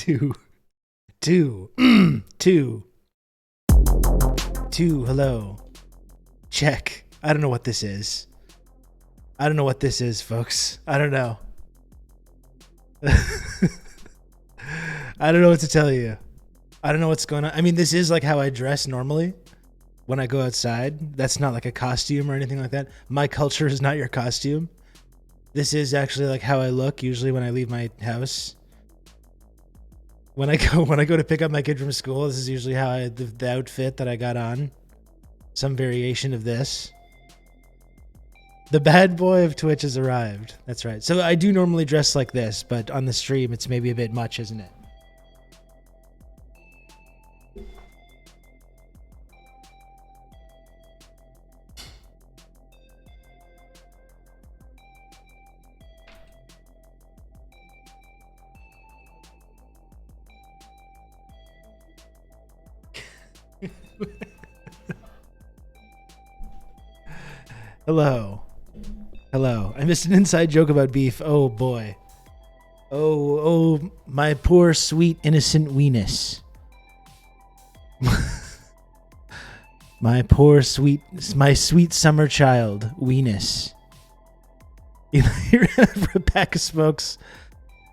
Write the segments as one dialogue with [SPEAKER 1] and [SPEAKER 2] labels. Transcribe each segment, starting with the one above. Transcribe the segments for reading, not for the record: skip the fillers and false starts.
[SPEAKER 1] Two. Hello. Check. I don't know what this is. Folks. I don't know. I don't know what to tell you. I don't know what's going on. I mean, this is like how I dress normally when I go outside. That's not like a costume or anything like that. My culture is not your costume. This is actually like how I look usually when I leave my house. When I go to pick up my kid from school, this is usually how the outfit that I got on. Some variation of this. The bad boy of Twitch has arrived. That's right. So I do normally dress like this, but on the stream it's maybe a bit much, isn't it? Hello. I missed an inside joke about beef. Oh boy. Oh, my poor, sweet, innocent weenus. my sweet summer child, weenus. A pack of smokes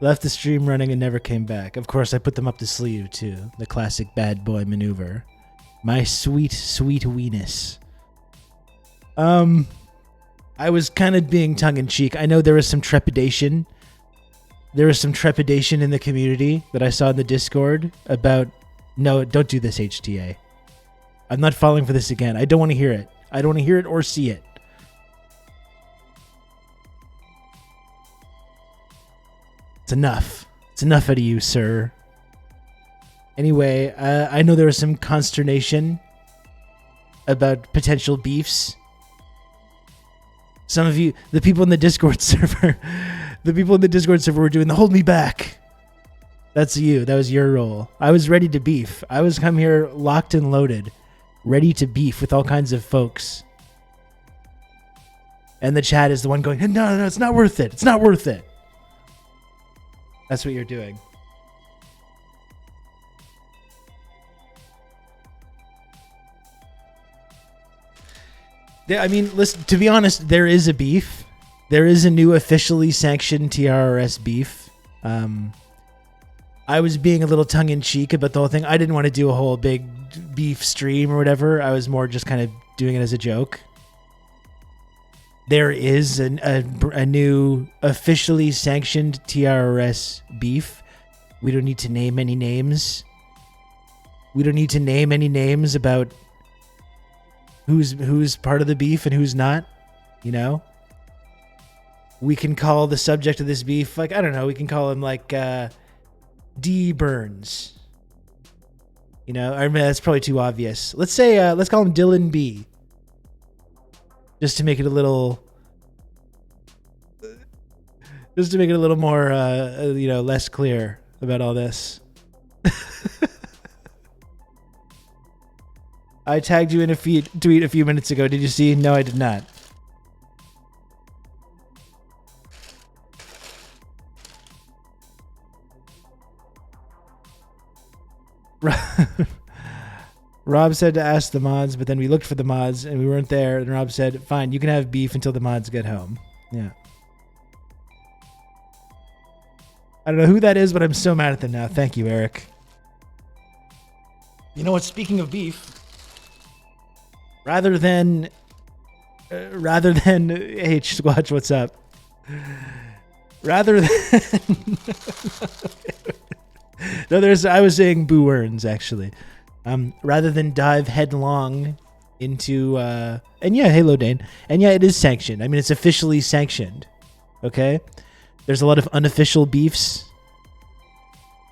[SPEAKER 1] left the stream running and never came back. Of course, I put them up the sleeve too. The classic bad boy maneuver. My sweet, sweet weenus. I was kind of being tongue-in-cheek. I know there was some trepidation. There was some trepidation in the community that I saw in the Discord about, no, don't do this, HTA. I'm not falling for this again. I don't want to hear it. I don't want to hear it or see it. It's enough. It's enough out of you, sir. Anyway, I know there was some consternation about potential beefs. Some of you, the people in the Discord server, were doing the hold me back. That's you. That was your role. I was ready to beef. I was come here locked and loaded, ready to beef with all kinds of folks. And the chat is the one going, no, it's not worth it. It's not worth it. That's what you're doing. I mean, listen, to be honest, there is a beef. There is a new officially sanctioned TRRS beef. I was being a little tongue-in-cheek about the whole thing. I didn't want to do a whole big beef stream or whatever. I was more just kind of doing it as a joke. There is a new officially sanctioned TRRS beef. We don't need to name any names. We don't need to name any names about who's part of the beef and who's not, you know? We can call the subject of this beef, like, I don't know, we can call him like D. Burns. You know, I mean, that's probably too obvious. Let's say, let's call him Dylan B. Just to make it a little more, you know, less clear about all this. I tagged you in a tweet a few minutes ago. Did you see? No, I did not. Rob said to ask the mods, but then we looked for the mods and we weren't there. And Rob said, fine, you can have beef until the mods get home. Yeah. I don't know who that is, but I'm so mad at them now. Thank you, Eric. You know what? Speaking of beef, rather than H Squatch, what's up? Rather than no, I was saying Boo Earns actually. Rather than dive headlong into and yeah, Halo Dane, and yeah, it is sanctioned. I mean, it's officially sanctioned. Okay, there's a lot of unofficial beefs.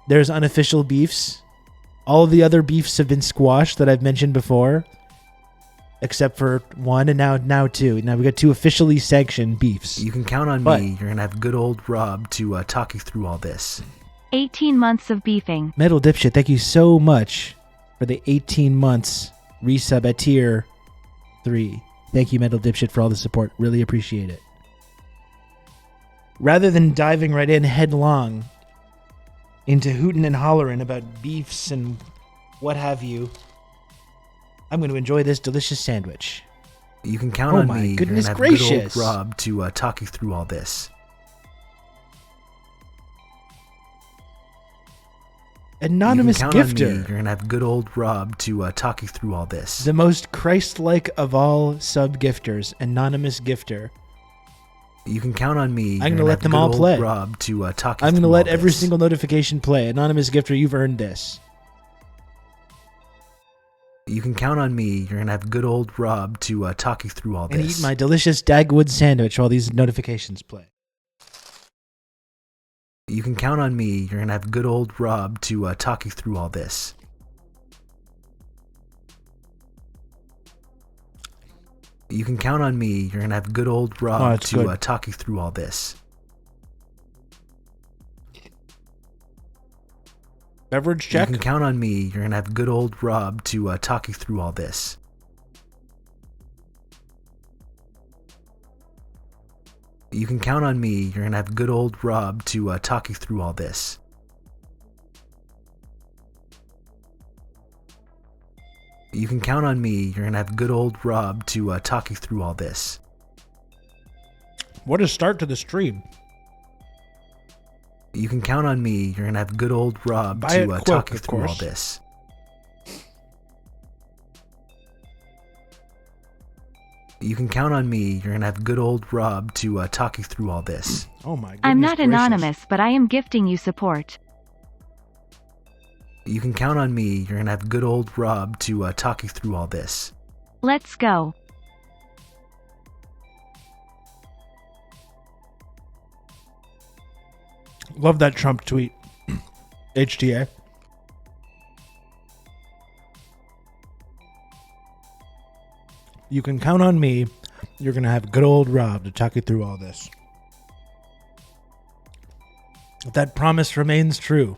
[SPEAKER 1] There's unofficial beefs. All of the other beefs have been squashed that I've mentioned before. Except for one, and now two. Now we got two officially sanctioned beefs.
[SPEAKER 2] You can count on me. You're gonna have good old Rob to talk you through all this.
[SPEAKER 3] 18 months of beefing.
[SPEAKER 1] Metal Dipshit, thank you so much for the 18 months resub at tier 3. Thank you, Metal Dipshit, for all the support. Really appreciate it. Rather than diving right in headlong into hooting and hollering about beefs and what have you, I'm going to enjoy this delicious sandwich.
[SPEAKER 2] You can count
[SPEAKER 1] Oh
[SPEAKER 2] on
[SPEAKER 1] my
[SPEAKER 2] me.
[SPEAKER 1] goodness
[SPEAKER 2] You're gonna have
[SPEAKER 1] gracious.
[SPEAKER 2] good old Rob to talk you through all this.
[SPEAKER 1] Anonymous
[SPEAKER 2] You can count
[SPEAKER 1] gifter.
[SPEAKER 2] on me. You're gonna have good old Rob to talk you through all this.
[SPEAKER 1] The most Christ-like of all sub-gifters, anonymous gifter.
[SPEAKER 2] You can count on me.
[SPEAKER 1] I'm
[SPEAKER 2] You're
[SPEAKER 1] gonna let
[SPEAKER 2] have
[SPEAKER 1] them
[SPEAKER 2] good
[SPEAKER 1] all
[SPEAKER 2] old
[SPEAKER 1] play.
[SPEAKER 2] Rob to talk you
[SPEAKER 1] I'm
[SPEAKER 2] through
[SPEAKER 1] going to
[SPEAKER 2] all
[SPEAKER 1] let every
[SPEAKER 2] this.
[SPEAKER 1] single notification play. Anonymous gifter, you've earned this.
[SPEAKER 2] You can count on me. You're gonna have good old Rob to talk you through all
[SPEAKER 1] And
[SPEAKER 2] this.
[SPEAKER 1] eat my delicious Dagwood sandwich while these notifications play.
[SPEAKER 2] You can count on me. You're gonna have good old Rob to talk you through all this. You can count on me. You're gonna have good old Rob
[SPEAKER 1] it's
[SPEAKER 2] to
[SPEAKER 1] good.
[SPEAKER 2] talk you through all this.
[SPEAKER 1] Beverage check.
[SPEAKER 2] You can count on me. You're gonna have good old Rob to talk you through all this. You can count on me. You're gonna have good old Rob to talk you through all this. You can count on me. You're gonna have good old Rob to talk you through all this.
[SPEAKER 1] What a start to the stream.
[SPEAKER 2] You can count on me. You're gonna have good old Rob
[SPEAKER 1] Buy it
[SPEAKER 2] to
[SPEAKER 1] quick,
[SPEAKER 2] talk you
[SPEAKER 1] of
[SPEAKER 2] through all
[SPEAKER 1] course.
[SPEAKER 2] this. You can count on me. You're gonna have good old Rob to talk you through all this.
[SPEAKER 1] Oh my goodness
[SPEAKER 3] I'm not
[SPEAKER 1] gracious.
[SPEAKER 3] anonymous, but I am gifting you support.
[SPEAKER 2] You can count on me. You're gonna have good old Rob to talk you through all this.
[SPEAKER 3] Let's go.
[SPEAKER 1] Love that Trump tweet. HTA. You can count on me. You're going to have good old Rob to talk you through all this. That promise remains true.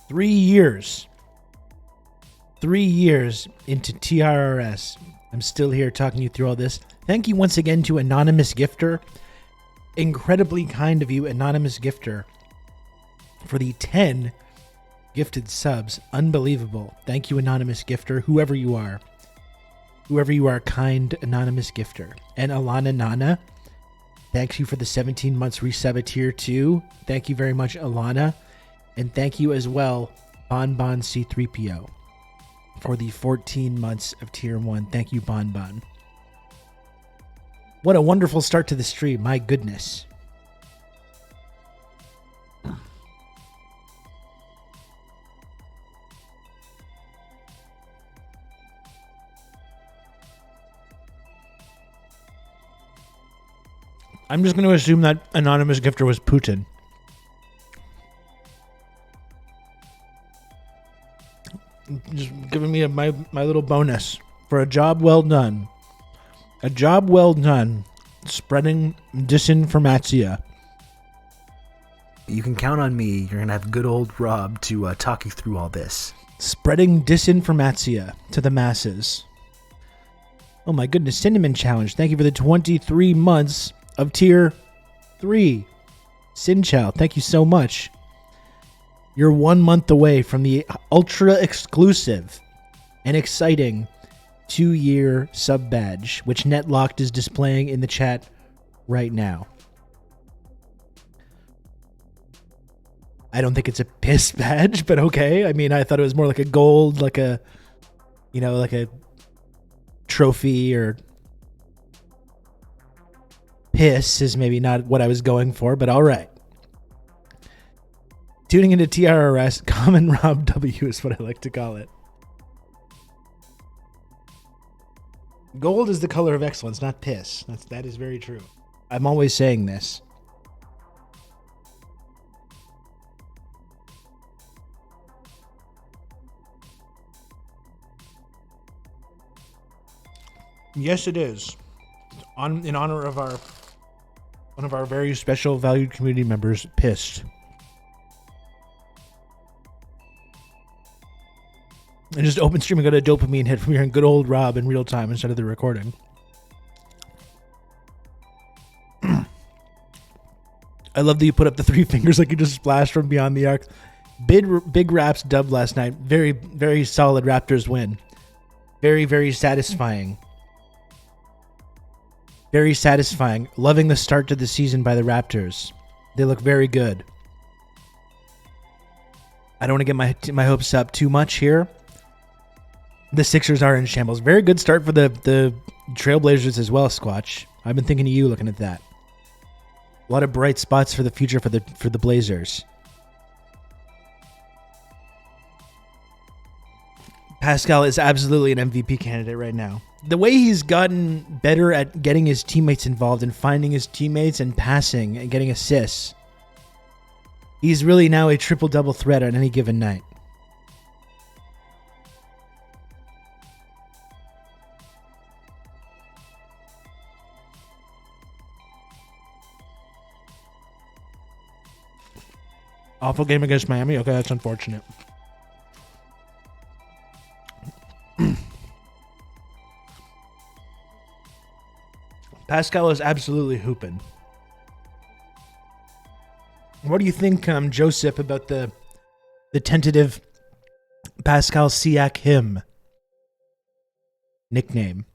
[SPEAKER 1] 3 years. 3 years into TRRS. I'm still here talking you through all this. Thank you once again to Anonymous Gifter. Incredibly kind of you, Anonymous Gifter, for the 10 gifted subs. Unbelievable. Thank you, Anonymous Gifter, whoever you are. Whoever you are, kind Anonymous Gifter. And Alana Nana, thanks you for the 17 months resub at tier 2. Thank you very much, Alana. And thank you as well, Bonbon C3PO, for the 14 months of tier 1. Thank you, Bonbon. What a wonderful start to the stream. My goodness. I'm just going to assume that Anonymous Gifter was Putin. Just giving me my little bonus for a job well done. A job well done spreading disinformatia.
[SPEAKER 2] You can count on me. You're gonna have good old Rob to talk you through all this.
[SPEAKER 1] Spreading disinformatia to the masses. Oh my goodness, Cinnamon Challenge. Thank you for the 23 months of tier 3. Sinchow, thank you so much. You're 1 month away from the ultra exclusive and exciting 2-year sub badge, which Netlocked is displaying in the chat right now. I don't think it's a piss badge, but okay. I mean, I thought it was more like a gold, like a, you know, like a trophy, or piss is maybe not what I was going for, but all right. Tuning into TRRS, Common Rob W is what I like to call it. Gold is the color of excellence, not piss. That is very true. I'm always saying this. Yes, it is. In honor of one of our very special valued community members, Pissed. And just open stream and got a dopamine hit from hearing good old Rob in real time instead of the recording. I love that you put up the 3 fingers like you just splashed from beyond the arc. Big Raps dubbed last night. Very, very solid Raptors win. Very, very satisfying. Very satisfying. Loving the start to the season by the Raptors. They look very good. I don't want to get my hopes up too much here. The Sixers are in shambles. Very good start for the Trailblazers as well, Squatch. I've been thinking of you looking at that. A lot of bright spots for the future for the Blazers. Pascal is absolutely an MVP candidate right now. The way he's gotten better at getting his teammates involved and finding his teammates and passing and getting assists. He's really now a triple-double threat on any given night. Awful game against Miami? Okay, that's unfortunate. Pascal is absolutely hooping. What do you think, Joseph, about the tentative Pascal Siakam nickname?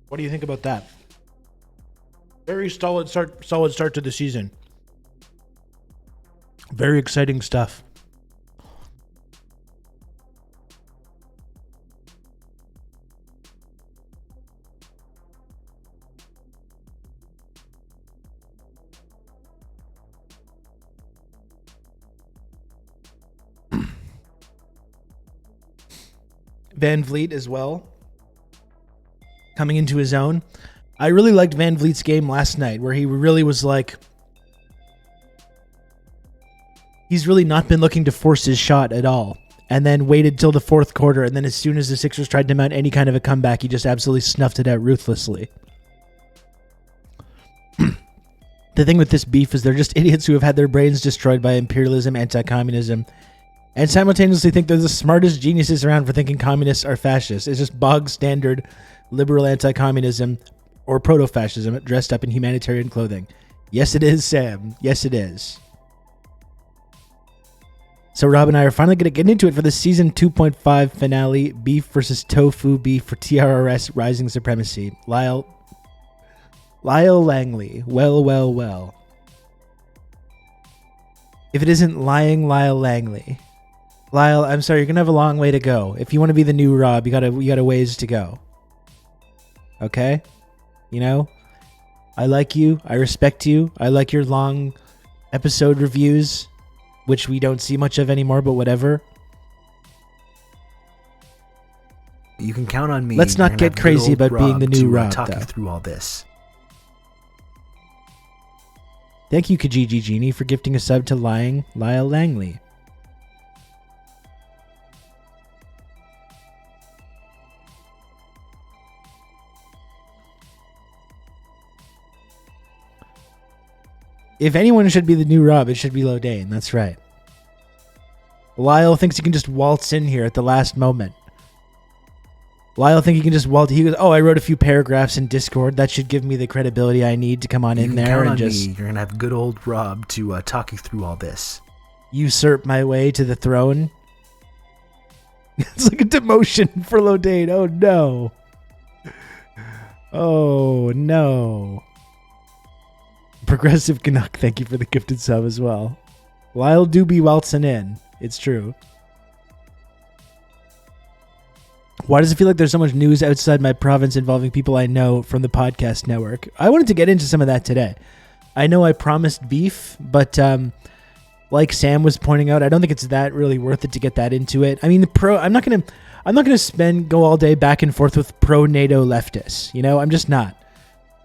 [SPEAKER 1] What do you think about that? Very solid start to the season. Very exciting stuff. Van Vliet as well, coming into his own. I really liked Van Vliet's game last night, where he really was like, he's really not been looking to force his shot at all, and then waited till the fourth quarter, and then as soon as the Sixers tried to mount any kind of a comeback, he just absolutely snuffed it out ruthlessly. The thing with this beef is they're just idiots who have had their brains destroyed by imperialism, anti-communism, and simultaneously think they're the smartest geniuses around for thinking communists are fascists. It's just bog standard liberal anti-communism or proto-fascism dressed up in humanitarian clothing. Yes, it is, Sam. Yes, it is. So Rob and I are finally going to get into it for the Season 2.5 finale, Beef versus Tofu Beef for TRRS Rising Supremacy. Lyle Langley. Well. If it isn't lying Lyle Langley. Lyle, I'm sorry, you're going to have a long way to go. If you want to be the new Rob, you got a ways to go. Okay? You know? I like you. I respect you. I like your long episode reviews, which we don't see much of anymore, but whatever.
[SPEAKER 2] You can count on me.
[SPEAKER 1] Let's not get crazy about being the new Rob,
[SPEAKER 2] talk
[SPEAKER 1] though.
[SPEAKER 2] you through all this.
[SPEAKER 1] Thank you, Kijiji Genie, for gifting a sub to Lyle Langley. If anyone should be the new Rob, it should be Lodane. That's right. Lyle thinks he can just waltz in here at the last moment. Lyle thinks he can just waltz. He goes, "Oh, I wrote a few paragraphs in Discord. That should give me the credibility I need to come on in there and just."
[SPEAKER 2] Me. You're gonna have good old Rob to talk you through all this.
[SPEAKER 1] Usurp my way to the throne. It's like a demotion for Lodane. Oh no. Oh no. Progressive Canuck, thank you for the gifted sub as well. Lyle do be waltzing in. It's true. Why does it feel like there's so much news outside my province involving people I know from the podcast network? I wanted to get into some of that today. I know I promised beef, but like Sam was pointing out, I don't think it's that really worth it to get that into it. I mean, I'm not gonna go all day back and forth with pro-NATO leftists. You know, I'm just not.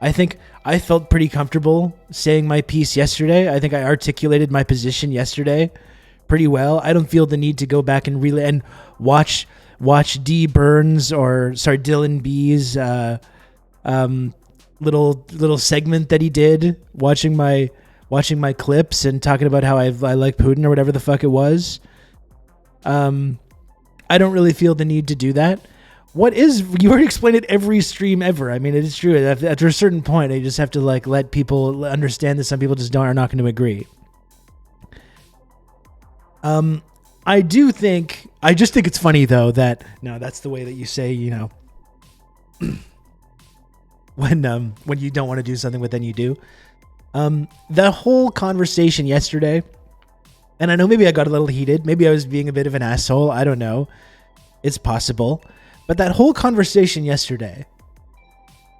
[SPEAKER 1] I think I felt pretty comfortable saying my piece yesterday. I think I articulated my position yesterday pretty well. I don't feel the need to go back and relay and watch D Burns or Dylan B's little segment that he did, watching my clips and talking about how I like Putin or whatever the fuck it was. I I don't really feel the need to do that. You already explained it every stream ever. I mean, it is true. After a certain point, you just have to like let people understand that some people just are not going to agree. I just think it's funny though that no, that's the way that you say, you know, when you don't want to do something, but then you do. The whole conversation yesterday, and I know maybe I got a little heated. Maybe I was being a bit of an asshole. I don't know. It's possible. But that whole conversation yesterday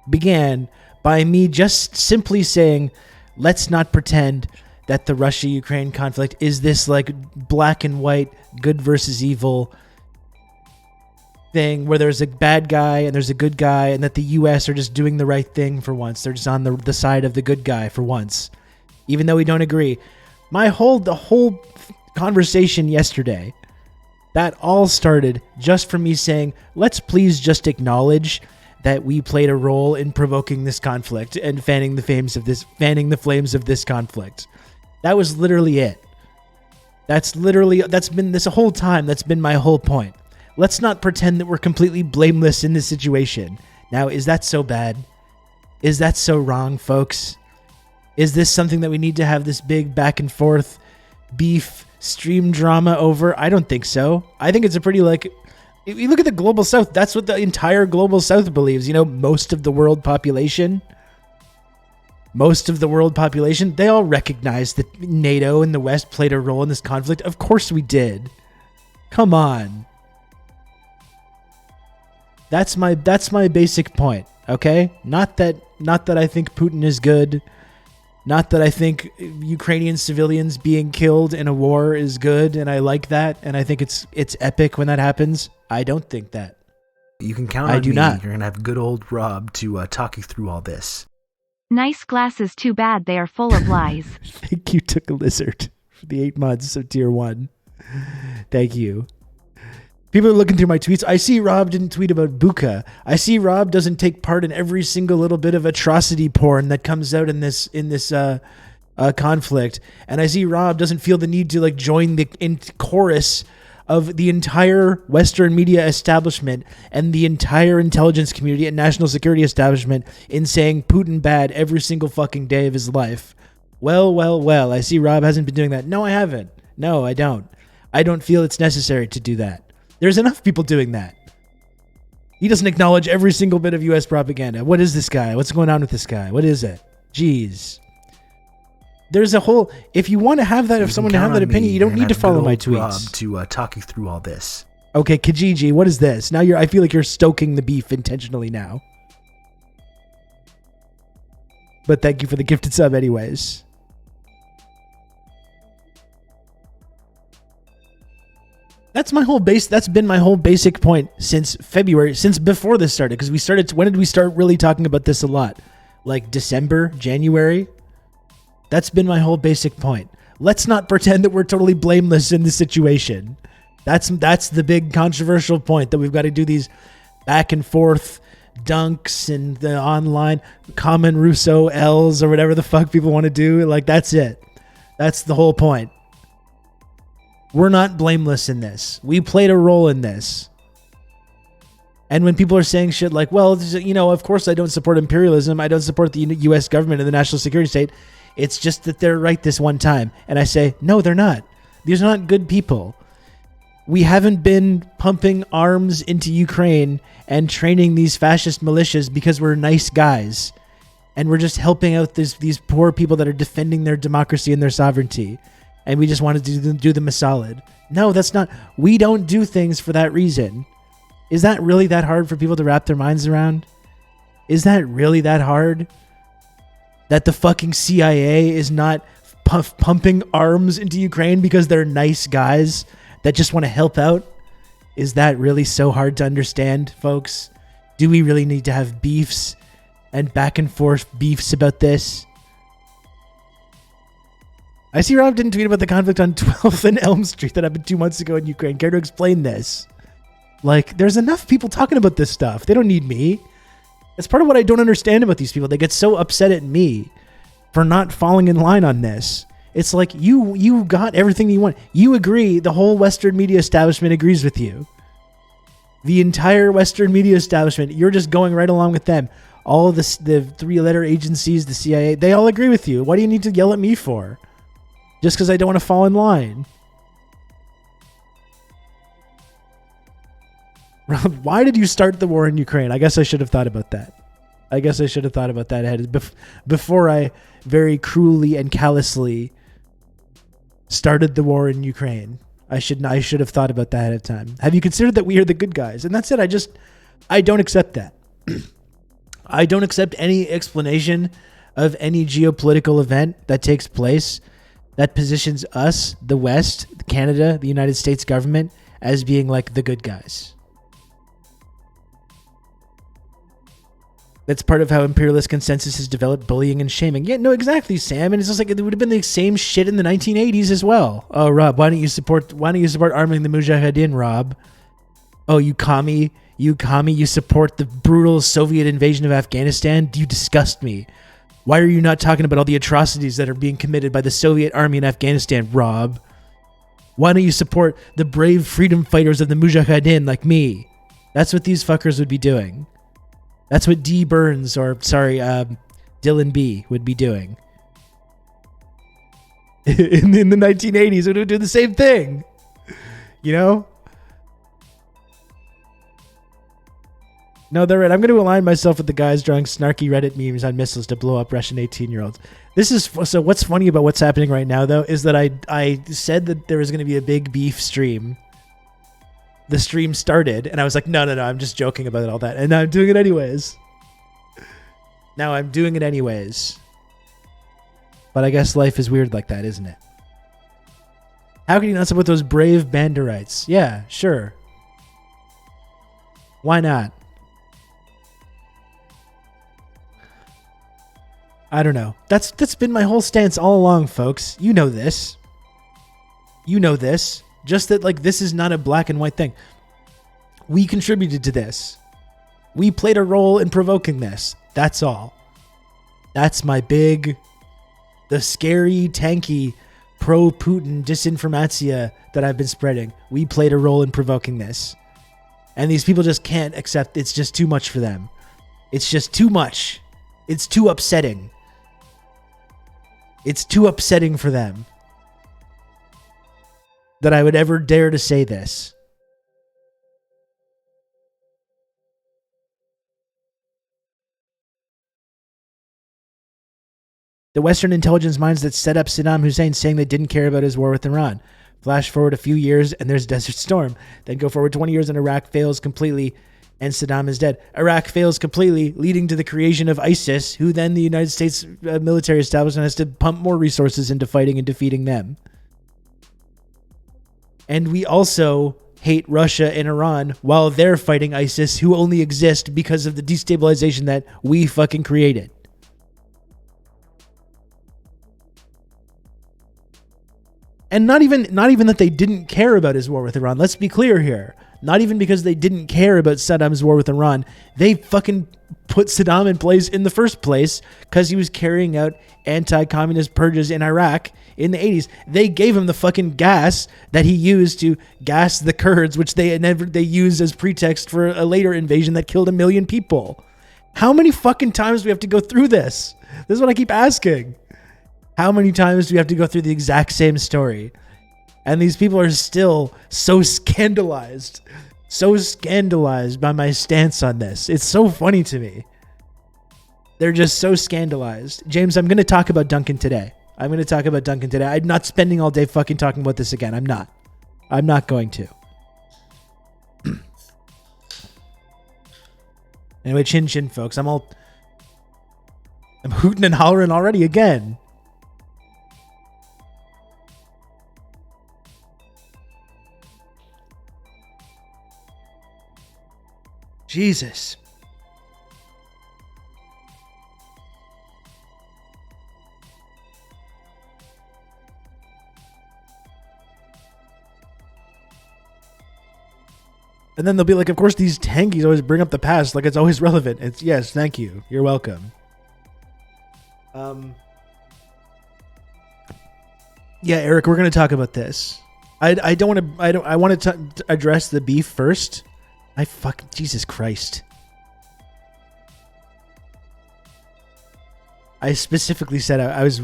[SPEAKER 1] began by me just simply saying, let's not pretend that the Russia-Ukraine conflict is this like black and white, good versus evil thing where there's a bad guy and there's a good guy, and that the U.S. are just doing the right thing for once. They're just on the side of the good guy for once, even though we don't agree. The whole conversation yesterday, that all started just from me saying, let's please just acknowledge that we played a role in provoking this conflict and fanning the flames of this conflict. That was literally it. That's been this whole time. That's been my whole point. Let's not pretend that we're completely blameless in this situation. Now, is that so bad? Is that so wrong, folks? Is this something that we need to have this big back and forth beef stream drama over? I don't think so. I think it's a pretty if you look at the global south, that's what the entire global south believes. You know, most of the world population, they all recognize that NATO and the West played a role in this conflict. Of course we did. Come on. That's my basic point, okay? Not that I think Putin is good. Not that I think Ukrainian civilians being killed in a war is good, and I like that, and I think it's epic when that happens. I don't think that.
[SPEAKER 2] You can count on me. I do not. You're going to have good old Rob to talk you through all this.
[SPEAKER 3] Nice glasses, too bad they are full of lies.
[SPEAKER 1] Thank you, Took a Lizard, for the 8 months of Tier 1. Thank you. People are looking through my tweets. I see Rob didn't tweet about Buka. I see Rob doesn't take part in every single little bit of atrocity porn that comes out in this conflict. And I see Rob doesn't feel the need to join the chorus of the entire Western media establishment and the entire intelligence community and national security establishment in saying Putin bad every single fucking day of his life. Well. I see Rob hasn't been doing that. No, I haven't. No, I don't. I don't feel it's necessary to do that. There's enough people doing that. He doesn't acknowledge every single bit of U.S. propaganda. What is this guy? What's going on with this guy? What is it? Jeez. There's a whole... If you want to have that, if someone to have that opinion, you don't need to follow my tweets.
[SPEAKER 2] Rob to talk you through all this.
[SPEAKER 1] Okay, Kijiji, what is this? Now I feel like you're stoking the beef intentionally now. But thank you for the gifted sub anyways. That's been my whole basic point since February, since before this started, because when did we start really talking about this a lot? Like December, January? That's been my whole basic point. Let's not pretend that we're totally blameless in this situation. That's the big controversial point, that we've got to do these back and forth dunks and the online common Russo L's or whatever the fuck people want to do. That's it. That's the whole point. We're not blameless in this. We played a role in this. And when people are saying shit like, well, of course I don't support imperialism. I don't support the U.S. government and the national security state. It's just that they're right this one time. And I say, no, they're not. These are not good people. We haven't been pumping arms into Ukraine and training these fascist militias because we're nice guys. And we're just helping out these poor people that are defending their democracy and their sovereignty. And we just wanted to do them a solid. No, that's not. We don't do things for that reason. Is that really that hard for people to wrap their minds around? Is that really that hard? That the fucking CIA is not pumping arms into Ukraine because they're nice guys that just want to help out? Is that really so hard to understand, folks? Do we really need to have beefs and back and forth beefs about this? I see Rob didn't tweet about the conflict on 12th and Elm Street that happened 2 months ago in Ukraine. Care to explain this? There's enough people talking about this stuff. They don't need me. That's part of what I don't understand about these people. They get so upset at me for not falling in line on this. It's you got everything you want. You agree. The whole Western media establishment agrees with you. The entire Western media establishment, you're just going right along with them. All of the 3-letter agencies, the CIA, they all agree with you. What do you need to yell at me for? Just because I don't want to fall in line. Why did you start the war in Ukraine? I guess I should have thought about that. Before I very cruelly and callously started the war in Ukraine. I should have thought about that ahead of time. Have you considered that we are the good guys? And that's it. I don't accept that. I don't accept any explanation of any geopolitical event that takes place that positions us, the West, Canada, the United States government, as being like the good guys. That's part of how imperialist consensus has developed, bullying and shaming. Yeah, no, exactly, Sam. And it's just like it would have been the same shit in the 1980s as well. Oh, Rob, why don't you support arming the Mujahideen, Rob? Oh, you commie, you support the brutal Soviet invasion of Afghanistan? You disgust me. Why are you not talking about all the atrocities that are being committed by the Soviet army in Afghanistan, Rob? Why don't you support the brave freedom fighters of the Mujahideen like me? That's what these fuckers would be doing. That's what Dylan B would be doing. in the 1980s, it would do the same thing. You know? No, they're right. I'm going to align myself with the guys drawing snarky Reddit memes on missiles to blow up Russian 18-year-olds. So what's funny about what's happening right now, though, is that I said that there was going to be a big beef stream. The stream started, and I was like, no, I'm just joking about all that. And now I'm doing it anyways. But I guess life is weird like that, isn't it? How can you not support those brave Banderites? Yeah, sure. Why not? I don't know. That's been my whole stance all along, folks. You know this. Just that, like, this is not a black and white thing. We contributed to this. We played a role in provoking this. That's all. That's the scary, tanky, pro-Putin disinformatia that I've been spreading. We played a role in provoking this. And these people just can't accept. It's just too much for them. It's just too much. It's too upsetting. It's too upsetting for them that I would ever dare to say this. The Western intelligence minds that set up Saddam Hussein saying they didn't care about his war with Iran. Flash forward a few years and there's Desert Storm. Then go forward 20 years and Iraq fails completely and Saddam is dead. Iraq fails completely, leading to the creation of ISIS, who then the United States military establishment has to pump more resources into fighting and defeating them. And we also hate Russia and Iran while they're fighting ISIS, who only exist because of the destabilization that we fucking created. And not even that they didn't care about his war with Iran. Let's be clear here. Not even because they didn't care about Saddam's war with Iran. They fucking put Saddam in place in the first place because he was carrying out anti-communist purges in Iraq in the 80s. They gave him the fucking gas that he used to gas the Kurds, which they used as pretext for a later invasion that killed 1 million people. How many fucking times do we have to go through this? This is what I keep asking. How many times do we have to go through the exact same story? And these people are still so scandalized by my stance on this. It's so funny to me. They're just so scandalized. James, I'm going to talk about Duncan today. I'm not spending all day fucking talking about this again. I'm not going to. Anyway, chin chin, folks. I'm hooting and hollering already again. Jesus. And then they'll be like, of course, these tankies always bring up the past like it's always relevant. It's yes, thank you. You're welcome. Yeah, Eric, we're going to talk about this. I want to address the beef first. Jesus Christ. I specifically said I was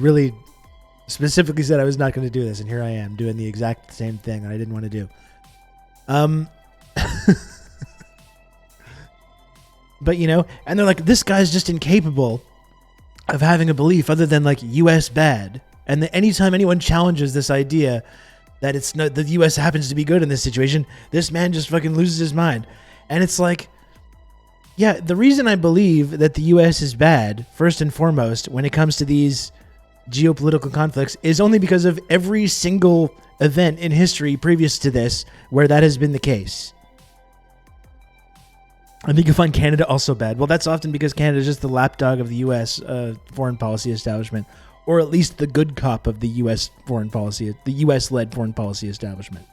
[SPEAKER 1] not going to do this, and here I am doing the exact same thing that I didn't want to do. But and they're like, this guy's just incapable of having a belief other than like U.S. bad. And anytime anyone challenges this idea that it's not the U.S. happens to be good in this situation, this man just fucking loses his mind. And it's like, yeah, the reason I believe that the U.S. is bad, first and foremost, when it comes to these geopolitical conflicts, is only because of every single event in history previous to this where that has been the case. I think you'll find Canada also bad. Well, that's often because Canada is just the lapdog of the U.S. Foreign policy establishment, or at least the good cop of the U.S. foreign policy, the U.S.-led foreign policy establishment.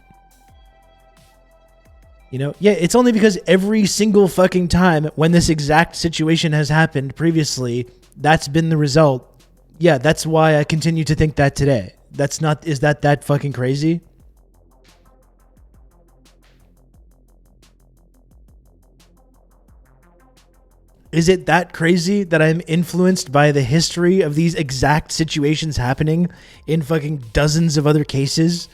[SPEAKER 1] Yeah, it's only because every single fucking time when this exact situation has happened previously, that's been the result. Yeah, that's why I continue to think that today. Is that fucking crazy? Is it that crazy that I'm influenced by the history of these exact situations happening in fucking dozens of other cases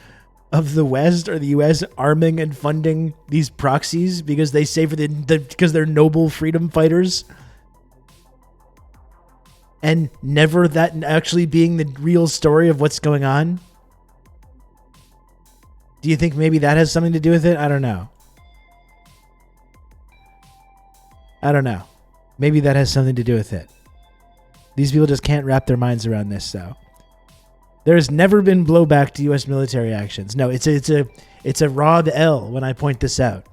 [SPEAKER 1] of the West or the U.S. arming and funding these proxies because they say because they're noble freedom fighters, and never that actually being the real story of what's going on? Do you think maybe that has something to do with it? I don't know. Maybe that has something to do with it. These people just can't wrap their minds around this, though. There's never been blowback to U.S. military actions. No, it's a Rob L when I point this out.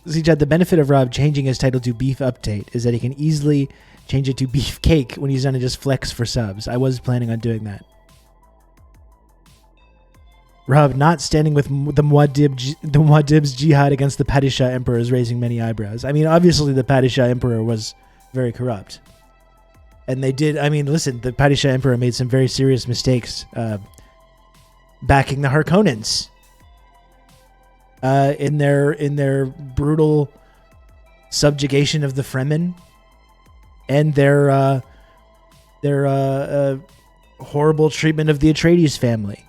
[SPEAKER 1] See, Chad, the benefit of Rob changing his title to Beef Update is that he can easily change it to Beef Cake when he's done to just flex for subs. I was planning on doing that. Rob not standing with the Muad'Dib's jihad against the Padishah Emperor is raising many eyebrows. I mean, obviously the Padishah Emperor was very corrupt. And they did, listen, the Padishah Emperor made some very serious mistakes backing the Harkonnens in their brutal subjugation of the Fremen and their horrible treatment of the Atreides family.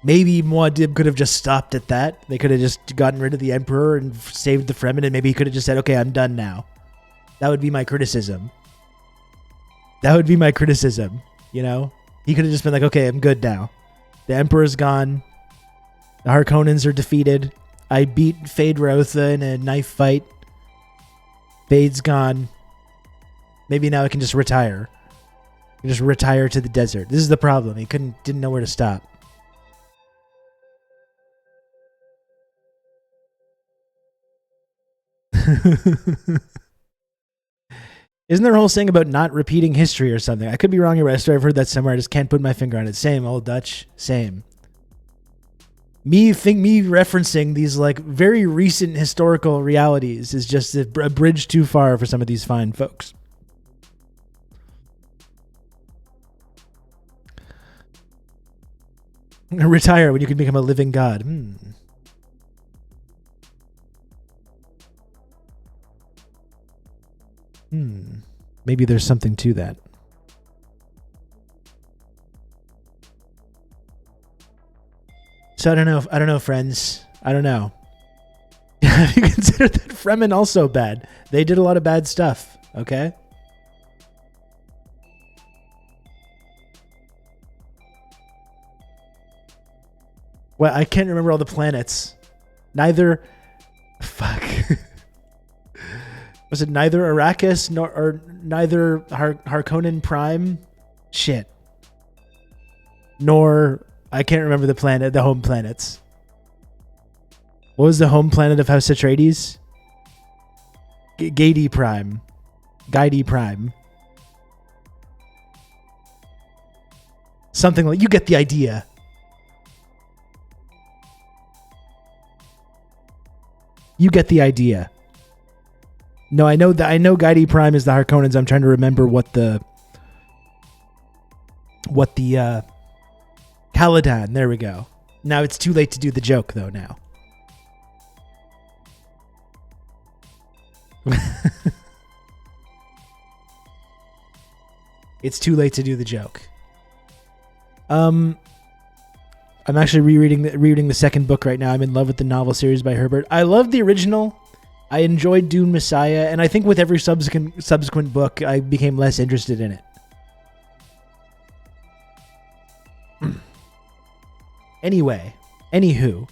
[SPEAKER 1] Maybe Muad'Dib could have just stopped at that. They could have just gotten rid of the Emperor and saved the Fremen, and maybe he could have just said, okay, I'm done now. That would be my criticism. He could have just been like, okay, I'm good now. The Emperor's gone. The Harkonnens are defeated. I beat Feyd-Rautha in a knife fight. Feyd's gone. Maybe now I can just retire. I can just retire to the desert. This is the problem. He didn't know where to stop. Isn't there a whole saying about not repeating history or something? I could be wrong here, but I swear I've heard that somewhere. I just can't put my finger on it. Same, old Dutch. Same. Me referencing these like very recent historical realities is just a bridge too far for some of these fine folks. Retire when you can become a living god. Maybe there's something to that. So I don't know, friends. I don't know. Have you considered that Fremen also bad? They did a lot of bad stuff, okay? Well, I can't remember all the planets. Neither... Fuck. Was it neither Arrakis or neither Harkonnen Prime? Shit. Nor... I can't remember the home planets. What was the home planet of House Atreides? Gaidi Prime. Something like... You get the idea. No, I know that. I know Guide Prime is the Harkonnens. I'm trying to remember what the Caladan. There we go. Now it's too late to do the joke though. Now. It's too late to do the joke. I'm actually rereading the second book right now. I'm in love with the novel series by Herbert. I love the original. I enjoyed Dune Messiah, and I think with every subsequent book, I became less interested in it. Anywho.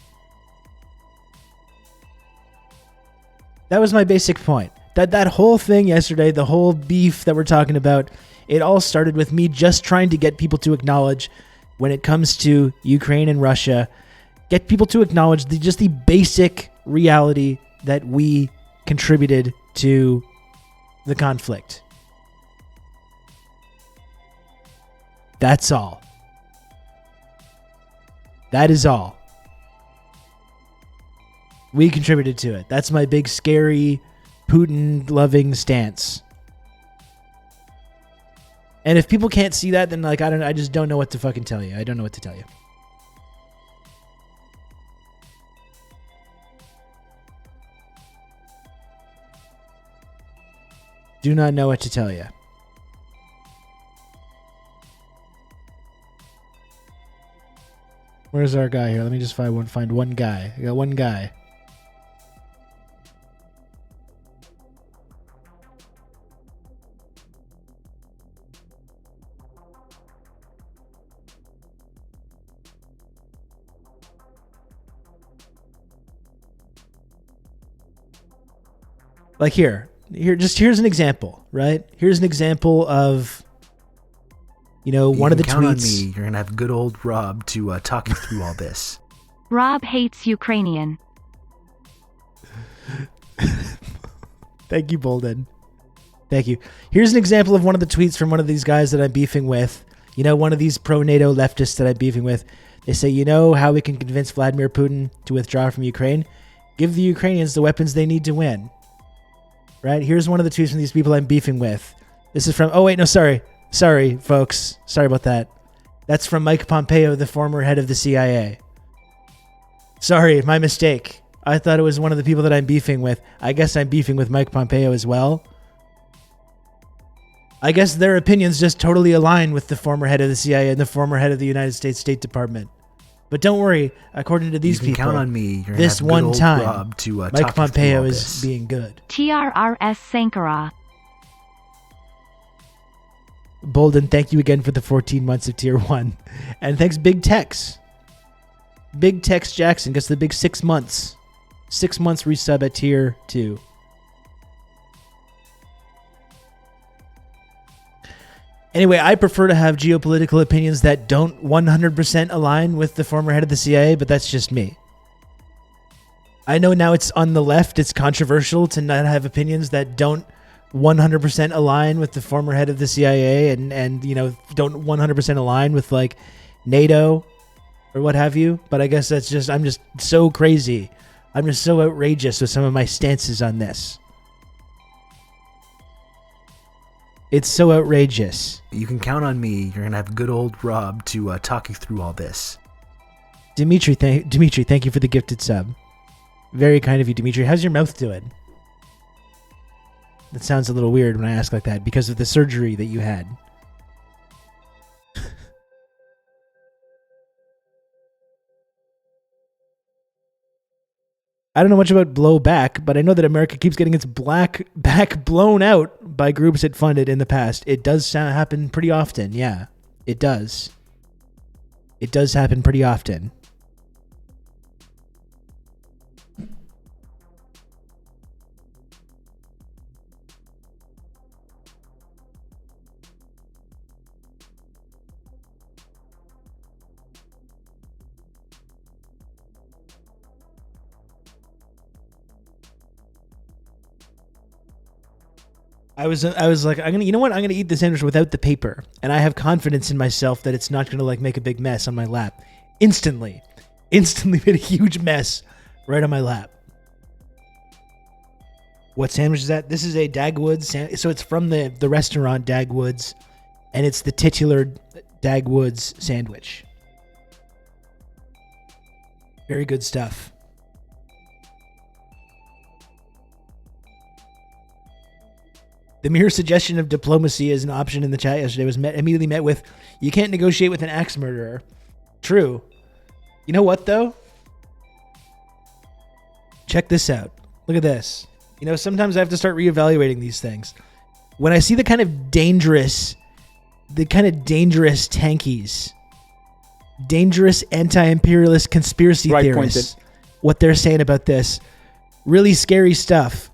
[SPEAKER 1] That was my basic point. That whole thing yesterday, the whole beef that we're talking about, it all started with me just trying to get people to acknowledge, when it comes to Ukraine and Russia, get people to acknowledge just the basic reality that we contributed to the conflict. That's all. That is all. We contributed to it. That's my big, scary, Putin-loving stance. And if people can't see that, then I just don't know what to fucking tell you. I don't know what to tell you. Do not know what to tell you. Where's our guy here? Let me just find one guy. I got one guy. Like here's an example, right? Here's an example of, one of the
[SPEAKER 2] count
[SPEAKER 1] tweets.
[SPEAKER 2] On me. You're gonna have good old Rob to talk you through all this.
[SPEAKER 3] Rob hates Ukrainian.
[SPEAKER 1] Thank you, Bolden. Thank you. Here's an example of one of the tweets from one of these guys that I'm beefing with. One of these pro-NATO leftists that I'm beefing with. They say, how we can convince Vladimir Putin to withdraw from Ukraine? Give the Ukrainians the weapons they need to win. Right? Here's one of the tweets from these people I'm beefing with. This is from... Oh, wait, no, sorry. Sorry, folks. Sorry about that. That's from Mike Pompeo, the former head of the CIA. Sorry, my mistake. I thought it was one of the people that I'm beefing with. I guess I'm beefing with Mike Pompeo as well. I guess their opinions just totally align with the former head of the CIA and the former head of the United States State Department. But don't worry, according to these people,
[SPEAKER 2] count on me. You're
[SPEAKER 1] this
[SPEAKER 2] gonna have
[SPEAKER 1] one
[SPEAKER 2] good old
[SPEAKER 1] time,
[SPEAKER 2] Rob to,
[SPEAKER 1] Mike Pompeo is being good.
[SPEAKER 3] TRRS Sankara.
[SPEAKER 1] Bolden, thank you again for the 14 months of Tier 1. And thanks Big Tex. Big Tex Jackson gets the big 6 months. 6 months resub at Tier 2. Anyway, I prefer to have geopolitical opinions that don't 100% align with the former head of the CIA, but that's just me. I know now it's on the left, it's controversial to not have opinions that don't 100% align with the former head of the CIA and don't 100% align with like NATO or what have you. But I guess I'm just so crazy. I'm just so outrageous with some of my stances on this. It's so outrageous.
[SPEAKER 2] You can count on me. You're going to have good old Rob to talk you through all this.
[SPEAKER 1] Dimitri, thank you for the gifted sub. Very kind of you, Dimitri. How's your mouth doing? That sounds a little weird when I ask like that because of the surgery that you had. I don't know much about blowback, but I know that America keeps getting its back blown out by groups it funded in the past. It does happen pretty often, yeah. It does. It does happen pretty often. I was like, I'm gonna eat the sandwich without the paper, and I have confidence in myself that it's not gonna like make a big mess on my lap. Instantly made a huge mess right on my lap. What sandwich is that? This is a Dagwood sandwich. So it's from the restaurant Dagwood's, and it's the titular Dagwood's sandwich. Very good stuff. The mere suggestion of diplomacy as an option in the chat yesterday was immediately met with, you can't negotiate with an axe murderer. True. You know what, though? Check this out. Look at this. You know, sometimes I have to start reevaluating these things. When I see the kind of dangerous tankies, dangerous anti-imperialist conspiracy theorists, what they're saying about this, really scary stuff.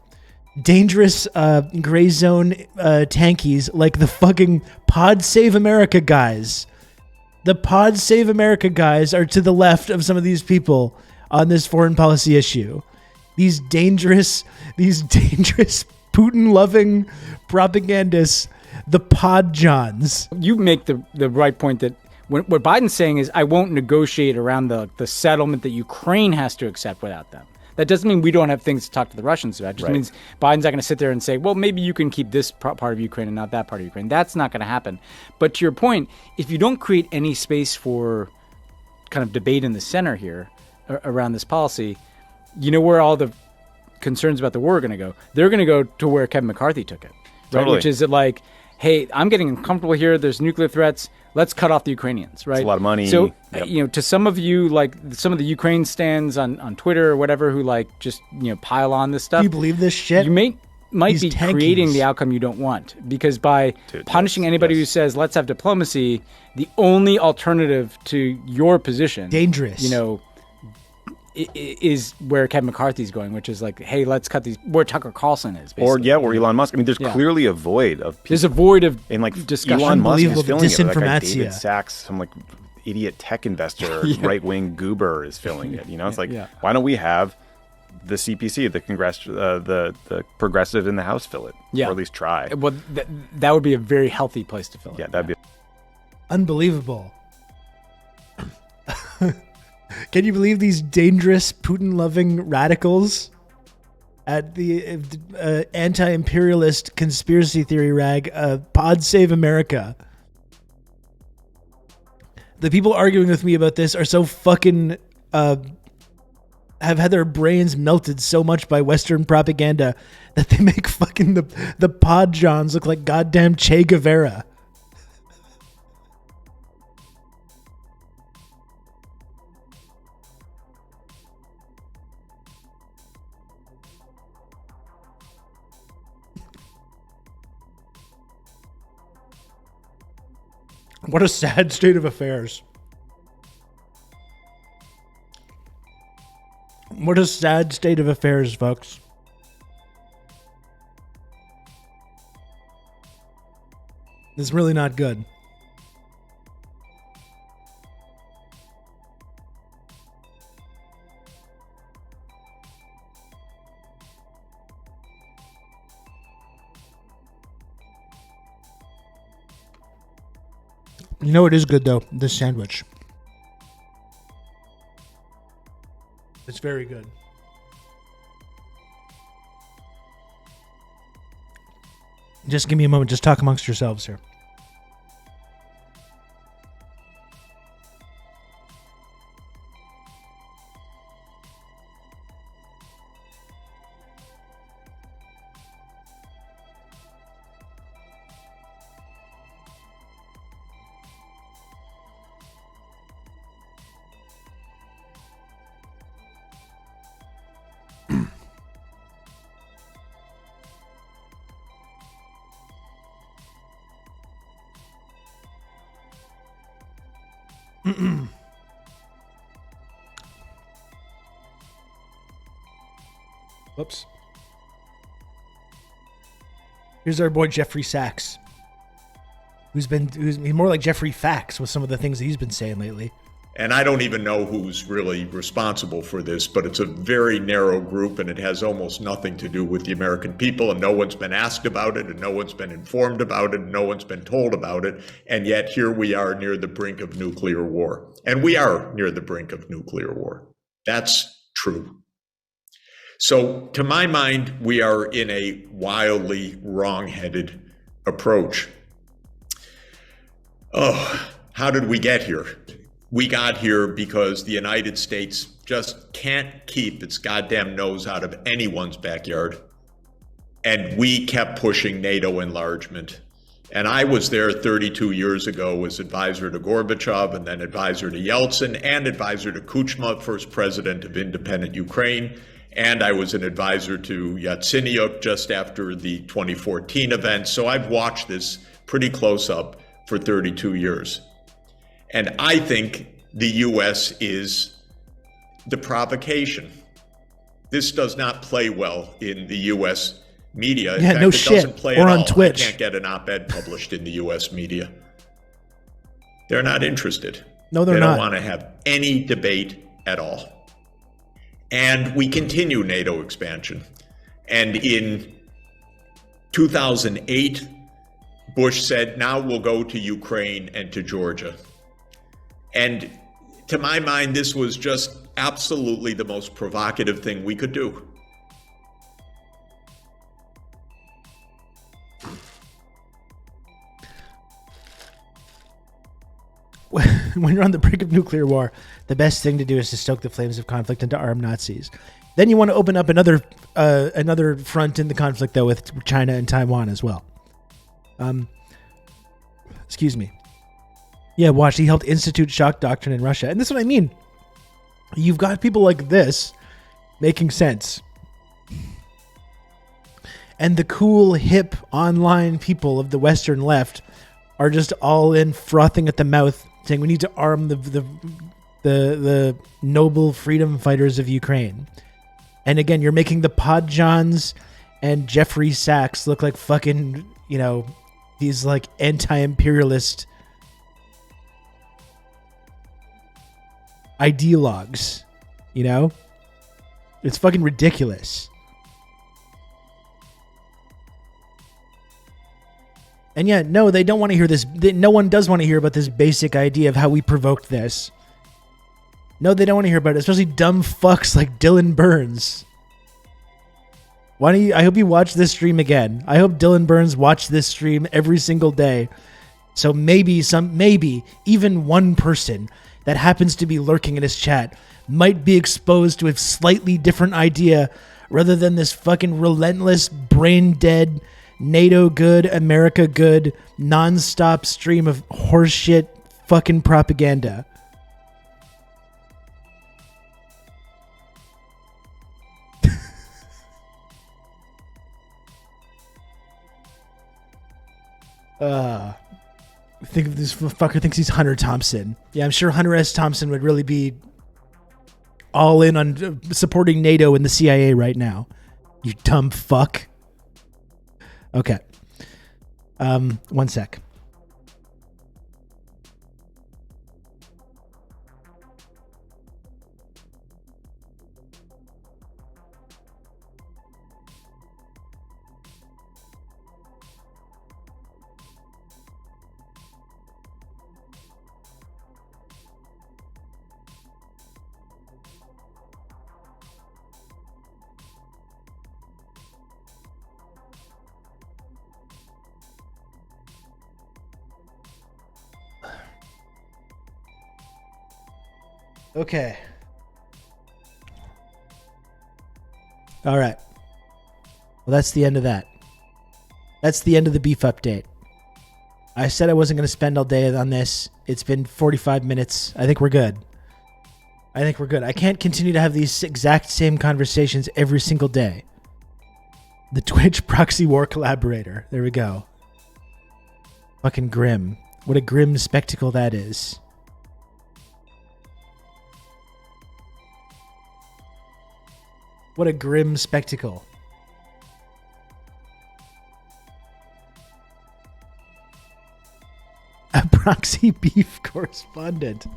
[SPEAKER 1] Dangerous gray zone tankies like the fucking Pod Save America guys. The Pod Save America guys are to the left of some of these people on this foreign policy issue. These dangerous Putin-loving propagandists, the Pod Johns.
[SPEAKER 4] You make the right point that what Biden's saying is, I won't negotiate around the settlement that Ukraine has to accept without them. That doesn't mean we don't have things to talk to the Russians about. It just means Biden's not going to sit there and say, well, maybe you can keep this part of Ukraine and not that part of Ukraine. That's not going to happen. But to your point, if you don't create any space for kind of debate in the center here around this policy, you know where all the concerns about the war are going to go? They're going to go to where Kevin McCarthy took it, right?
[SPEAKER 5] Totally.
[SPEAKER 4] Which is like, hey, I'm getting uncomfortable here. There's nuclear threats. Let's cut off the Ukrainians, right?
[SPEAKER 5] It's a lot of money.
[SPEAKER 4] So,
[SPEAKER 5] Yep.
[SPEAKER 4] to some of you, like some of the Ukraine stands on Twitter or whatever, who like just pile on this stuff.
[SPEAKER 1] Do you believe this shit?
[SPEAKER 4] You might
[SPEAKER 1] These
[SPEAKER 4] be
[SPEAKER 1] tankies.
[SPEAKER 4] creating the outcome you don't want, because by punishing anybody who says let's have diplomacy, the only alternative to your position,
[SPEAKER 1] dangerous,
[SPEAKER 4] is where Kevin McCarthy's going, which is like, hey, let's cut these. Where Tucker Carlson is, basically.
[SPEAKER 5] Or where Elon Musk. I mean, there's clearly a void of.
[SPEAKER 4] There's a void of
[SPEAKER 5] and like
[SPEAKER 4] discussion.
[SPEAKER 5] Elon Musk is
[SPEAKER 1] Unbelievable
[SPEAKER 5] filling it. Like guy
[SPEAKER 1] disinformatia.
[SPEAKER 5] David Sachs, some like idiot tech investor, right-wing goober is filling it. It's like, why don't we have the CPC, the Congress, the progressive in the House fill it, or at least try.
[SPEAKER 4] Well, that would be a very healthy place to fill it.
[SPEAKER 5] Yeah, that'd be
[SPEAKER 1] unbelievable. Can you believe these dangerous Putin-loving radicals at the anti-imperialist conspiracy theory rag, Pod Save America? The people arguing with me about this are so fucking have had their brains melted so much by Western propaganda that they make fucking the Pod Johns look like goddamn Che Guevara. What a sad state of affairs. What a sad state of affairs, folks. It's really not good. You know it is good, though, this sandwich. It's very good. Just give me a moment. Just talk amongst yourselves here. Whoops. Here's our boy Jeffrey Sachs, who's more like Jeffrey Fax with some of the things that he's been saying lately.
[SPEAKER 6] And I don't even know who's really responsible for this, but it's a very narrow group and it has almost nothing to do with the American people, and no one's been asked about it, and no one's been informed about it, and no one's been told about it. And yet here we are near the brink of nuclear war. And we are near the brink of nuclear war. That's true. So, to my mind, we are in a wildly wrong-headed approach. Oh, how did we get here? We got here because the United States just can't keep its goddamn nose out of anyone's backyard. And we kept pushing NATO enlargement. And I was there 32 years ago as advisor to Gorbachev and then advisor to Yeltsin and advisor to Kuchma, first president of independent Ukraine. And I was an advisor to Yatsenyuk just after the 2014 event. So I've watched this pretty close up for 32 years. And I think the U.S. is the provocation. This does not play well in the U.S. media. In fact,
[SPEAKER 1] no
[SPEAKER 6] it
[SPEAKER 1] shit.
[SPEAKER 6] doesn't play
[SPEAKER 1] Or
[SPEAKER 6] at
[SPEAKER 1] on
[SPEAKER 6] all.
[SPEAKER 1] Twitch.
[SPEAKER 6] I can't get an op-ed published in the U.S. media. They're not interested.
[SPEAKER 1] No, they're
[SPEAKER 6] They
[SPEAKER 1] not.
[SPEAKER 6] don't want to have any debate at all. And we continue NATO expansion. And in 2008, Bush said, now we'll go to Ukraine and to Georgia. And to my mind, this was just absolutely the most provocative thing we could do.
[SPEAKER 1] When you're on the brink of nuclear war, the best thing to do is to stoke the flames of conflict and to arm Nazis. Then you want to open up another front in the conflict, though, with China and Taiwan as well. Excuse me. Yeah, watch. He helped institute shock doctrine in Russia. And this is what I mean. You've got people like this making sense. And the cool, hip, online people of the Western left are just all in, frothing at the mouth, saying we need to arm the noble freedom fighters of Ukraine. And again, you're making the Podjons and Jeffrey Sachs look like fucking, these like anti-imperialist ideologues, It's fucking ridiculous. And yeah, no, they don't want to hear this. No one does want to hear about this basic idea of how we provoked this. No, they don't want to hear about it, especially dumb fucks like Dylan Burns. Why don't you? I hope you watch this stream again. I hope Dylan Burns watched this stream every single day. So maybe even one person that happens to be lurking in his chat might be exposed to a slightly different idea rather than this fucking relentless, brain dead, NATO good, America good, nonstop stream of horseshit fucking propaganda. Think of this fucker thinks he's Hunter Thompson. Yeah, I'm sure Hunter S. Thompson would really be all in on supporting NATO and the CIA right now. You dumb fuck. Okay. One sec. Okay. All right. Well, that's the end of that. That's the end of the beef update. I said I wasn't going to spend all day on this. It's been 45 minutes. I think we're good. I can't continue to have these exact same conversations every single day. The Twitch proxy war collaborator. There we go. Fucking grim. What a grim spectacle that is. What a grim spectacle. A proxy beef correspondent.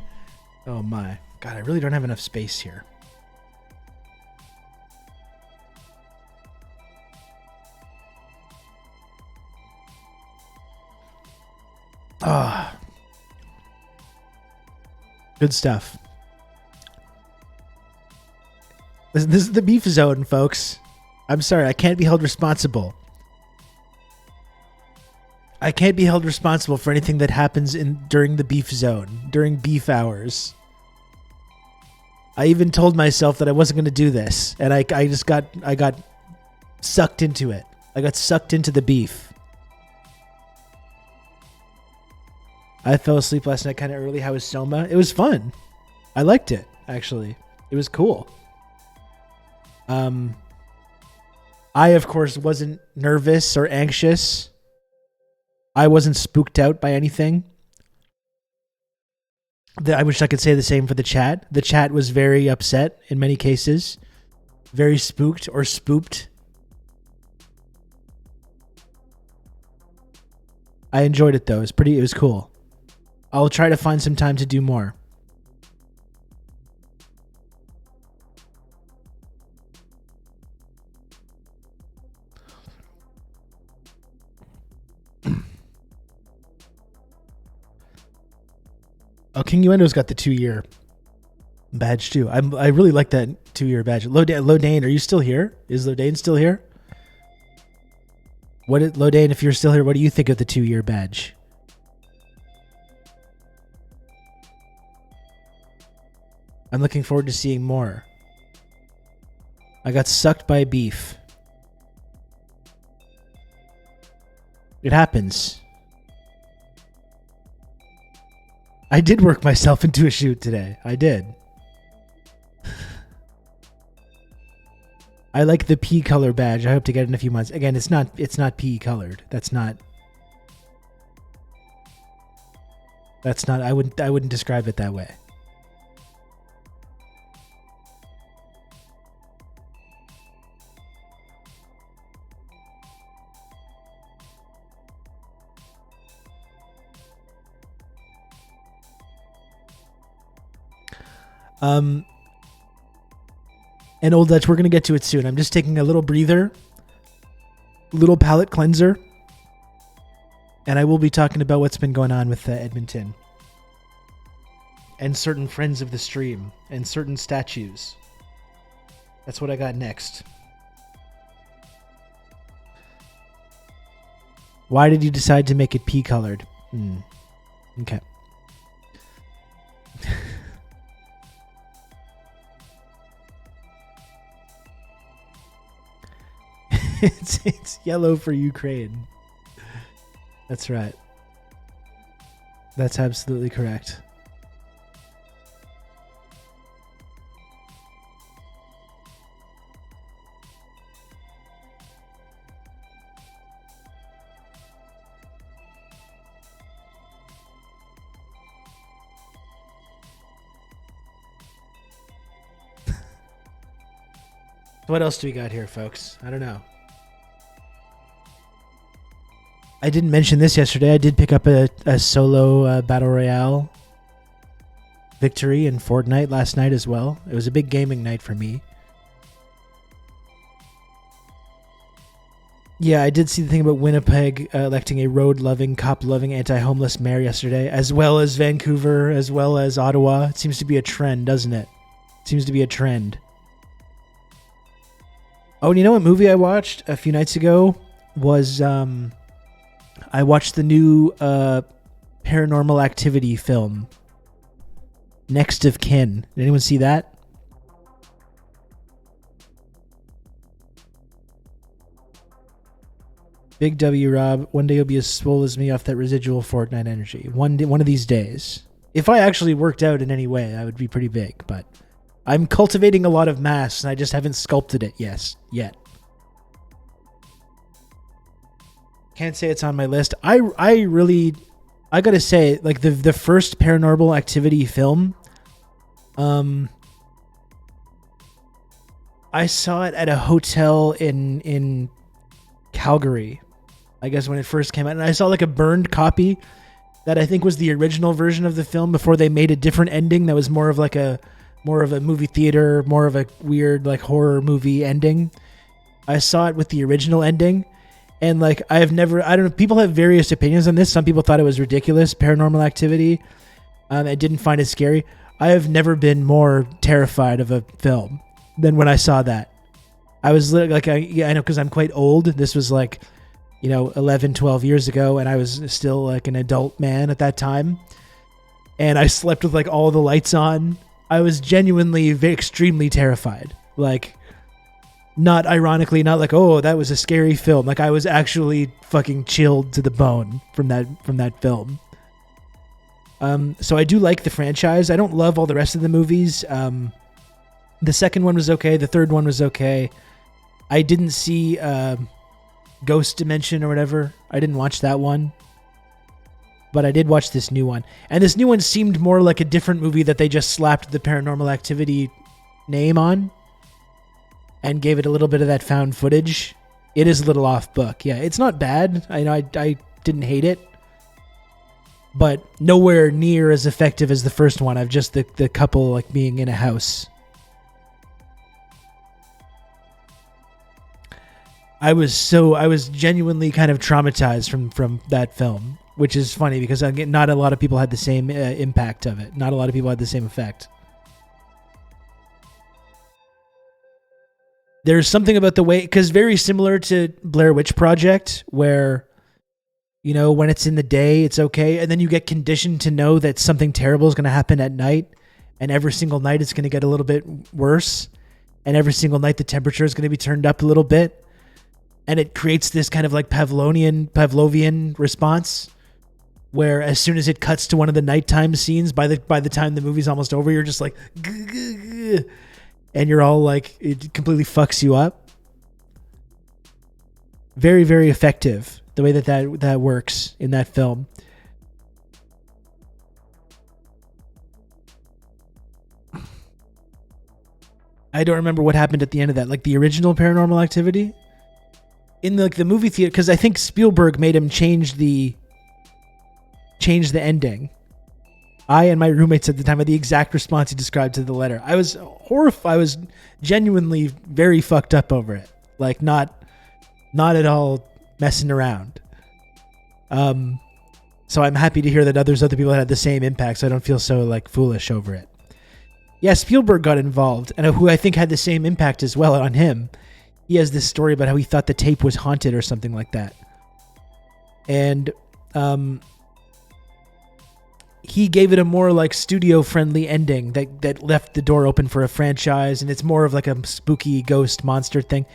[SPEAKER 1] Oh my. God, I really don't have enough space here. Ah. Good stuff. This is the beef zone, folks. I'm sorry, I can't be held responsible. I can't be held responsible for anything that happens during the beef zone, during beef hours. I even told myself that I wasn't going to do this, and I got sucked into it. I got sucked into the beef. I fell asleep last night kind of early. How was Soma? It was fun. I liked it, actually. It was cool. I, of course, wasn't nervous or anxious. I wasn't spooked out by anything. I wish I could say the same for the chat. The chat was very upset in many cases. Very spooked or spooked. I enjoyed it though. It was cool. I'll try to find some time to do more. Oh, King Uendo's got the 2-year badge too. I really like that 2-year badge. Lodane, are you still here? Is Lodane still here? Lodane, if you're still here, what do you think of the 2-year badge? I'm looking forward to seeing more. I got sucked by beef. It happens. I did work myself into a shoot today. I did. I like the pea color badge. I hope to get it in a few months. Again, it's not pea colored. That's not I wouldn't describe it that way. And Old Dutch, we're going to get to it soon. I'm just taking a little breather, little palate cleanser, and I will be talking about what's been going on with Edmonton and certain friends of the stream and certain statues. That's what I got next. Why did you decide to make it pea colored? Okay. It's yellow for Ukraine. That's right. That's absolutely correct. What else do we got here, folks? I don't know. I didn't mention this yesterday. I did pick up a solo Battle Royale victory in Fortnite last night as well. It was a big gaming night for me. Yeah, I did see the thing about Winnipeg electing a road-loving, cop-loving, anti-homeless mayor yesterday, as well as Vancouver, as well as Ottawa. It seems to be a trend, doesn't it? It seems to be a trend. Oh, and you know what movie I watched a few nights ago was... I watched the new Paranormal Activity film, Next of Kin. Did anyone see that? Big W, Rob. One day you'll be as swole as me off that residual Fortnite energy. One of these days. If I actually worked out in any way, I would be pretty big. But I'm cultivating a lot of mass, and I just haven't sculpted it yet. Can't say it's on my list. I gotta say, like the first Paranormal Activity film, I saw it at a hotel in Calgary, I guess when it first came out, and I saw like a burned copy that I think was the original version of the film before they made a different ending that was more of a movie theater, more of a weird like horror movie ending. I saw it with the original ending. And like I don't know, people have various opinions on this. Some people thought it was ridiculous, Paranormal Activity. I didn't find it scary. I have never been more terrified of a film. than when I saw that. I was like, I know, because I'm quite old. This was like, 11, 12 years ago, and I was still like an adult man at that time. And I slept with like all the lights on. I was genuinely extremely terrified. Like, not ironically, not like, oh, that was a scary film. Like, I was actually fucking chilled to the bone from that film. So I do like the franchise. I don't love all the rest of the movies. The second one was okay. The third one was okay. I didn't see Ghost Dimension or whatever. I didn't watch that one. But I did watch this new one. And this new one seemed more like a different movie that they just slapped the Paranormal Activity name on and gave it a little bit of that found footage. It is a little off book. Yeah, it's not bad. I didn't hate it. But nowhere near as effective as the first one. I've just the couple like being in a house. I was genuinely kind of traumatized from that film, which is funny because not a lot of people had the same impact of it. Not a lot of people had the same effect. There's something about the way, because very similar to Blair Witch Project, where, when it's in the day, it's okay. And then you get conditioned to know that something terrible is going to happen at night. And every single night it's going to get a little bit worse. And every single night the temperature is going to be turned up a little bit. And it creates this kind of like Pavlovian response, where as soon as it cuts to one of the nighttime scenes, by the time the movie's almost over, you're just like, and you're all like, it completely fucks you up. Very, very effective, the way that works in that film. I don't remember what happened at the end of that, like the original Paranormal Activity. In the movie theater, because I think Spielberg made him change the ending. I and my roommates at the time had the exact response he described to the letter. I was horrified. I was genuinely very fucked up over it. Like, not at all messing around. So I'm happy to hear that other people had the same impact, so I don't feel so like foolish over it. Yeah, Spielberg got involved, and who I think had the same impact as well on him. He has this story about how he thought the tape was haunted or something like that. And he gave it a more like studio-friendly ending that left the door open for a franchise, and it's more of like a spooky ghost monster thing.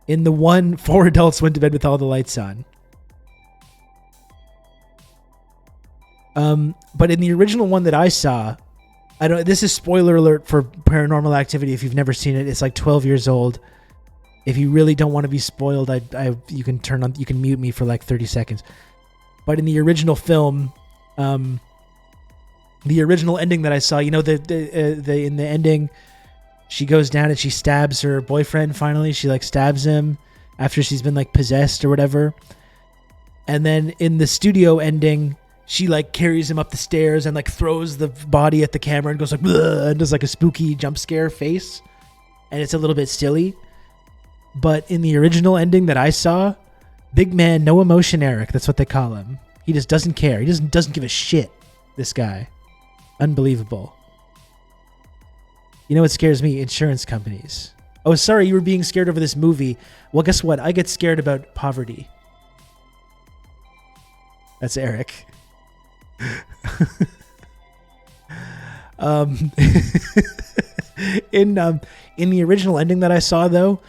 [SPEAKER 1] In the one, 4 adults went to bed with all the lights on. But in the original one that I saw, this is spoiler alert for Paranormal Activity if you've never seen it. It's like 12 years old. If you really don't want to be spoiled, you can mute me for like 30 seconds. But in the original film, the original ending that I saw, in the ending, she goes down and she stabs her boyfriend. Finally, she like stabs him after she's been like possessed or whatever. And then in the studio ending, she like carries him up the stairs and like throws the body at the camera and goes like, "Bleh," and does like a spooky jump scare face, and it's a little bit silly. But in the original ending that I saw, big man, no emotion Eric, that's what they call him. He just doesn't care. He doesn't give a shit, this guy. Unbelievable. You know what scares me? Insurance companies. Oh, sorry, you were being scared over this movie. Well, guess what? I get scared about poverty. That's Eric. In the original ending that I saw, though,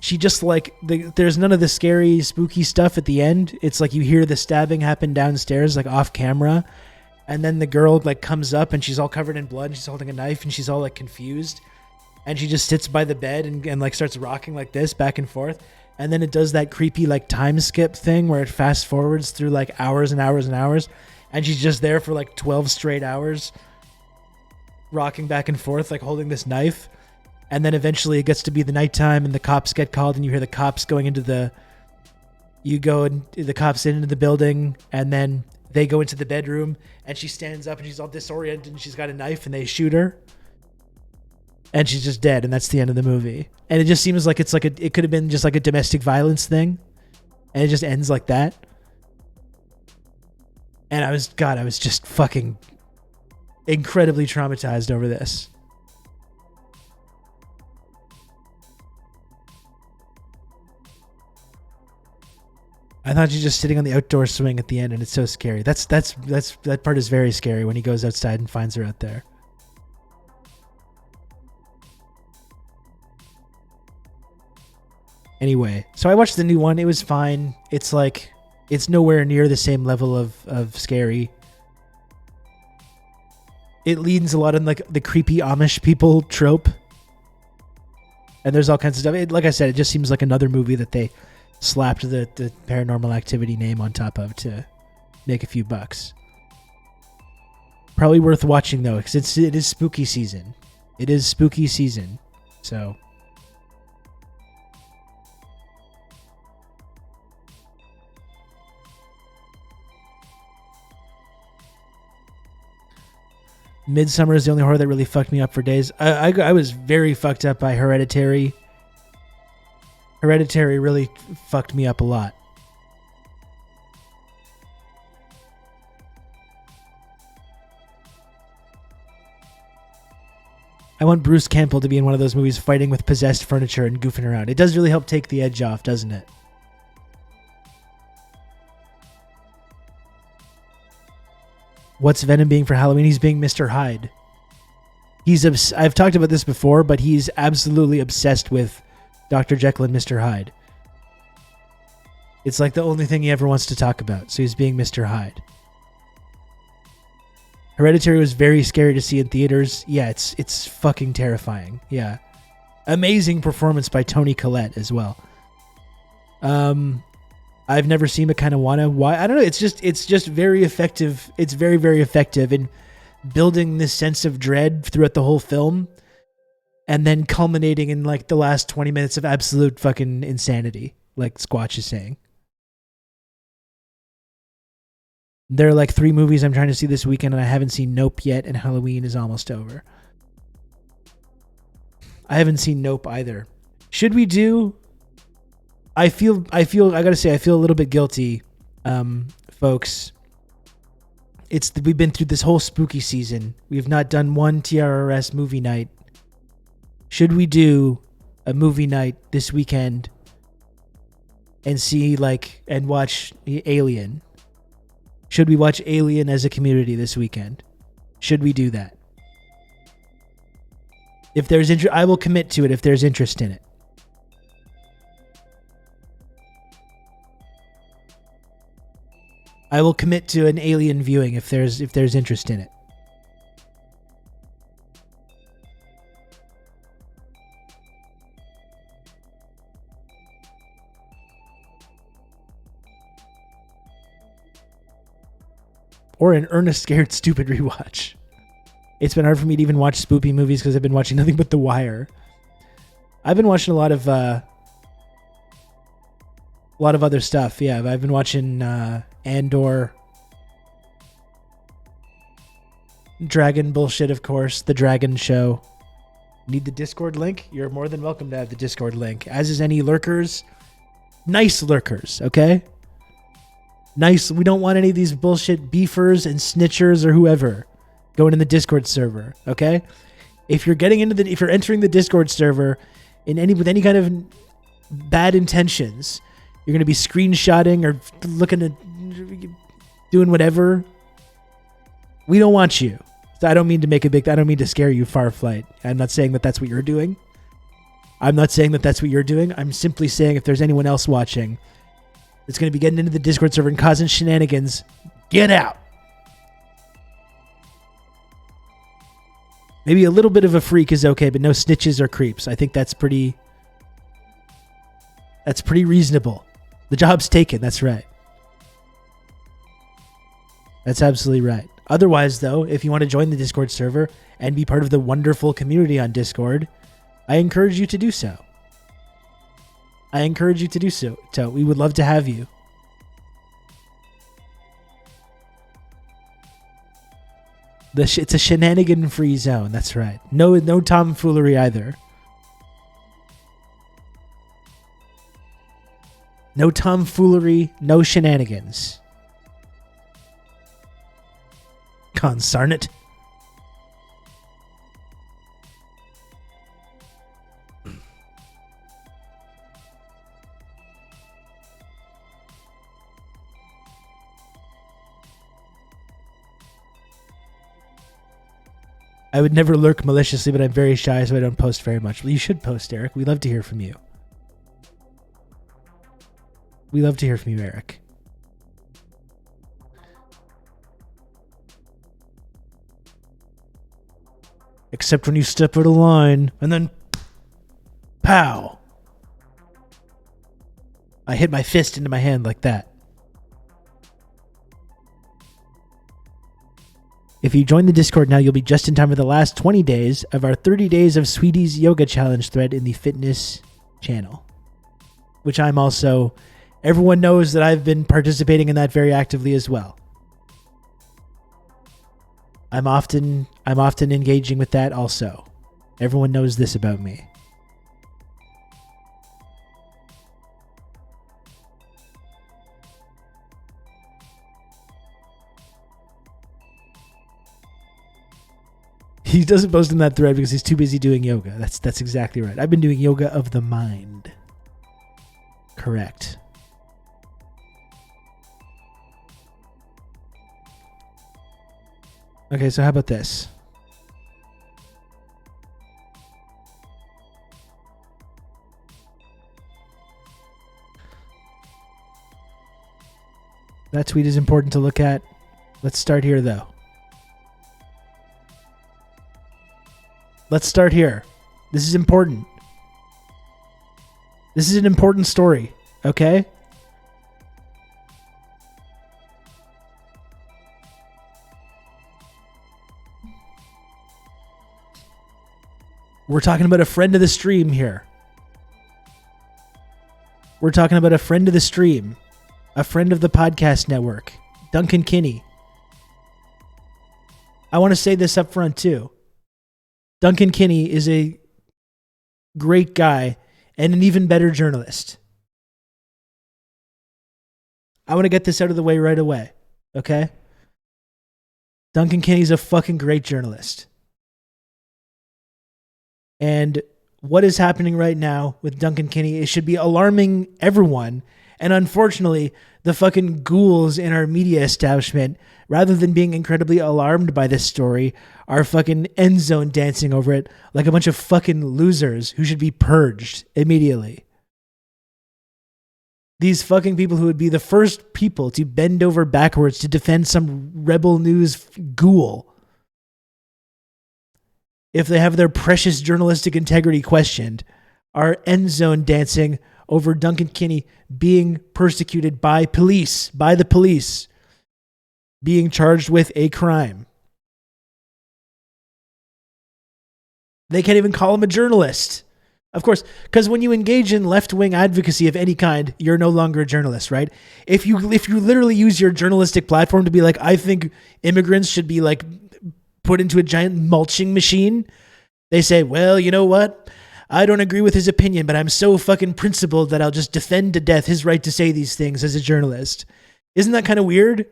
[SPEAKER 1] she just like there's none of the scary, spooky stuff at the end. It's like you hear the stabbing happen downstairs, like off camera, and then the girl like comes up and she's all covered in blood and she's holding a knife and she's all like confused, and she just sits by the bed and like starts rocking like this back and forth, and then it does that creepy like time skip thing where it fast forwards through like hours and hours and hours, and she's just there for like 12 straight hours, rocking back and forth like holding this knife. And then eventually it gets to be the nighttime and the cops get called and you hear the cops going into the cops into the building, and then they go into the bedroom and she stands up and she's all disoriented and she's got a knife and they shoot her and she's just dead, and that's the end of the movie. And it just seems like it could have been just like a domestic violence thing, and it just ends like that. And I was just fucking incredibly traumatized over this. I thought you're just sitting on the outdoor swing at the end, and it's so scary. That part is very scary when he goes outside and finds her out there. Anyway, so I watched the new one. It was fine. It's like, it's nowhere near the same level of scary. It leans a lot on like the creepy Amish people trope. And there's all kinds of stuff. Like I said, it just seems like another movie that they slapped the Paranormal Activity name on top of to make a few bucks. Probably worth watching though, because it is spooky season. It is spooky season. So Midsummer is the only horror that really fucked me up for days. I was very fucked up by Hereditary. Hereditary really fucked me up a lot. I want Bruce Campbell to be in one of those movies fighting with possessed furniture and goofing around. It does really help take the edge off, doesn't it? What's Venom being for Halloween? He's being Mr. Hyde. I've talked about this before, but he's absolutely obsessed with Dr. Jekyll and Mr. Hyde. It's like the only thing he ever wants to talk about, so he's being Mr. Hyde. Hereditary was very scary to see in theaters. Yeah, it's fucking terrifying. Yeah. Amazing performance by Toni Collette as well. I've never seen but kind of wanna. Why? I don't know. It's just very effective. It's very, very effective in building this sense of dread throughout the whole film, and then culminating in like the last 20 minutes of absolute fucking insanity, like Squatch is saying. There are like 3 movies I'm trying to see this weekend, and I haven't seen Nope yet, and Halloween is almost over. I haven't seen Nope either. Should we do... I gotta say, I feel a little bit guilty, folks. We've been through this whole spooky season. We've not done one TRRS movie night. Should we do a movie night this weekend and watch Alien? Should we watch Alien as a community this weekend? Should we do that? If there's interest, I will commit to it if there's interest in it. I will commit to an Alien viewing if there's interest in it. Or an Ernest Scared Stupid rewatch. It's been hard for me to even watch spoopy movies because I've been watching nothing but The Wire. I've been watching a lot of other stuff. Yeah, I've been watching Andor, Dragon bullshit, of course, The Dragon Show. Need the Discord link? You're more than welcome to have the Discord link, as is any lurkers. Nice lurkers, okay? Nice. We don't want any of these bullshit beefers and snitchers or whoever going in the Discord server, okay? If you're entering the Discord server with any kind of bad intentions, you're going to be screenshotting or looking at doing whatever. We don't want you. So I don't mean to scare you, Farflight. I'm not saying that that's what you're doing. I'm simply saying if there's anyone else watching that's going to be getting into the Discord server and causing shenanigans, get out. Maybe a little bit of a freak is okay, but no snitches or creeps. I think that's pretty reasonable. The job's taken. That's right. That's absolutely right. Otherwise, though, if you want to join the Discord server and be part of the wonderful community on Discord, I encourage you to do so. We would love to have you. It's a shenanigan-free zone. That's right. No tomfoolery either. No tomfoolery, no shenanigans. Consarn it. I would never lurk maliciously, but I'm very shy, so I don't post very much. Well, you should post, Eric. We love to hear from you. We love to hear from you, Eric. Except when you step out of line, and then pow! I hit my fist into my hand like that. If you join the Discord now, you'll be just in time for the last 20 days of our 30 Days of Sweeties Yoga Challenge thread in the fitness channel, which I'm also... Everyone knows that I've been participating in that very actively as well. I'm often engaging with that also. Everyone knows this about me. He doesn't post in that thread because he's too busy doing yoga. That's exactly right. I've been doing yoga of the mind. Correct. Okay, so how about this? That tweet is important to look at. Let's start here, though. Let's start here. This is important. This is an important story, okay? We're talking about a friend of the stream here. We're talking about a friend of the stream, a friend of the podcast network, Duncan Kinney. I want to say this up front too. Duncan Kinney is a great guy and an even better journalist. I want to get this out of the way right away, okay? Duncan Kinney's a fucking great journalist. And what is happening right now with Duncan Kinney, it should be alarming everyone. And unfortunately, the fucking ghouls in our media establishment, rather than being incredibly alarmed by this story, are fucking end zone dancing over it like a bunch of fucking losers who should be purged immediately. These fucking people who would be the first people to bend over backwards to defend some Rebel News ghoul if they have their precious journalistic integrity questioned, are end zone dancing over Duncan Kinney being persecuted by police, by the police, being charged with a crime. They can't even call him a journalist. Of course, because when you engage in left-wing advocacy of any kind, you're no longer a journalist, right? If you literally use your journalistic platform to be like, I think immigrants should be like put into a giant mulching machine, they say, well, you know what? I don't agree with his opinion, but I'm so fucking principled that I'll just defend to death his right to say these things as a journalist. Isn't that kind of weird?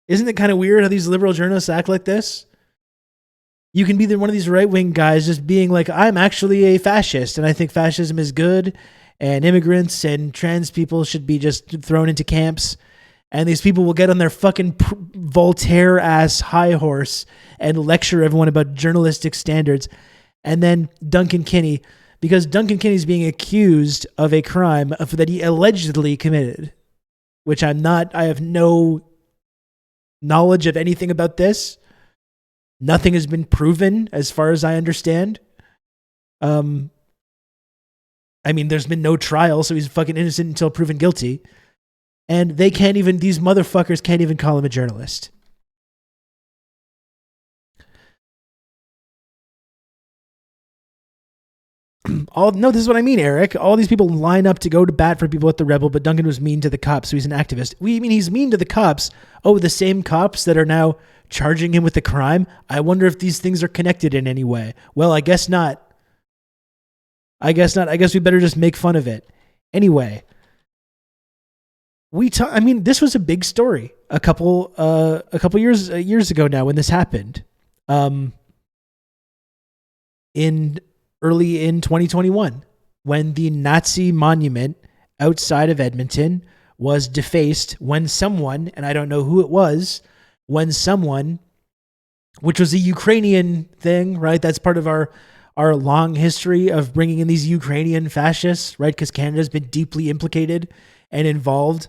[SPEAKER 1] Isn't it kind of weird how these liberal journalists act like this? You can be one of these right-wing guys just being like, I'm actually a fascist, and I think fascism is good, and immigrants and trans people should be just thrown into camps. And these people will get on their fucking Voltaire-ass high horse and lecture everyone about journalistic standards. And then Duncan Kinney, because Duncan Kinney is being accused of a crime that he allegedly committed, which I have no knowledge of anything about this. Nothing has been proven as far as I understand. I mean, there's been no trial, so he's fucking innocent until proven guilty. And these motherfuckers can't even call him a journalist. No, this is what I mean, Eric. All these people line up to go to bat for people at the Rebel, but Duncan was mean to the cops, so he's an activist. We mean he's mean to the cops. Oh, the same cops that are now charging him with the crime? I wonder if these things are connected in any way. Well, I guess not. I guess we better just make fun of it. Anyway, this was a big story a couple years ago now when this happened. Early in 2021, when the Nazi monument outside of Edmonton was defaced, when someone, and I don't know who it was, when someone which was a Ukrainian thing, right? That's part of our long history of bringing in these Ukrainian fascists, right? Because Canada's been deeply implicated and involved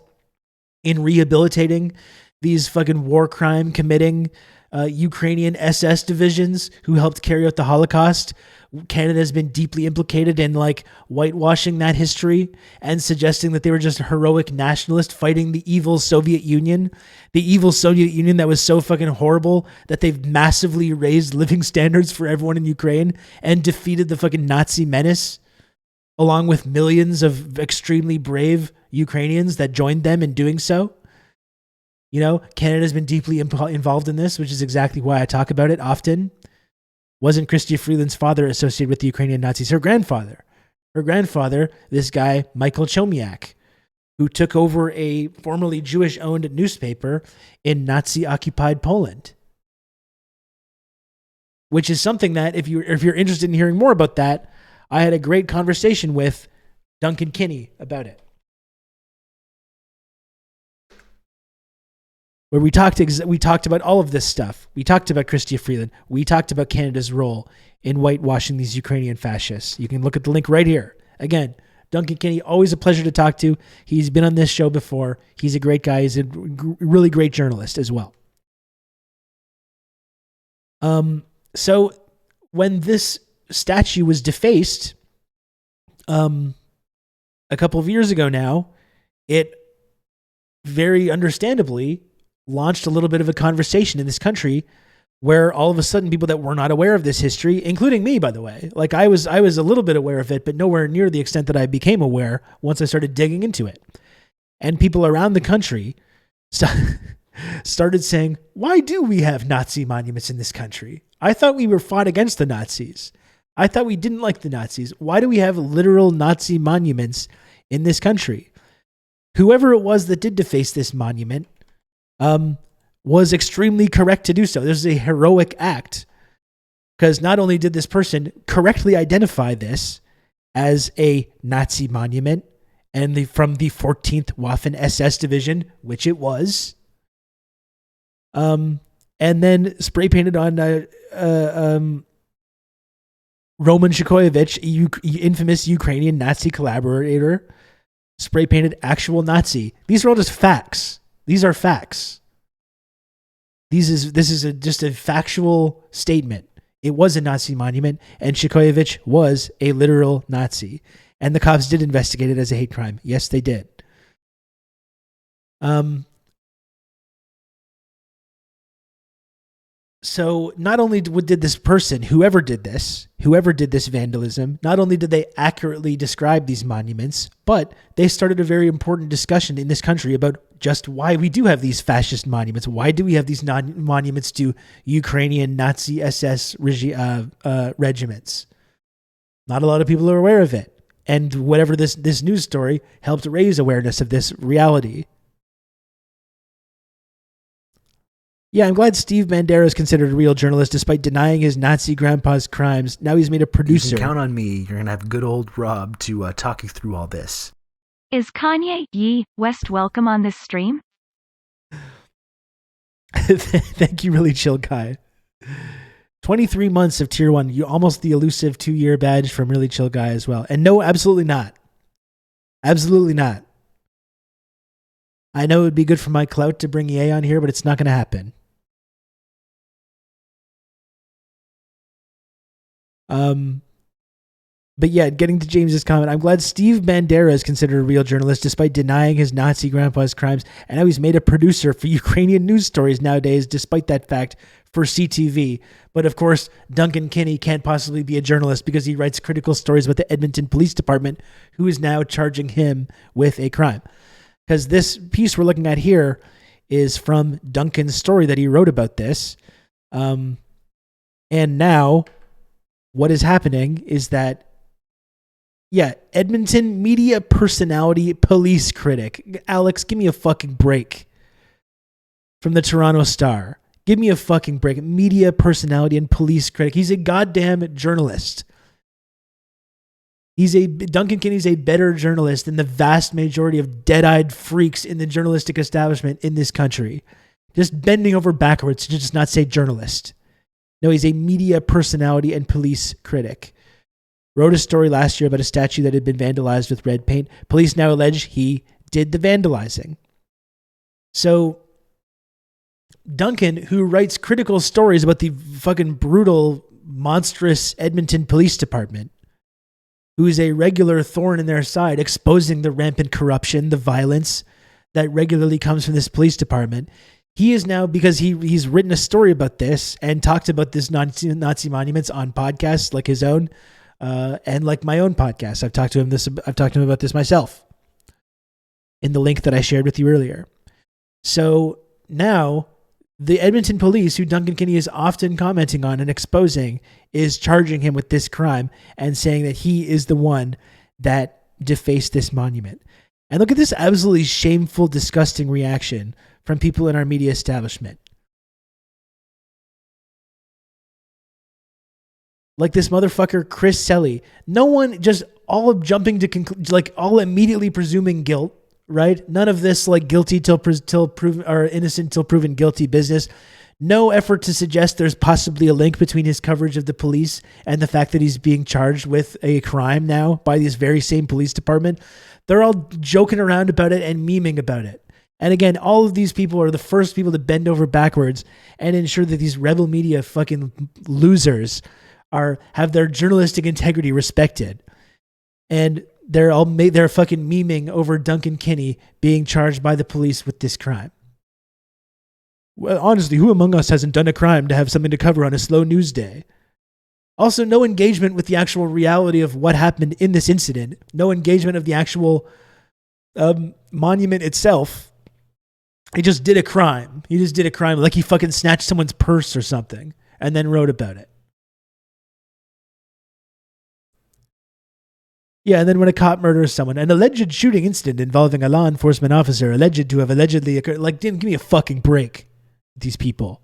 [SPEAKER 1] in rehabilitating these fucking war crime committing Ukrainian SS divisions who helped carry out the Holocaust. Canada has been deeply implicated in like whitewashing that history and suggesting that they were just heroic nationalists fighting the evil Soviet Union that was so fucking horrible that they've massively raised living standards for everyone in Ukraine and defeated the fucking Nazi menace, along with millions of extremely brave Ukrainians that joined them in doing so. You know, Canada's been deeply involved in this, which is exactly why I talk about it often. Wasn't Chrystia Freeland's father associated with the Ukrainian Nazis? Her grandfather, this guy, Michael Chomiak, who took over a formerly Jewish-owned newspaper in Nazi-occupied Poland. Which is something that, if you're interested in hearing more about that, I had a great conversation with Duncan Kinney about it, where we talked about all of this stuff. We talked about Chrystia Freeland. We talked about Canada's role in whitewashing these Ukrainian fascists. You can look at the link right here. Again, Duncan Kinney, always a pleasure to talk to. He's been on this show before. He's a great guy. He's a really great journalist as well. So when this statue was defaced, a couple of years ago now, it very understandably launched a little bit of a conversation in this country where all of a sudden people that were not aware of this history, including me, by the way, like I was a little bit aware of it, but nowhere near the extent that I became aware once I started digging into it. And people around the country started saying, why do we have Nazi monuments in this country? I thought we were fought against the Nazis. I thought we didn't like the Nazis. Why do we have literal Nazi monuments in this country? Whoever it was that did deface this monument was extremely correct to do so. This is a heroic act, because not only did this person correctly identify this as a Nazi monument and from the 14th Waffen SS division, which it was, and then spray painted on Roman Shikoyevich, infamous Ukrainian Nazi collaborator, spray painted actual Nazi. These are all just facts. These are facts. This is just a factual statement. It was a Nazi monument, and Shikoyevich was a literal Nazi. And the cops did investigate it as a hate crime. Yes, they did. So not only did this person, whoever did this vandalism, not only did they accurately describe these monuments, but they started a very important discussion in this country about just why we do have these fascist monuments. Why do we have these monuments to Ukrainian Nazi SS regiments? Not a lot of people are aware of it. And whatever this news story helped raise awareness of this reality. Yeah, I'm glad Steve Bandera is considered a real journalist despite denying his Nazi grandpa's crimes. Now he's made a producer.
[SPEAKER 2] You can count on me. You're going to have good old Rob to talk you through all this.
[SPEAKER 3] Is Kanye West welcome on this stream?
[SPEAKER 1] Thank you, really chill guy. 23 months of tier 1. You almost the elusive 2-year badge from really chill guy as well. And no, absolutely not. Absolutely not. I know it would be good for my clout to bring EA on here, but it's not going to happen. But yeah, getting to James's comment, I'm glad Steve Bandera is considered a real journalist despite denying his Nazi grandpa's crimes, and now he's made a producer for Ukrainian news stories nowadays, despite that fact, for CTV. But of course, Duncan Kinney can't possibly be a journalist because he writes critical stories about the Edmonton Police Department, who is now charging him with a crime. Because this piece we're looking at here is from Duncan's story that he wrote about this. And now what is happening is that, yeah, Edmonton media personality police critic. Alex, give me a fucking break. From the Toronto Star. Give me a fucking break. Media personality and police critic. He's a goddamn journalist. Duncan Kinney's a better journalist than the vast majority of dead-eyed freaks in the journalistic establishment in this country. Just bending over backwards to just not say journalist. No, he's a media personality and police critic. Wrote a story last year about a statue that had been vandalized with red paint. Police now allege he did the vandalizing. So Duncan, who writes critical stories about the fucking brutal, monstrous Edmonton Police Department, who is a regular thorn in their side, exposing the rampant corruption, the violence that regularly comes from this police department. He is now, because he's written a story about this and talked about this Nazi monuments on podcasts like his own, and like my own podcast. I've talked to him about this myself in the link that I shared with you earlier. So now the Edmonton police, who Duncan Kinney is often commenting on and exposing, is charging him with this crime and saying that he is the one that defaced this monument. And look at this absolutely shameful, disgusting reaction from people in our media establishment. Like this motherfucker, Chris Selly. No one just all jumping to all immediately presuming guilt, right? None of this like guilty till proven or innocent till proven guilty business. No effort to suggest there's possibly a link between his coverage of the police and the fact that he's being charged with a crime now by this very same police department. They're all joking around about it and memeing about it. And again, all of these people are the first people to bend over backwards and ensure that these rebel media fucking losers have their journalistic integrity respected. And they're fucking memeing over Duncan Kinney being charged by the police with this crime. Well, honestly, who among us hasn't done a crime to have something to cover on a slow news day? Also, no engagement with the actual reality of what happened in this incident. No engagement of the actual monument itself. He just did a crime. Like he fucking snatched someone's purse or something and then wrote about it. Yeah, and then when a cop murders someone, an alleged shooting incident involving a law enforcement officer alleged to have allegedly occurred. Like, give me a fucking break, these people.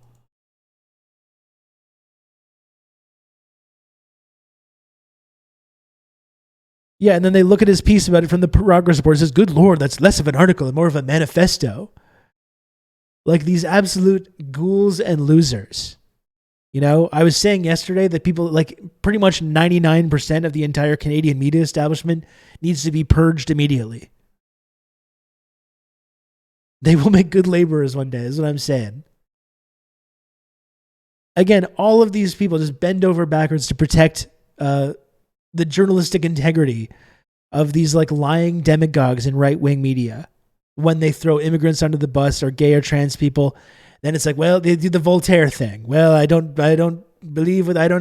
[SPEAKER 1] Yeah, and then they look at his piece about it from the Progress Report and says, good Lord, that's less of an article and more of a manifesto. Like these absolute ghouls and losers. You know, I was saying yesterday that people, like pretty much 99% of the entire Canadian media establishment needs to be purged immediately. They will make good laborers one day, is what I'm saying. Again, all of these people just bend over backwards to protect the journalistic integrity of these like lying demagogues in right-wing media. When they throw immigrants under the bus or gay or trans people, then it's like, well, they do the Voltaire thing. Well, I don't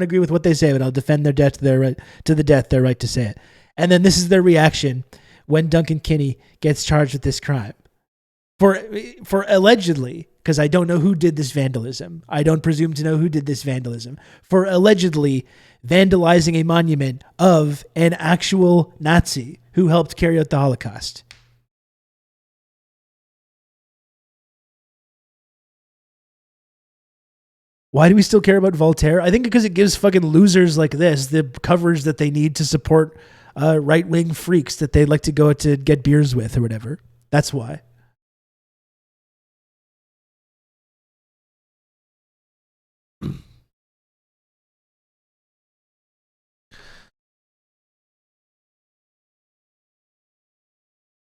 [SPEAKER 1] agree with what they say, but I'll defend their right to say it. And then this is their reaction when Duncan Kinney gets charged with this crime. For allegedly, because I don't know who did this vandalism. I don't presume to know who did this vandalism. For allegedly vandalizing a monument of an actual Nazi who helped carry out the Holocaust. Why do we still care about Voltaire? I think because it gives fucking losers like this the coverage that they need to support right-wing freaks that they like to go to get beers with or whatever. That's why.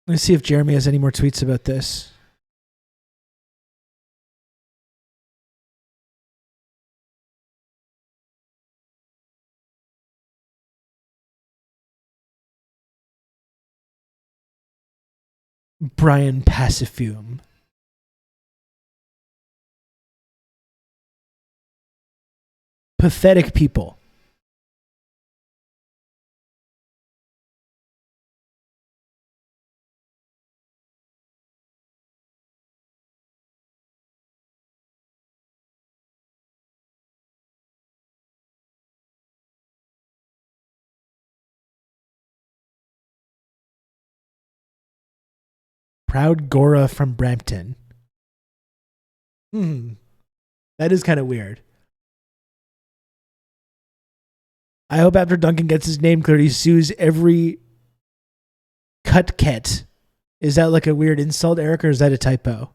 [SPEAKER 1] Let's see if Jeremy has any more tweets about this. Brian Pacifume. Pathetic people. Proud Gora from Brampton. That is kind of weird. I hope after Duncan gets his name cleared, he sues every Cutket. Is that like a weird insult, Eric, or is that a typo?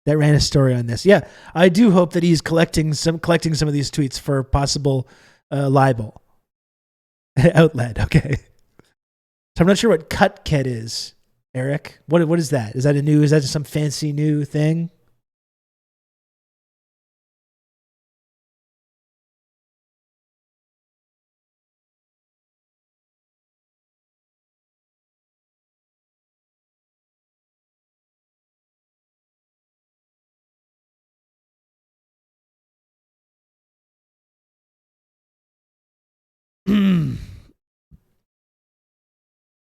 [SPEAKER 1] that ran a story on this. Yeah, I do hope that he's collecting some of these tweets for possible libel outlet. Okay, so I'm not sure what CutKet is, Eric. What is that? Is that is that just some fancy new thing?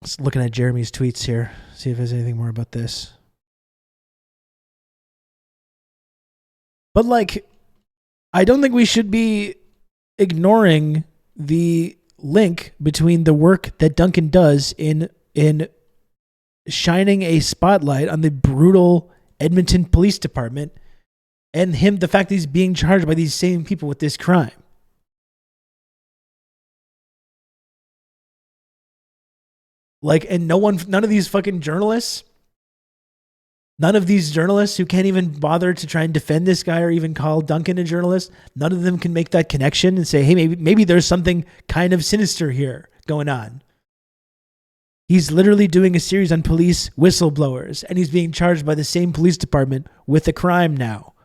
[SPEAKER 1] Just looking at Jeremy's tweets here, see if there's anything more about this. But like, I don't think we should be ignoring the link between the work that Duncan does in shining a spotlight on the brutal Edmonton Police Department and the fact that he's being charged by these same people with this crime. Like, and none of these fucking journalists, none of these journalists who can't even bother to try and defend this guy or even call Duncan a journalist, none of them can make that connection and say, hey, maybe there's something kind of sinister here going on. He's literally doing a series on police whistleblowers, and he's being charged by the same police department with a crime now.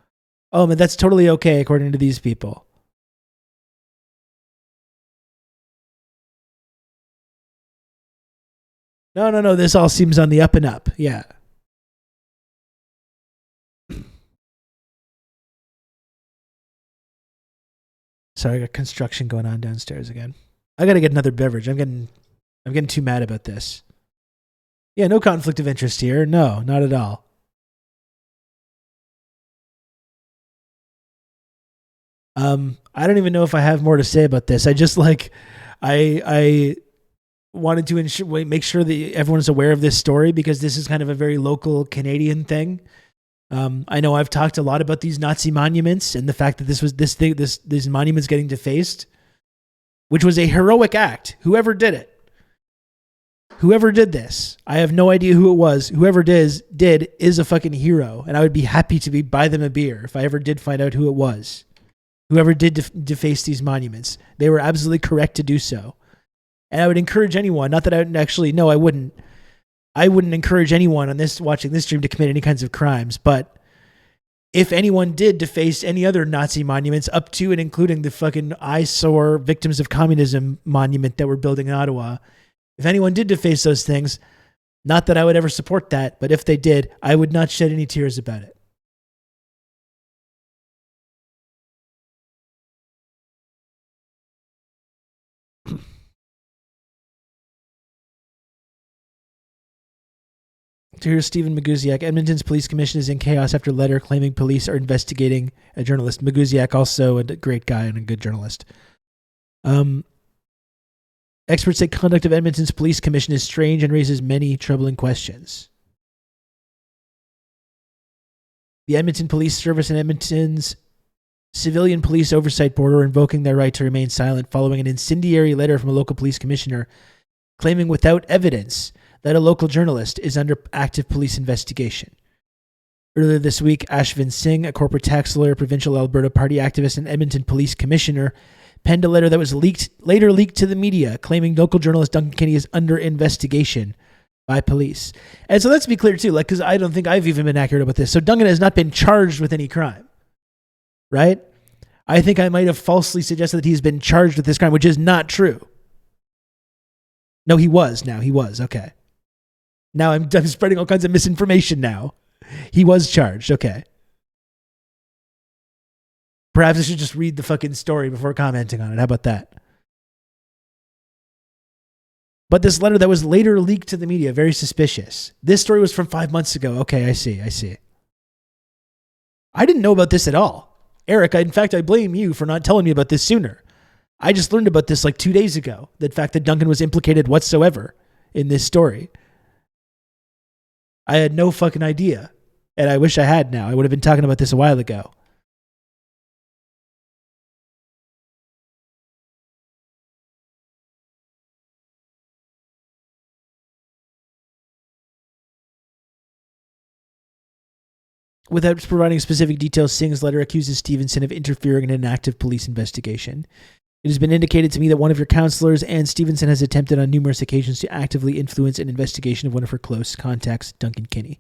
[SPEAKER 1] Oh, man, that's totally okay, according to these people. No, this all seems on the up and up. Yeah. Sorry, I got construction going on downstairs again. I got to get another beverage. I'm getting too mad about this. Yeah, no conflict of interest here. No, not at all. I don't even know if I have more to say about this. I just I wanted to make sure that everyone's aware of this story because this is kind of a very local Canadian thing. I know I've talked a lot about these Nazi monuments and the fact that these monuments getting defaced, which was a heroic act. Whoever did this, I have no idea who it was. Whoever did is a fucking hero, and I would be happy to buy them a beer if I ever did find out who it was. Whoever did deface these monuments, they were absolutely correct to do so. And I would encourage anyone, not that I would actually, no, I wouldn't encourage anyone on watching this stream to commit any kinds of crimes, but if anyone did deface any other Nazi monuments up to and including the fucking eyesore victims of communism monument that we're building in Ottawa, if anyone did deface those things, not that I would ever support that, but if they did, I would not shed any tears about it. Here's Stephen Magusiak. Edmonton's police commission is in chaos after letter claiming police are investigating a journalist. Magusiak, also a great guy and a good journalist. Experts say conduct of Edmonton's police commission is strange and raises many troubling questions. The Edmonton Police Service and Edmonton's Civilian Police Oversight Board are invoking their right to remain silent following an incendiary letter from a local police commissioner claiming without evidence that a local journalist is under active police investigation. Earlier this week, Ashvin Singh, a corporate tax lawyer, provincial Alberta Party activist, and Edmonton police commissioner, penned a letter that was later leaked to the media, claiming local journalist Duncan Kenny is under investigation by police. And so let's be clear too, because I don't think I've even been accurate about this. So Duncan has not been charged with any crime, right? I think I might have falsely suggested that he's been charged with this crime, which is not true. No, he was. Now he was. Okay. Now I'm spreading all kinds of misinformation now. He was charged. Okay. Perhaps I should just read the fucking story before commenting on it. How about that? But this letter that was later leaked to the media, very suspicious. This story was from 5 months ago. Okay, I see. I didn't know about this at all. Eric, in fact, I blame you for not telling me about this sooner. I just learned about this like 2 days ago. The fact that Duncan was implicated whatsoever in this story. I had no fucking idea. And I wish I had now. I would have been talking about this a while ago. Without providing specific details, Singh's letter accuses Stevenson of interfering in an active police investigation. It has been indicated to me that one of your counselors and Stevenson has attempted on numerous occasions to actively influence an investigation of one of her close contacts, Duncan Kinney.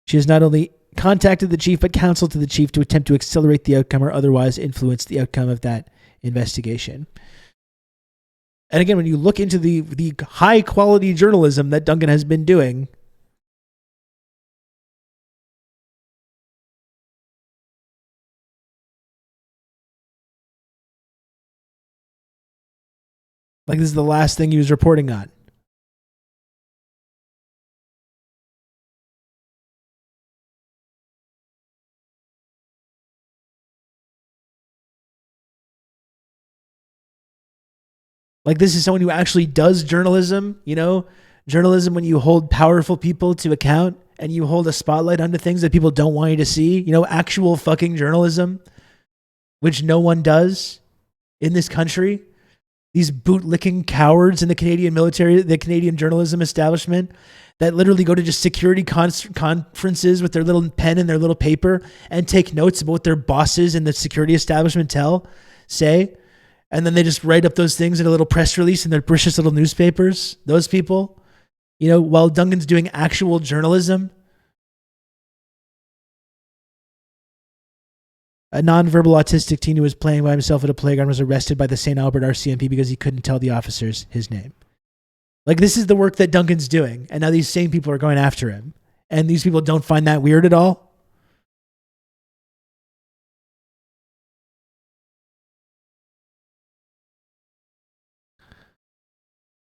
[SPEAKER 1] She has not only contacted the chief, but counseled to the chief to attempt to accelerate the outcome or otherwise influence the outcome of that investigation. And again, when you look into the high quality journalism that Duncan has been doing, like this is the last thing he was reporting on. Like this is someone who actually does journalism, journalism when you hold powerful people to account and you hold a spotlight onto things that people don't want you to see, actual fucking journalism, which no one does in this country. These bootlicking cowards in the Canadian military, the Canadian journalism establishment that literally go to just security conferences with their little pen and their little paper and take notes about what their bosses in the security establishment say. And then they just write up those things in a little press release in their precious little newspapers. Those people, while Duncan's doing actual journalism. A nonverbal autistic teen who was playing by himself at a playground was arrested by the St. Albert RCMP because he couldn't tell the officers his name. Like, this is the work that Duncan's doing. And now these same people are going after him. And these people don't find that weird at all.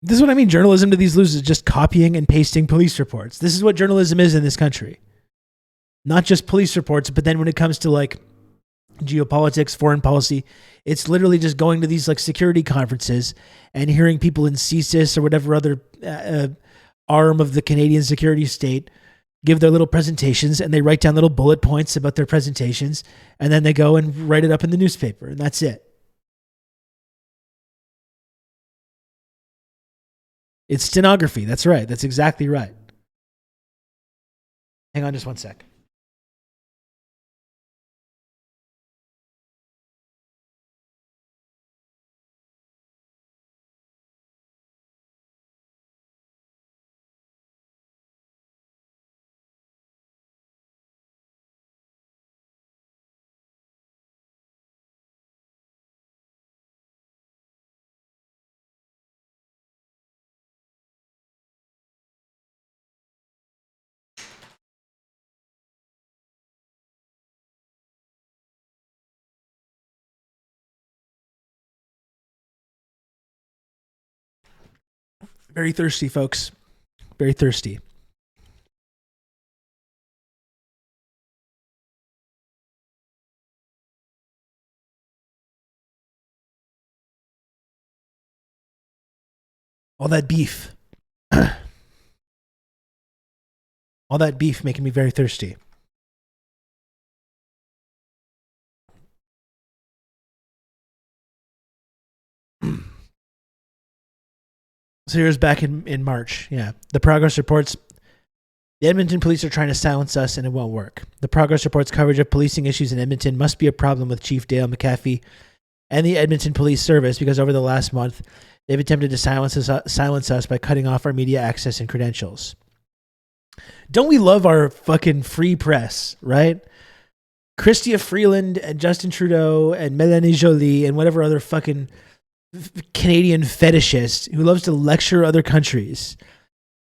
[SPEAKER 1] This is what I mean. Journalism to these losers is just copying and pasting police reports. This is what journalism is in this country. Not just police reports, but then when it comes to like geopolitics, foreign policy, it's literally just going to these like security conferences and hearing people in CSIS or whatever other arm of the Canadian security state give their little presentations, and they write down little bullet points about their presentations, and then they go and write it up in the newspaper, and that's it. It's stenography. That's right. That's exactly right. Hang on just one sec. Very thirsty, folks. Very thirsty. All that beef. All that beef making me very thirsty. So here's back in March. Yeah. The progress reports, the Edmonton police are trying to silence us and it won't work. The progress reports coverage of policing issues in Edmonton must be a problem with Chief Dale McAfee and the Edmonton Police Service because over the last month, they've attempted to silence us by cutting off our media access and credentials. Don't we love our fucking free press, right? Chrystia Freeland and Justin Trudeau and Melanie Joly and whatever other fucking Canadian fetishist who loves to lecture other countries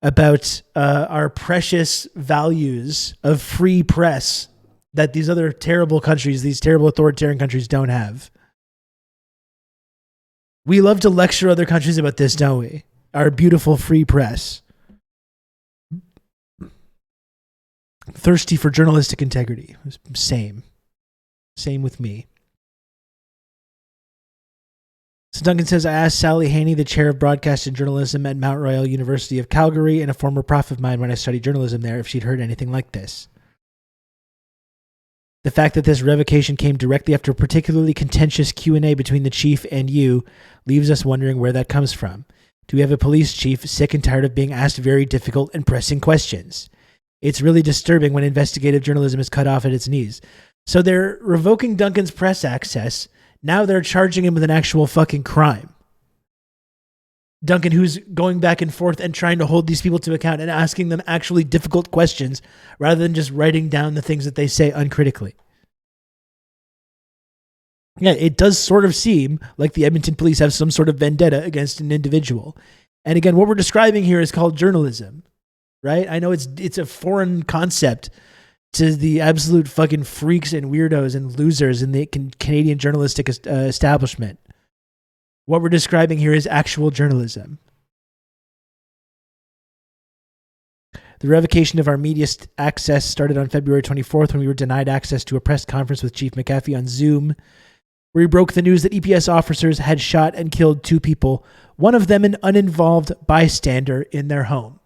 [SPEAKER 1] about our precious values of free press that these other terrible countries, these terrible authoritarian countries don't have. We love to lecture other countries about this, don't we? Our beautiful free press. Thirsty for journalistic integrity. Same with me. So Duncan says, I asked Sally Haney, the chair of broadcast and journalism at Mount Royal University of Calgary and a former prof of mine when I studied journalism there, if she'd heard anything like this. The fact that this revocation came directly after a particularly contentious Q&A between the chief and you leaves us wondering where that comes from. Do we have a police chief sick and tired of being asked very difficult and pressing questions? It's really disturbing when investigative journalism is cut off at its knees. So they're revoking Duncan's press access. Now they're charging him with an actual fucking crime. Duncan, who's going back and forth and trying to hold these people to account and asking them actually difficult questions rather than just writing down the things that they say uncritically. Yeah, it does sort of seem like the Edmonton police have some sort of vendetta against an individual. And again, what we're describing here is called journalism, right? I know it's a foreign concept to the absolute fucking freaks and weirdos and losers in the Canadian journalistic establishment. What we're describing here is actual journalism. The revocation of our media access started on February 24th when we were denied access to a press conference with Chief McAfee on Zoom, where he broke the news that EPS officers had shot and killed 2 people, one of them an uninvolved bystander in their home.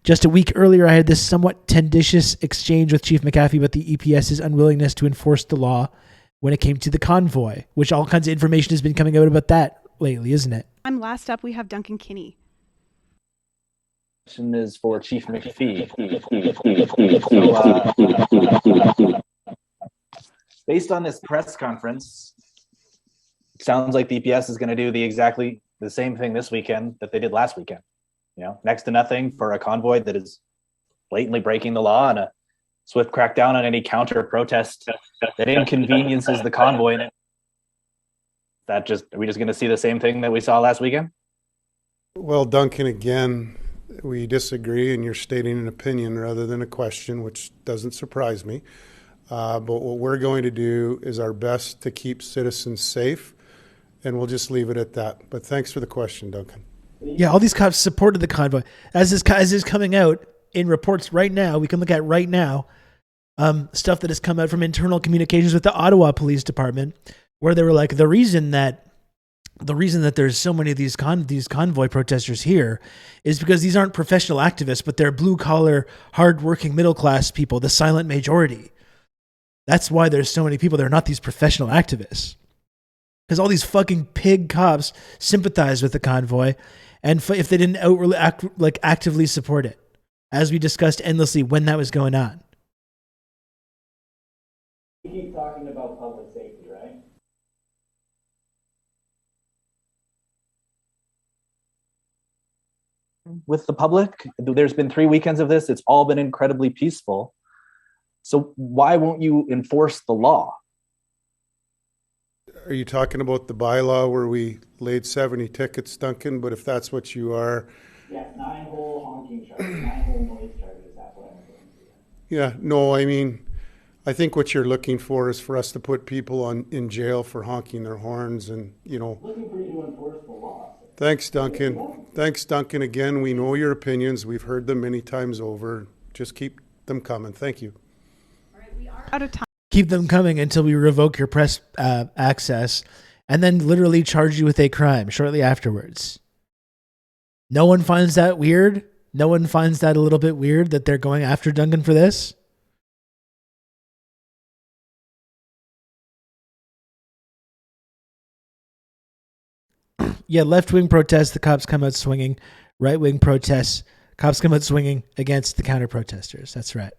[SPEAKER 1] Just a week earlier, I had this somewhat tenditious exchange with Chief McAfee about the EPS's unwillingness to enforce the law when it came to the convoy, which all kinds of information has been coming out about that lately, isn't it?
[SPEAKER 7] Last up, we have Duncan Kinney.
[SPEAKER 8] Question is for Chief McPhee. Based on this press conference, it sounds like the EPS is going to do exactly the same thing this weekend that they did last weekend. Next to nothing for a convoy that is blatantly breaking the law, and a swift crackdown on any counter protest that inconveniences the convoy. And are we just going to see the same thing that we saw last weekend?
[SPEAKER 9] Well, Duncan, again, we disagree, and you're stating an opinion rather than a question, which doesn't surprise me. But what we're going to do is our best to keep citizens safe, and we'll just leave it at that. But thanks for the question, Duncan.
[SPEAKER 1] Yeah, all these cops supported the convoy. As is coming out in reports right now, we can look at right now, stuff that has come out from internal communications with the Ottawa Police Department, where they were like, the reason that there's so many of these convoy protesters here is because these aren't professional activists, but they're blue-collar, hard-working, middle-class people, the silent majority. That's why there's so many people. They're not these professional activists. Because all these fucking pig cops sympathize with the convoy, and if they didn't actively support it, as we discussed endlessly when that was going on.
[SPEAKER 8] You keep talking about public safety, right? With the public, there's been 3 weekends of this. It's all been incredibly peaceful. So why won't you enforce the law?
[SPEAKER 9] Are you talking about the bylaw where we laid 70 tickets, Duncan? But if that's what you are...
[SPEAKER 8] Yes, 9-hole honking charges, 9-hole noise charges, that's what I'm referring to.
[SPEAKER 9] Yeah, no, I mean, I think what you're looking for is for us to put people in jail for honking their horns and,
[SPEAKER 8] Looking for you to enforce the law.
[SPEAKER 9] Thanks, Duncan. Thanks, Duncan. Again, we know your opinions. We've heard them many times over. Just keep them coming. Thank you.
[SPEAKER 7] All right, we are out of time.
[SPEAKER 1] Keep them coming until we revoke your press access and then literally charge you with a crime shortly afterwards. No one finds that weird? No one finds that a little bit weird that they're going after Duncan for this? Yeah, left-wing protests, the cops come out swinging. Right-wing protests, cops come out swinging against the counter-protesters. That's right.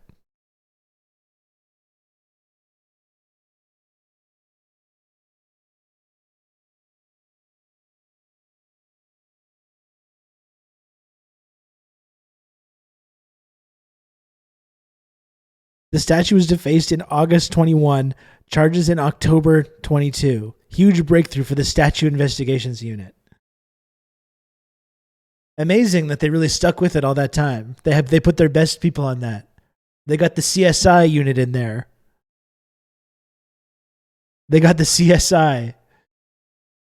[SPEAKER 1] The statue was defaced in August 21, charges in October 22. Huge breakthrough for the Statue Investigations Unit. Amazing that they really stuck with it all that time. They put their best people on that. They got the CSI unit in there. They got the CSI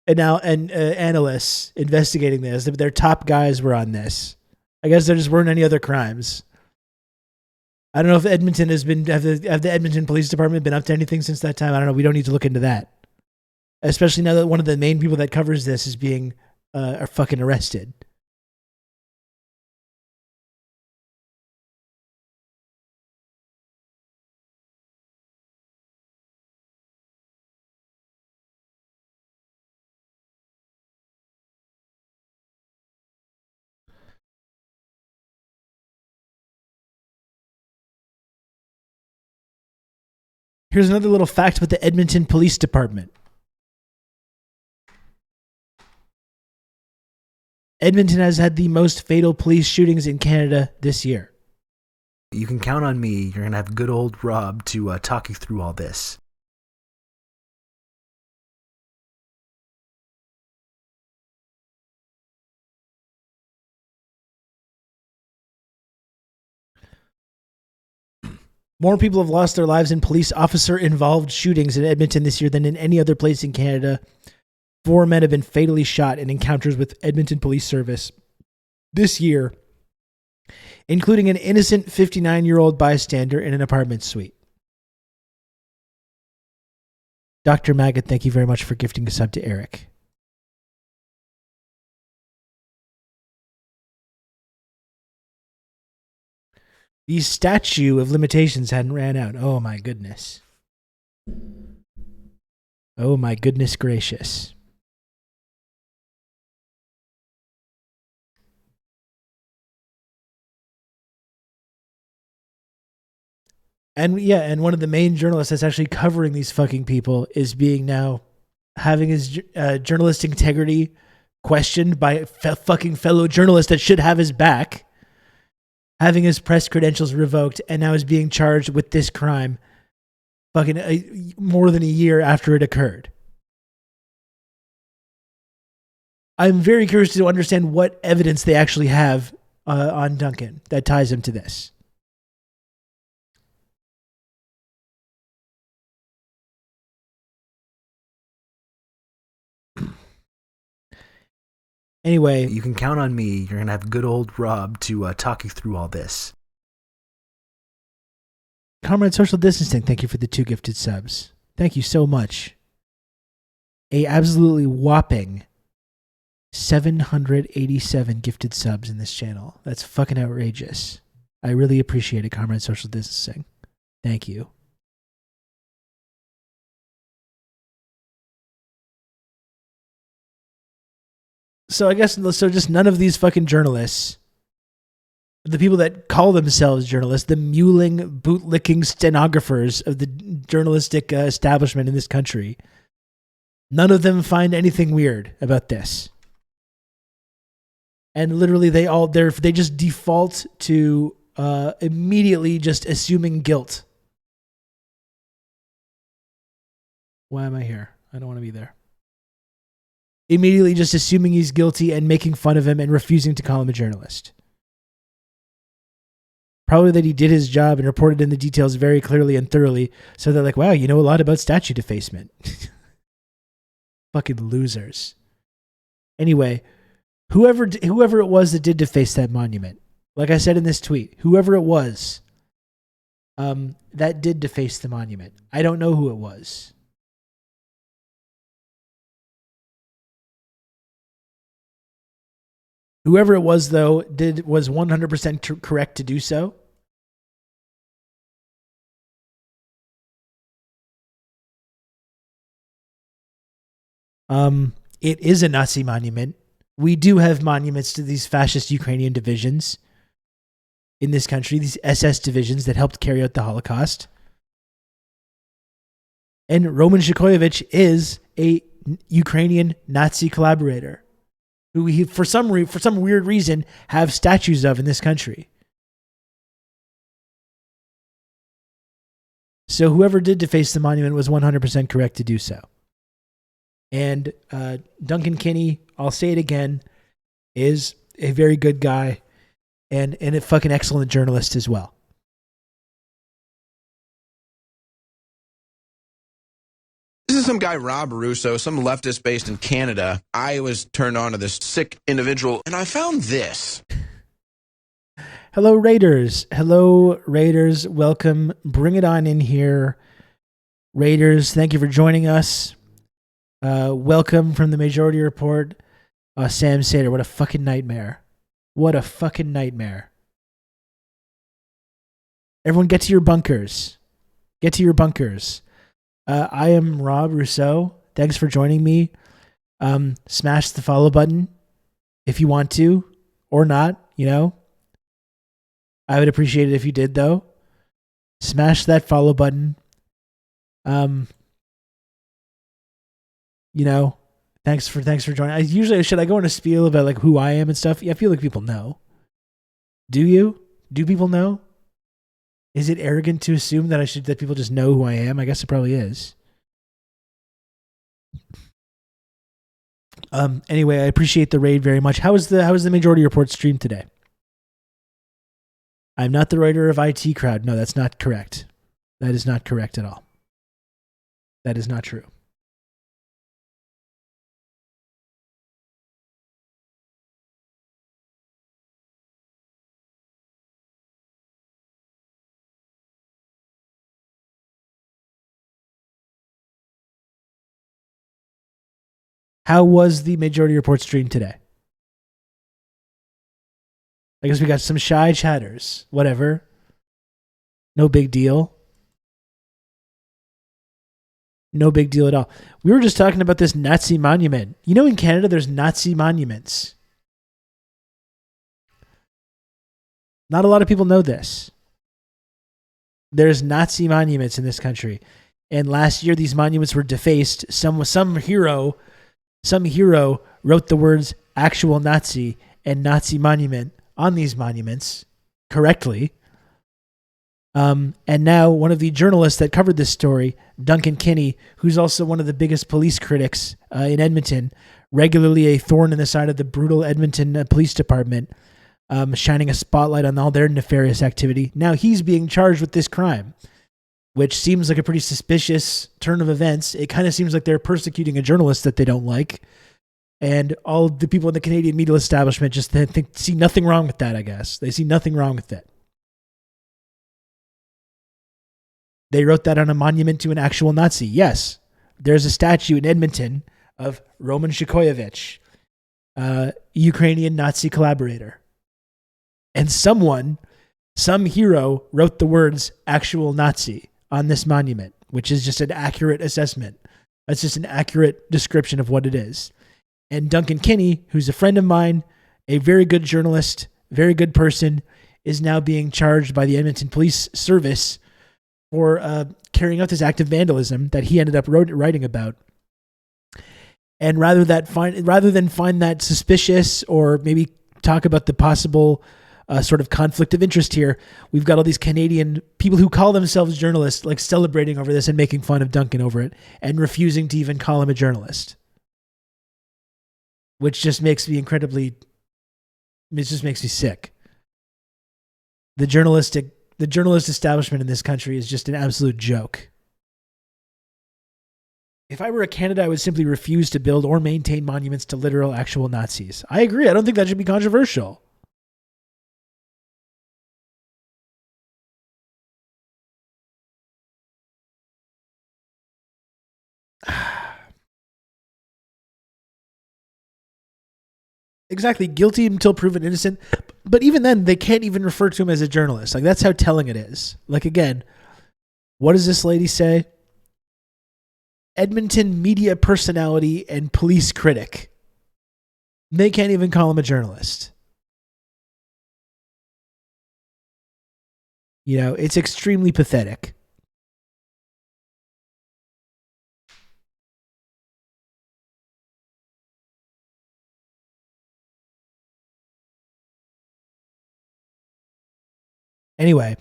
[SPEAKER 1] and now analysts investigating this. Their top guys were on this. I guess there just weren't any other crimes. I don't know if Edmonton have the Edmonton Police Department been up to anything since that time. I don't know. We don't need to look into that. Especially now that one of the main people that covers this is being are fucking arrested. Here's another little fact about the Edmonton Police Department. Edmonton has had the most fatal police shootings in Canada this year.
[SPEAKER 2] You can count on me. You're going to have good old Rob to talk you through all this.
[SPEAKER 1] More people have lost their lives in police officer-involved shootings in Edmonton this year than in any other place in Canada. 4 men have been fatally shot in encounters with Edmonton Police Service this year, including an innocent 59-year-old bystander in an apartment suite. Dr. Maggot, thank you very much for gifting a sub to Eric. The statute of limitations hadn't ran out. Oh my goodness. Oh my goodness gracious. And yeah, and one of the main journalists that's actually covering these fucking people is being now having his journalistic integrity questioned by a fucking fellow journalist that should have his back, having his press credentials revoked, and now is being charged with this crime fucking more than a year after it occurred. I'm very curious to understand what evidence they actually have on Duncan that ties him to this. Anyway,
[SPEAKER 2] you can count on me. You're going to have good old Rob to talk you through all this.
[SPEAKER 1] Comrade Social Distancing, thank you for the 2 gifted subs. Thank you so much. A absolutely whopping 787 gifted subs in this channel. That's fucking outrageous. I really appreciate it, Comrade Social Distancing. Thank you. So I guess, so just none of these fucking journalists, the people that call themselves journalists, the mewling, bootlicking stenographers of the journalistic establishment in this country, none of them find anything weird about this. And literally they just default to immediately just assuming guilt. Why am I here? I don't want to be there. Immediately just assuming he's guilty and making fun of him and refusing to call him a journalist. Probably that he did his job and reported in the details very clearly and thoroughly, so they're like, wow, you know a lot about statue defacement. Fucking losers. Anyway, whoever it was that did deface that monument, like I said in this tweet, whoever it was that did deface the monument, I don't know who it was. Whoever it was, though, was 100% correct to do so. It is a Nazi monument. We do have monuments to these fascist Ukrainian divisions in this country, these SS divisions that helped carry out the Holocaust. And Roman Shikoyevich is a Ukrainian Nazi collaborator who we, for some weird reason, have statues of in this country. So whoever did deface the monument was 100% correct to do so. And Duncan Kinney, I'll say it again, is a very good guy and a fucking excellent journalist as well.
[SPEAKER 10] This is some guy, Rob Russo, some leftist based in Canada. I was turned on to this sick individual, and I found this.
[SPEAKER 1] Hello, Raiders. Hello, Raiders. Welcome. Bring it on in here. Raiders, thank you for joining us. Welcome from the Majority Report. Sam Sater, what a fucking nightmare. What a fucking nightmare. Everyone get to your bunkers. Get to your bunkers. I am Rob Rousseau. Thanks for joining me. Smash the follow button if you want to, or not, you know. I would appreciate it if you did, though. Smash that follow button. You know, thanks for joining. Should I go in a spiel about like who I am and stuff? Yeah, I feel like people know. Do you? Do people know? Is it arrogant to assume that people just know who I am? I guess it probably is. Anyway, I appreciate the raid very much. How was the Majority Report stream today? I'm not the writer of IT Crowd. No, that's not correct. That is not correct at all. That is not true. How was the Majority Report stream today? I guess we got some shy chatters. Whatever. No big deal. No big deal at all. We were just talking about this Nazi monument. You know, in Canada, there's Nazi monuments. Not a lot of people know this. There's Nazi monuments in this country. And last year, these monuments were defaced. Some hero wrote the words actual Nazi and Nazi monument on these monuments correctly. And now one of the journalists that covered this story, Duncan Kinney, who's also one of the biggest police critics in Edmonton, regularly a thorn in the side of the brutal Edmonton Police Department, shining a spotlight on all their nefarious activity. Now he's being charged with this crime, which seems like a pretty suspicious turn of events. It kind of seems like they're persecuting a journalist that they don't like. And all the people in the Canadian media establishment just see nothing wrong with that, I guess. They see nothing wrong with it. They wrote that on a monument to an actual Nazi. Yes, there's a statue in Edmonton of Roman Shukoyevich, Ukrainian Nazi collaborator. And some hero wrote the words actual Nazi on this monument, which is just an accurate assessment. That's just an accurate description of what it is. And Duncan Kinney, who's a friend of mine, a very good journalist, very good person, is now being charged by the Edmonton Police Service for carrying out this act of vandalism that he ended up writing about. And rather than find that suspicious or maybe talk about the possible sort of conflict of interest here, we've got all these Canadian people who call themselves journalists like celebrating over this and making fun of Duncan over it and refusing to even call him a journalist. Which just makes me it just makes me sick. The journalist establishment in this country is just an absolute joke. If I were a Canada, I would simply refuse to build or maintain monuments to literal actual Nazis. I agree. I don't think that should be controversial. Exactly. Guilty until proven innocent. But even then, they can't even refer to him as a journalist. Like, that's how telling it is. Like, again, what does this lady say? Edmonton media personality and police critic. They can't even call him a journalist. You know, it's extremely pathetic. Anyway,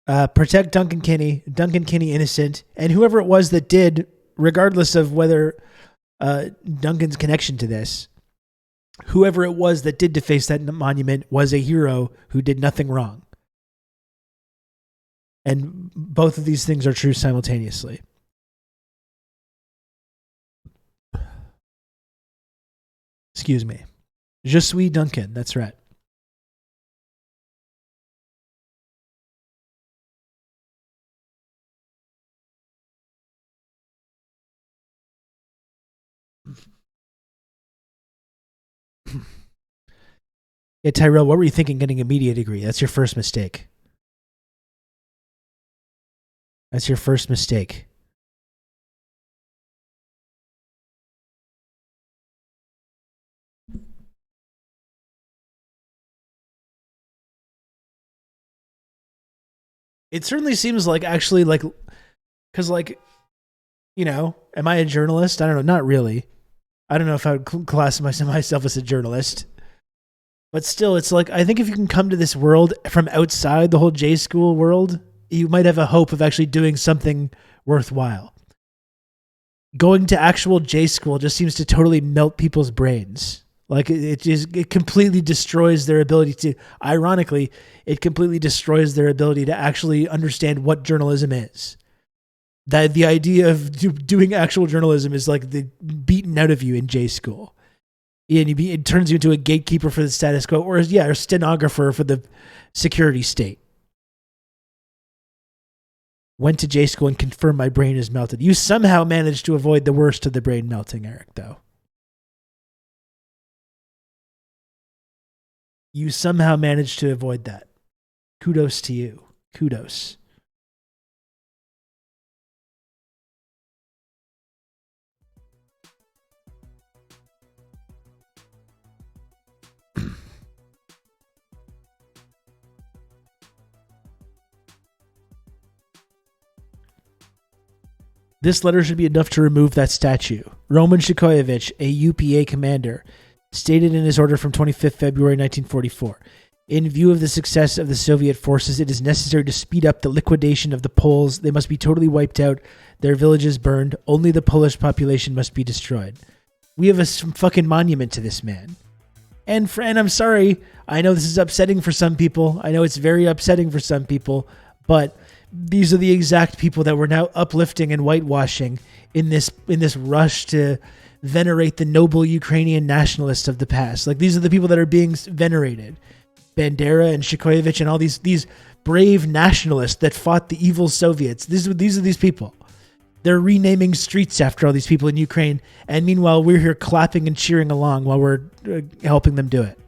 [SPEAKER 1] protect Duncan Kinney innocent, and whoever it was that did, regardless of whether Duncan's connection to this, whoever it was that did deface that monument was a hero who did nothing wrong. And both of these things are true simultaneously. Excuse me. Je suis Duncan, that's right. Yeah, Tyrell, what were you thinking getting a media degree? That's your first mistake. That's your first mistake. It certainly seems like actually like, because like Am I a journalist? I don't know. Not really. I don't know if I would class myself as a journalist. But still, it's like, I think if you can come to this world from outside the whole J school world, you might have a hope of actually doing something worthwhile. Going to actual J school just seems to totally melt people's brains. Like it completely destroys their ability to, ironically, it completely destroys their ability to actually understand what journalism is. That the idea of doing actual journalism is like beaten out of you in J school. And it turns you into a gatekeeper for the status quo, or a stenographer for the security state. Went to J school and confirmed my brain is melted. You somehow managed to avoid the worst of the brain melting, Eric, though. You somehow managed to avoid that. Kudos to you. Kudos. This letter should be enough to remove that statue. Roman Shikoyevich, a UPA commander, stated in his order from 25th February 1944, in view of the success of the Soviet forces, it is necessary to speed up the liquidation of the Poles. They must be totally wiped out, their villages burned, only the Polish population must be destroyed. We have a fucking monument to this man. And I'm sorry, I know this is upsetting for some people. I know it's very upsetting for some people, but these are the exact people that we're now uplifting and whitewashing in this rush to venerate the noble Ukrainian nationalists of the past. Like, these are the people that are being venerated. Bandera and Shikoyevich and all these brave nationalists that fought the evil Soviets. These are these people. They're renaming streets after all these people in Ukraine, and meanwhile we're here clapping and cheering along while we're helping them do it.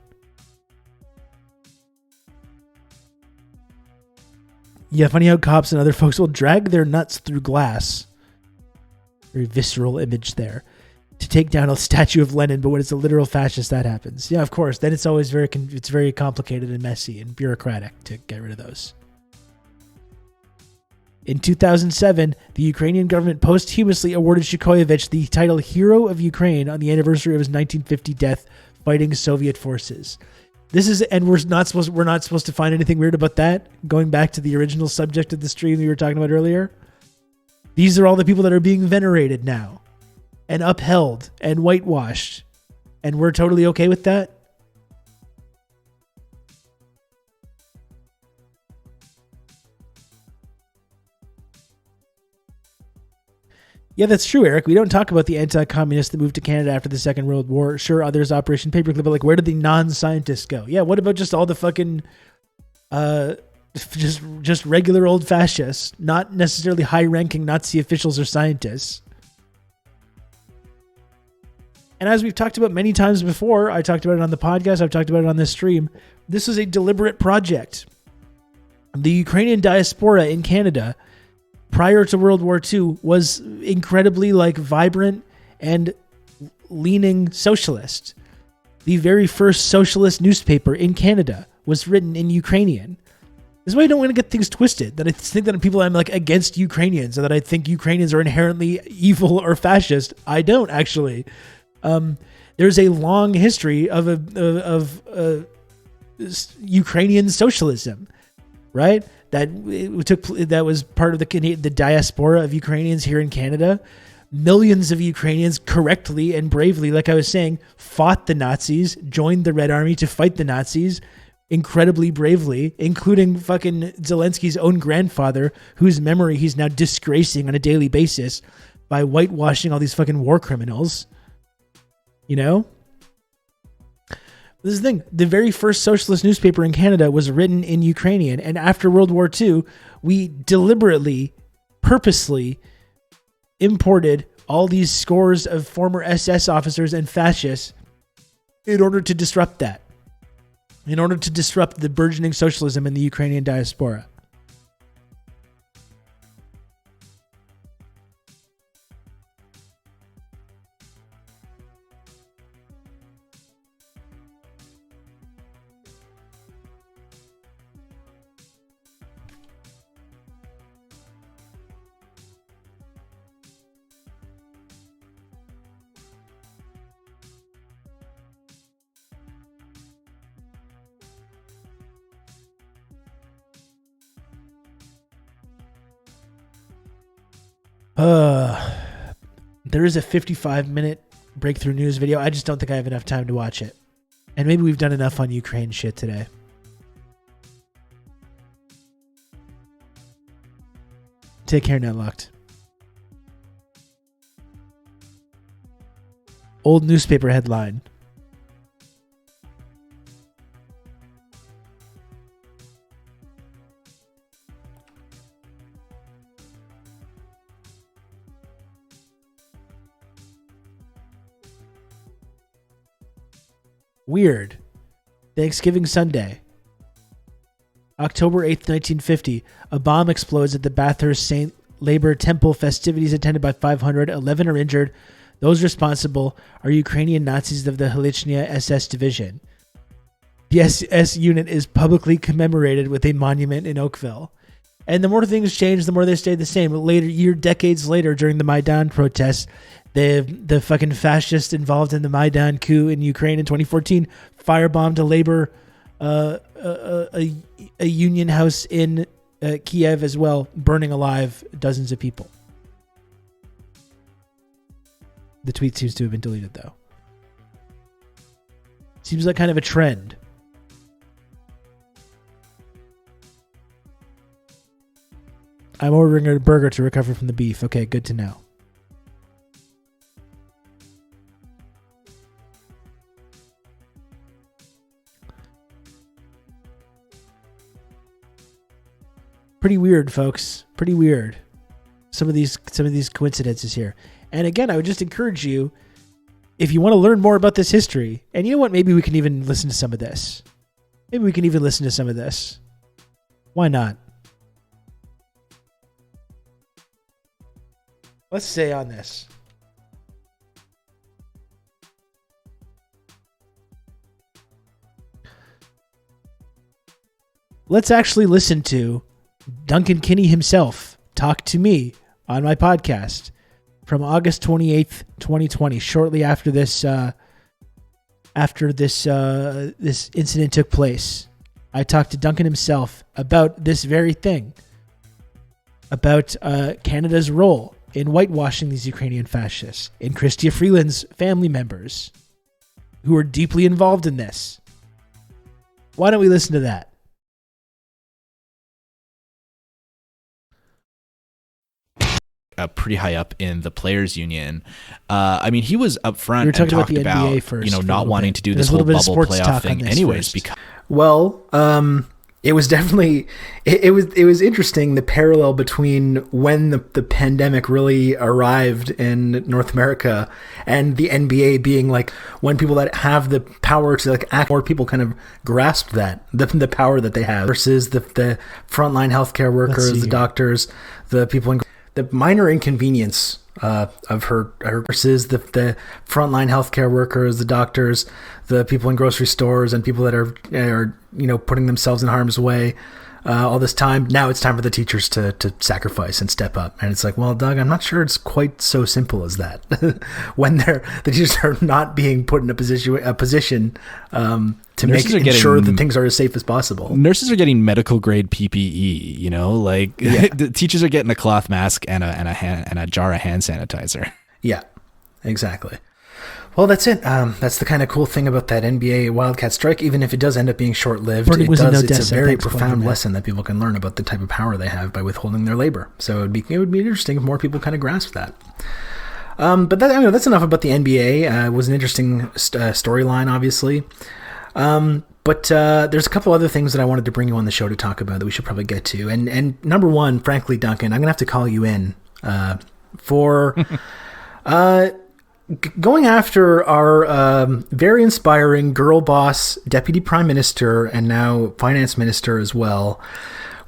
[SPEAKER 1] Yeah, funny how cops and other folks will drag their nuts through glass. Very visceral image there. To take down a statue of Lenin, but when it's a literal fascist, that happens. Yeah, of course. Then it's always very complicated and messy and bureaucratic to get rid of those. In 2007, the Ukrainian government posthumously awarded Shikoyevich the title Hero of Ukraine on the anniversary of his 1950 death fighting Soviet forces. We're not supposed to find anything weird about that. Going back to the original subject of the stream we were talking about earlier. These are all the people that are being venerated now and upheld and whitewashed. And we're totally okay with that. Yeah, that's true, Eric. We don't talk about the anti-communists that moved to Canada after the Second World War. Sure, others Operation Paperclip, but like, where did the non-scientists go? Yeah, what about just all the fucking, just regular old fascists, not necessarily high-ranking Nazi officials or scientists? And as we've talked about many times before, I talked about it on the podcast, I've talked about it on this stream, this is a deliberate project. The Ukrainian diaspora in Canada prior to World War II was incredibly vibrant and leaning socialist. The very first socialist newspaper in Canada was written in Ukrainian. This is why I don't want to get things twisted. That I think that people I'm against Ukrainians, or that I think Ukrainians are inherently evil or fascist. I don't actually. There's a long history of Ukrainian socialism, right? That was part of the diaspora of Ukrainians here in Canada. Millions of Ukrainians correctly and bravely, like I was saying, fought the Nazis, joined the Red Army to fight the Nazis incredibly bravely, including fucking Zelensky's own grandfather, whose memory he's now disgracing on a daily basis by whitewashing all these fucking war criminals. You know? This is the thing. The very first socialist newspaper in Canada was written in Ukrainian. And after World War II, we deliberately, purposely imported all these scores of former SS officers and fascists in order to disrupt that. In order to disrupt the burgeoning socialism in the Ukrainian diaspora. There is a 55-minute breakthrough news video. I just don't think I have enough time to watch it. And maybe we've done enough on Ukraine shit today. Take care, Netlocked. Old newspaper headline. Weird. Thanksgiving Sunday. October 8th, 1950. A bomb explodes at the Bathurst St. Labor Temple festivities attended by 500. 11 are injured. Those responsible are Ukrainian Nazis of the Halichnia SS Division. The SS unit is publicly commemorated with a monument in Oakville. And the more things change, the more they stay the same. Decades later, during the Maidan protests, the fucking fascists involved in the Maidan coup in Ukraine in 2014 firebombed a labor a union house in Kiev as well, burning alive dozens of people. The tweet seems to have been deleted, though. Seems like kind of a trend. I'm ordering a burger to recover from the beef. Okay, good to know. Pretty weird, folks. Pretty weird. Some of these coincidences here. And again, I would just encourage you, if you want to learn more about this history, and you know what, maybe we can even listen to some of this. Maybe we can even listen to some of this. Why not? Let's say on this. Let's actually listen to Duncan Kinney himself talk to me on my podcast from August 28th, 2020, shortly after this this incident took place. I talked to Duncan himself about this very thing, about Canada's role in whitewashing these Ukrainian fascists, and Chrystia Freeland's family members who are deeply involved in this. Why don't we listen to that?
[SPEAKER 11] Pretty high up in the players union. I mean, he was upfront and talked
[SPEAKER 1] about the NBA
[SPEAKER 11] about
[SPEAKER 1] first,
[SPEAKER 11] not wanting to do this whole bubble playoff thing anyways.
[SPEAKER 2] Well, it was definitely it was interesting, the parallel between when the pandemic really arrived in North America and the NBA being like when people that have the power to like act, more people kind of grasp that the power that they have versus the frontline healthcare workers, the doctors, the people in the minor inconvenience of her versus the frontline healthcare workers, the doctors, the people in grocery stores, and people that are putting themselves in harm's way all this time. Now it's time for the teachers to sacrifice and step up. And it's like, well, Doug, I'm not sure it's quite so simple as that. When the teachers are not being put in a position to ensure that things are as safe as possible.
[SPEAKER 11] Nurses are getting medical grade PPE. The teachers are getting a cloth mask and a jar of hand sanitizer.
[SPEAKER 2] Yeah, exactly. Well, that's it. That's the kind of cool thing about that NBA Wildcat strike. Even if it does end up being short-lived, it's a very profound lesson that people can learn about the type of power they have by withholding their labor. So it would be interesting if more people kind of grasp that. But that's enough about the NBA. It was an interesting storyline, obviously. But there's a couple other things that I wanted to bring you on the show to talk about that we should probably get to. And number one, frankly, Duncan, I'm going to have to call you in for going after our very inspiring girl boss, deputy prime minister, and now finance minister as well,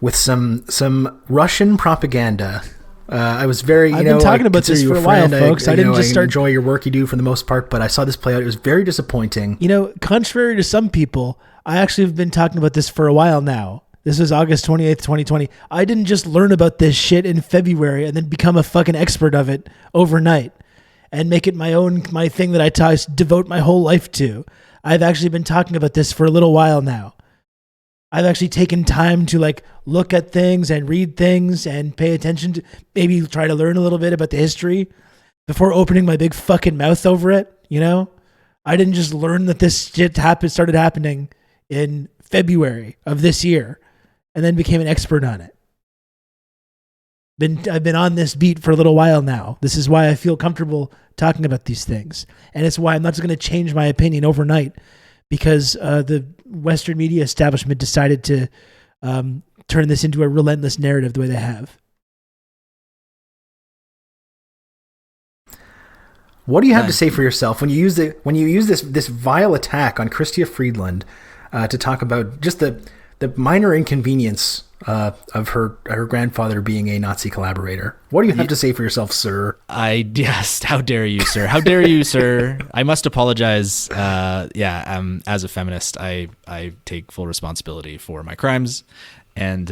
[SPEAKER 2] with some Russian propaganda. I was very,
[SPEAKER 1] I've been talking about this for a while, folks. I didn't just
[SPEAKER 2] enjoy your work you do for the most part, but I saw this play out. It was very disappointing.
[SPEAKER 1] Contrary to some people, I actually have been talking about this for a while now. This was August 28th, 2020. I didn't just learn about this shit in February and then become a fucking expert of it overnight and make it my thing that I devote my whole life to. I've actually been talking about this for a little while now. I've actually taken time to like look at things and read things and pay attention to, maybe try to learn a little bit about the history before opening my big fucking mouth over it. You know, I didn't just learn that this shit started happening in February of this year and then became an expert on it. I've been on this beat for a little while now. This is why I feel comfortable talking about these things. And it's why I'm not just going to change my opinion overnight because the Western media establishment decided to turn this into a relentless narrative the way they have.
[SPEAKER 2] What do you have to say for yourself when you use this vile attack on Chrystia Friedland to talk about just the minor inconvenience of her grandfather being a Nazi collaborator? What do you have to say for yourself, sir?
[SPEAKER 11] Yes. How dare you, sir? How dare you, sir? I must apologize. As a feminist, I take full responsibility for my crimes. And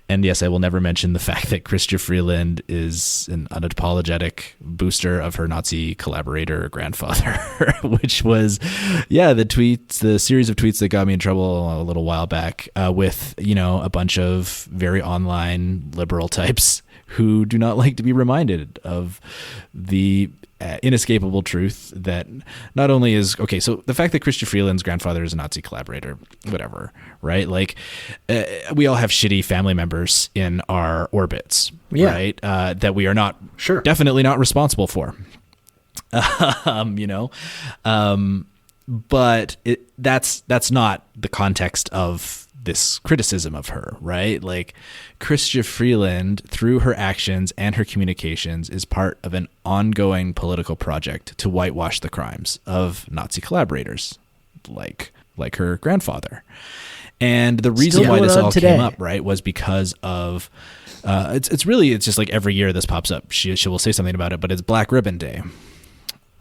[SPEAKER 11] yes, I will never mention the fact that Chrystia Freeland is an unapologetic booster of her Nazi collaborator grandfather, which was, the series of tweets that got me in trouble a little while back with, a bunch of very online liberal types who do not like to be reminded of the inescapable truth that not only is so the fact that Chrystia Freeland's grandfather is a Nazi collaborator, whatever, right? Like we all have shitty family members in our orbits, right? That we are not definitely not responsible for, but that's not the context of this criticism of her, right? Like Chrystia Freeland, through her actions and her communications, is part of an ongoing political project to whitewash the crimes of Nazi collaborators, like her grandfather. And the reason why this all came up, right, was because of it's just like every year this pops up. She will say something about it, but it's Black Ribbon Day.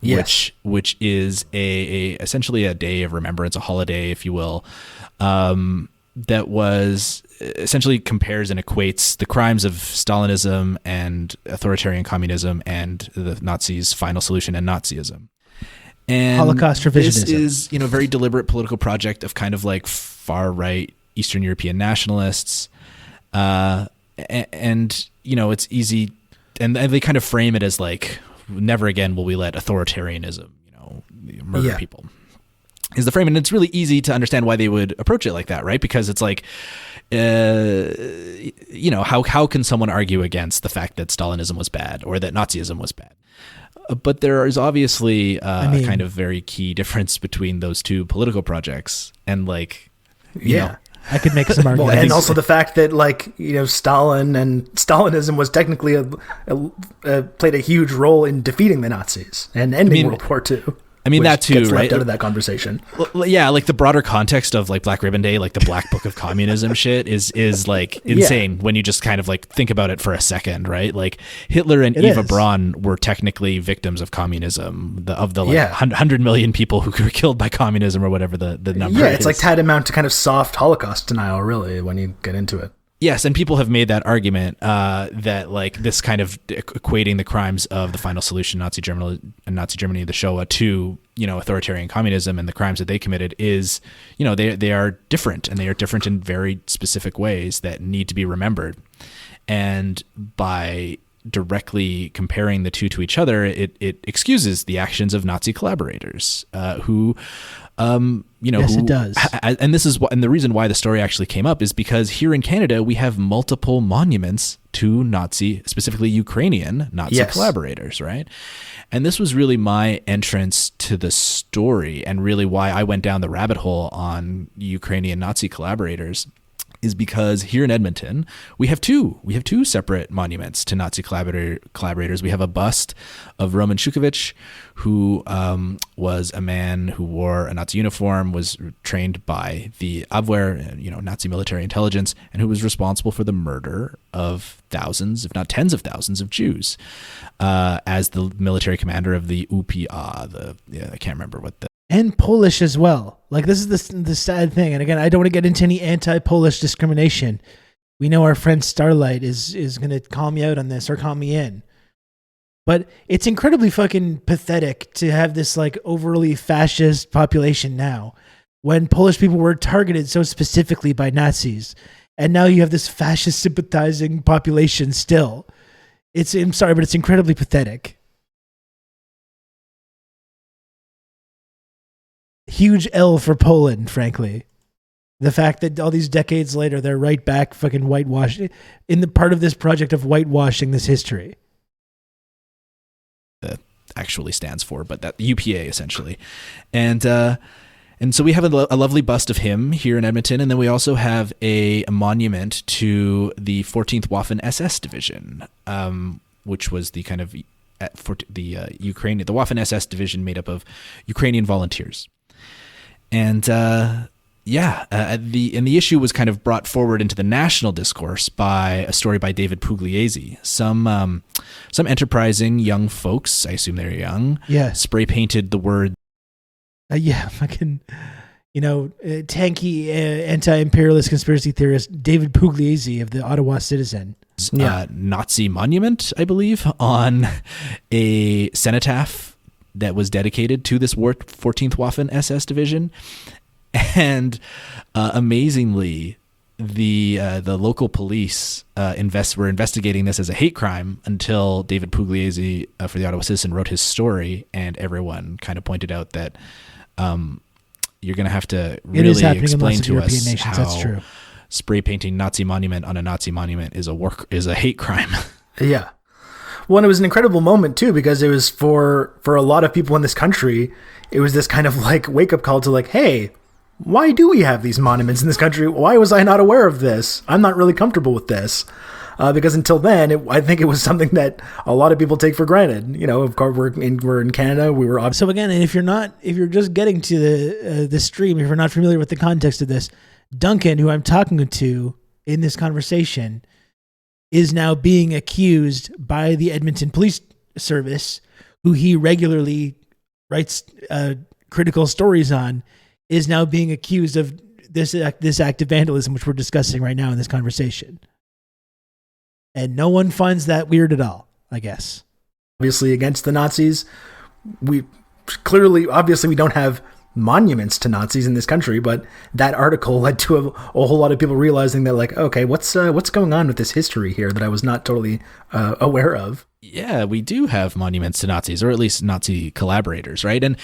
[SPEAKER 11] Yes. Which is essentially a day of remembrance, a holiday, if you will, that was essentially compares and equates the crimes of Stalinism and authoritarian communism and the Nazis' final solution and Nazism. And
[SPEAKER 1] Holocaust revisionism. This
[SPEAKER 11] is, a very deliberate political project of kind of like far right Eastern European nationalists. And it's easy. And they kind of frame it as like, never again will we let authoritarianism, murder people. Is the frame, and it's really easy to understand why they would approach it like that, right? Because it's like, how can someone argue against the fact that Stalinism was bad or that Nazism was bad? But there is obviously a kind of very key difference between those two political projects, and like, you know,
[SPEAKER 1] I could make some arguments.
[SPEAKER 2] And also the fact that, like, Stalin and Stalinism was technically played a huge role in defeating the Nazis and ending World War II.
[SPEAKER 11] I mean, that too,
[SPEAKER 2] gets
[SPEAKER 11] right?
[SPEAKER 2] Left out of that conversation.
[SPEAKER 11] Yeah, like the broader context of like Black Ribbon Day, like the Black Book of Communism shit is like insane when you just kind of like think about it for a second, right? Like Hitler and Eva Braun were technically victims of communism, of the 100 million people who were killed by communism or whatever the number is.
[SPEAKER 2] Yeah, it's like tantamount to kind of soft Holocaust denial, really, when you get into it.
[SPEAKER 11] Yes, and people have made that argument that like this kind of equating the crimes of the final solution, Nazi Germany, the Shoah, to authoritarian communism and the crimes that they committed is they are different, and they are different in very specific ways that need to be remembered. And by directly comparing the two to each other, it excuses the actions of Nazi collaborators who.
[SPEAKER 1] It does.
[SPEAKER 11] And this is and the reason why the story actually came up is because here in Canada we have multiple monuments to Nazi, specifically Ukrainian Nazi collaborators, right? And this was really my entrance to the story, and really why I went down the rabbit hole on Ukrainian Nazi collaborators, is because here in Edmonton we have two separate monuments to Nazi collaborators. We have a bust of Roman Shukovich, who was a man who wore a Nazi uniform, was trained by the Abwehr, Nazi military intelligence, and who was responsible for the murder of thousands, if not tens of thousands, of Jews, as the military commander of the UPA. I can't remember what the.
[SPEAKER 1] And Polish as well. Like, this is the sad thing. And again, I don't want to get into any anti-Polish discrimination. We know our friend Starlight is going to call me out on this, or call me in. But it's incredibly fucking pathetic to have this like overly fascist population now when Polish people were targeted so specifically by Nazis. And now you have this fascist sympathizing population still. I'm sorry, but it's incredibly pathetic. Huge L for Poland, frankly. The fact that all these decades later, they're right back fucking whitewashing, in the part of this project of whitewashing this history.
[SPEAKER 11] That actually stands for, but that UPA essentially. And so we have a lovely bust of him here in Edmonton, and then we also have a monument to the 14th Waffen SS Division, which was the kind of the Waffen SS Division made up of Ukrainian volunteers. And the issue was kind of brought forward into the national discourse by a story by David Pugliese. Some enterprising young folks, I assume they're young, spray painted the word.
[SPEAKER 1] Fucking, tanky anti-imperialist conspiracy theorist David Pugliese of the Ottawa Citizen.
[SPEAKER 11] Nazi monument, I believe, on a cenotaph that was dedicated to this 14th Waffen SS Division. And amazingly, the local police were investigating this as a hate crime until David Pugliese for the Ottawa Citizen wrote his story, and everyone kind of pointed out that you're going to have to really explain to us how
[SPEAKER 1] that's true.
[SPEAKER 11] Spray painting Nazi monument on a Nazi monument is a hate crime.
[SPEAKER 2] Yeah. Well, and it was an incredible moment too, because it was for a lot of people in this country, it was this kind of like wake up call to like, hey, why do we have these monuments in this country? Why was I not aware of this? I'm not really comfortable with this. Because until then, I think it was something that a lot of people take for granted. Of course, we're in Canada. We were
[SPEAKER 1] so again, and if you're just getting to the stream, if you're not familiar with the context of this, Duncan, who I'm talking to in this conversation, is now being accused by the Edmonton Police Service, who he regularly writes critical stories on, is now being accused of this act of vandalism, which we're discussing right now in this conversation. And no one finds that weird at all, I guess.
[SPEAKER 2] Obviously against the Nazis. We don't have monuments to Nazis in this country, but that article led to a whole lot of people realizing that, like, okay, what's going on with this history here that I was not totally aware of.
[SPEAKER 11] Yeah, we do have monuments to Nazis, or at least Nazi collaborators, right? And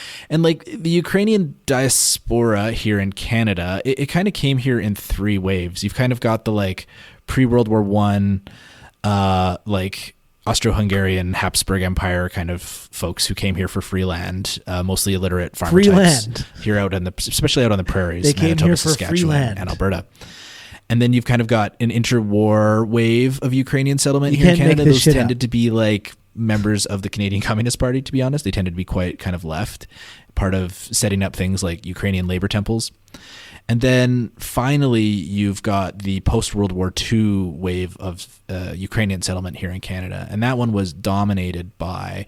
[SPEAKER 11] like the Ukrainian diaspora here in Canada, it kind of came here in three waves. You've kind of got the like pre-World War I, like Austro-Hungarian Habsburg Empire kind of folks who came here for free land, mostly illiterate farmer types here especially out on the prairies.
[SPEAKER 1] They came here for free land
[SPEAKER 11] and Alberta. And then you've kind of got an interwar wave of Ukrainian settlement here in Canada. Those tended to be like members of the Canadian Communist Party, to be honest. They tended to be quite kind of left, part of setting up things like Ukrainian labor temples. And then finally, you've got the post-World War II wave of Ukrainian settlement here in Canada. And that one was dominated by,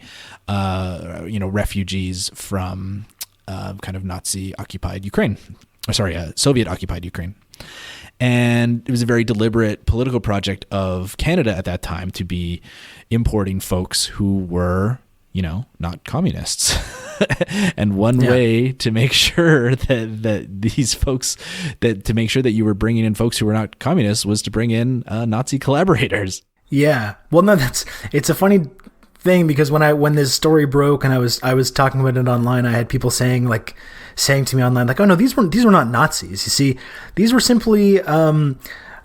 [SPEAKER 11] refugees from kind of Nazi-occupied Ukraine. Soviet-occupied Ukraine. And it was a very deliberate political project of Canada at that time to be importing folks who were, not communists. And one way to make sure that these folks, to make sure that you were bringing in folks who were not communists, was to bring in Nazi collaborators.
[SPEAKER 2] Yeah. Well, no, it's a funny thing, because when this story broke and I was talking about it online, I had people saying to me online, like, oh no, these were not Nazis. You see, these were simply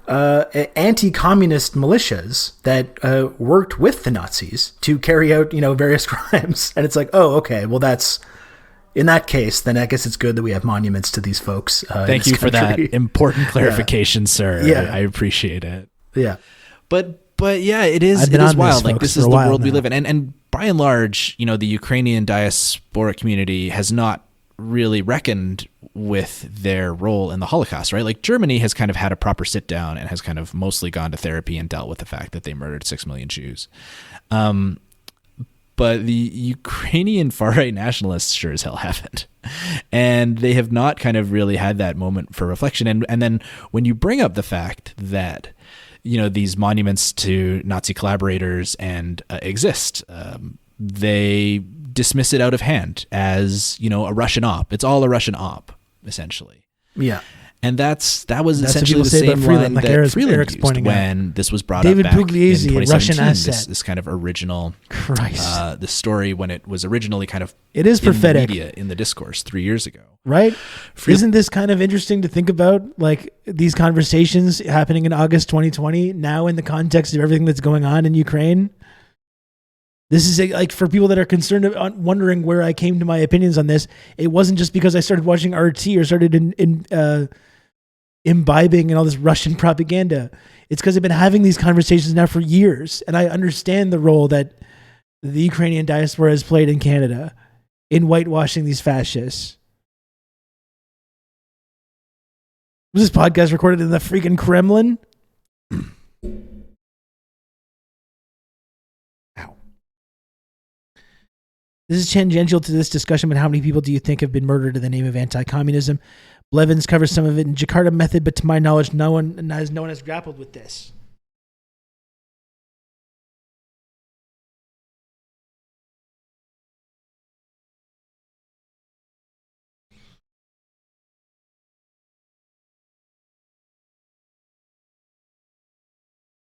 [SPEAKER 2] anti-communist militias that worked with the Nazis to carry out, various crimes. And it's like, oh, okay, well, that's, in that case, then I guess it's good that we have monuments to these folks.
[SPEAKER 11] Thank you for that important clarification, sir. Yeah. I appreciate it.
[SPEAKER 2] Yeah.
[SPEAKER 11] But yeah, it is wild. Like, this is the world we live in. And by and large, the Ukrainian diasporic community has not really reckoned with their role in the Holocaust, right? Like, Germany has kind of had a proper sit down and has kind of mostly gone to therapy and dealt with the fact that they murdered 6 million Jews. But the Ukrainian far-right nationalists sure as hell haven't. And they have not kind of really had that moment for reflection. And then when you bring up the fact that, these monuments to Nazi collaborators exist, they dismiss it out of hand as, a Russian op. It's all a Russian op. essentially.
[SPEAKER 2] Yeah.
[SPEAKER 11] And that was
[SPEAKER 1] That's
[SPEAKER 11] essentially
[SPEAKER 1] what
[SPEAKER 11] the
[SPEAKER 1] people say
[SPEAKER 11] same
[SPEAKER 1] about
[SPEAKER 11] line
[SPEAKER 1] Freeland, like
[SPEAKER 11] that
[SPEAKER 1] Eric's
[SPEAKER 11] Freeland used
[SPEAKER 1] pointing out.
[SPEAKER 11] when this was brought
[SPEAKER 1] David
[SPEAKER 11] up back
[SPEAKER 1] Pugliese,
[SPEAKER 11] in
[SPEAKER 1] a
[SPEAKER 11] 2017.
[SPEAKER 1] Russian asset.
[SPEAKER 11] This kind of original,
[SPEAKER 1] Christ.
[SPEAKER 11] the story when it was originally kind of
[SPEAKER 1] it is prophetic
[SPEAKER 11] in the media, in the discourse 3 years ago.
[SPEAKER 1] Right? Isn't this kind of interesting to think about, like these conversations happening in August 2020 now in the context of everything that's going on in Ukraine? This is like for people that are concerned about wondering where I came to my opinions on this. It wasn't just because I started watching RT or started imbibing in all this Russian propaganda. It's because I've been having these conversations now for years, and I understand the role that the Ukrainian diaspora has played in Canada in whitewashing these fascists. Was this podcast recorded in the freaking Kremlin? Ow. This is tangential to this discussion, but how many people do you think have been murdered in the name of anti-communism? Blevins covers some of it in Jakarta Method, but to my knowledge, no one has grappled with this.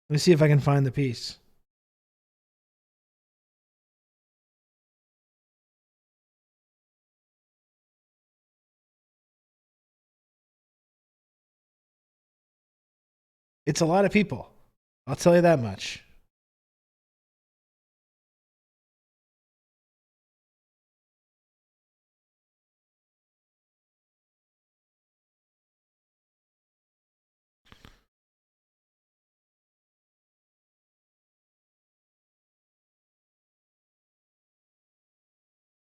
[SPEAKER 1] Let me see if I can find the piece. It's a lot of people. I'll tell you that much.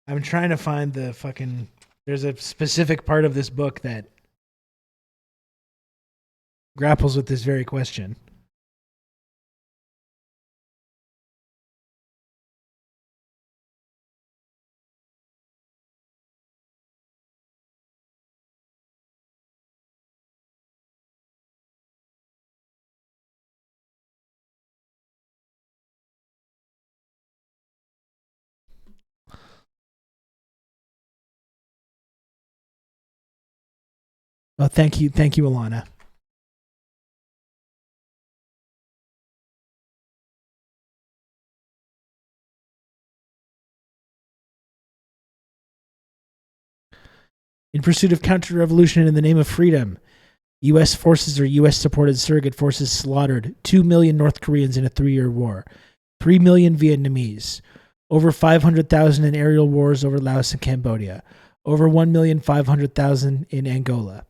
[SPEAKER 1] I'm trying to find the fucking... There's a specific part of this book that grapples with this very question. Oh, thank you, Alana. In pursuit of counter-revolution in the name of freedom, U.S. forces or U.S.-supported surrogate forces slaughtered 2 million North Koreans in a 3-year war, 3 million Vietnamese, over 500,000 in aerial wars over Laos and Cambodia, over 1,500,000 in Angola,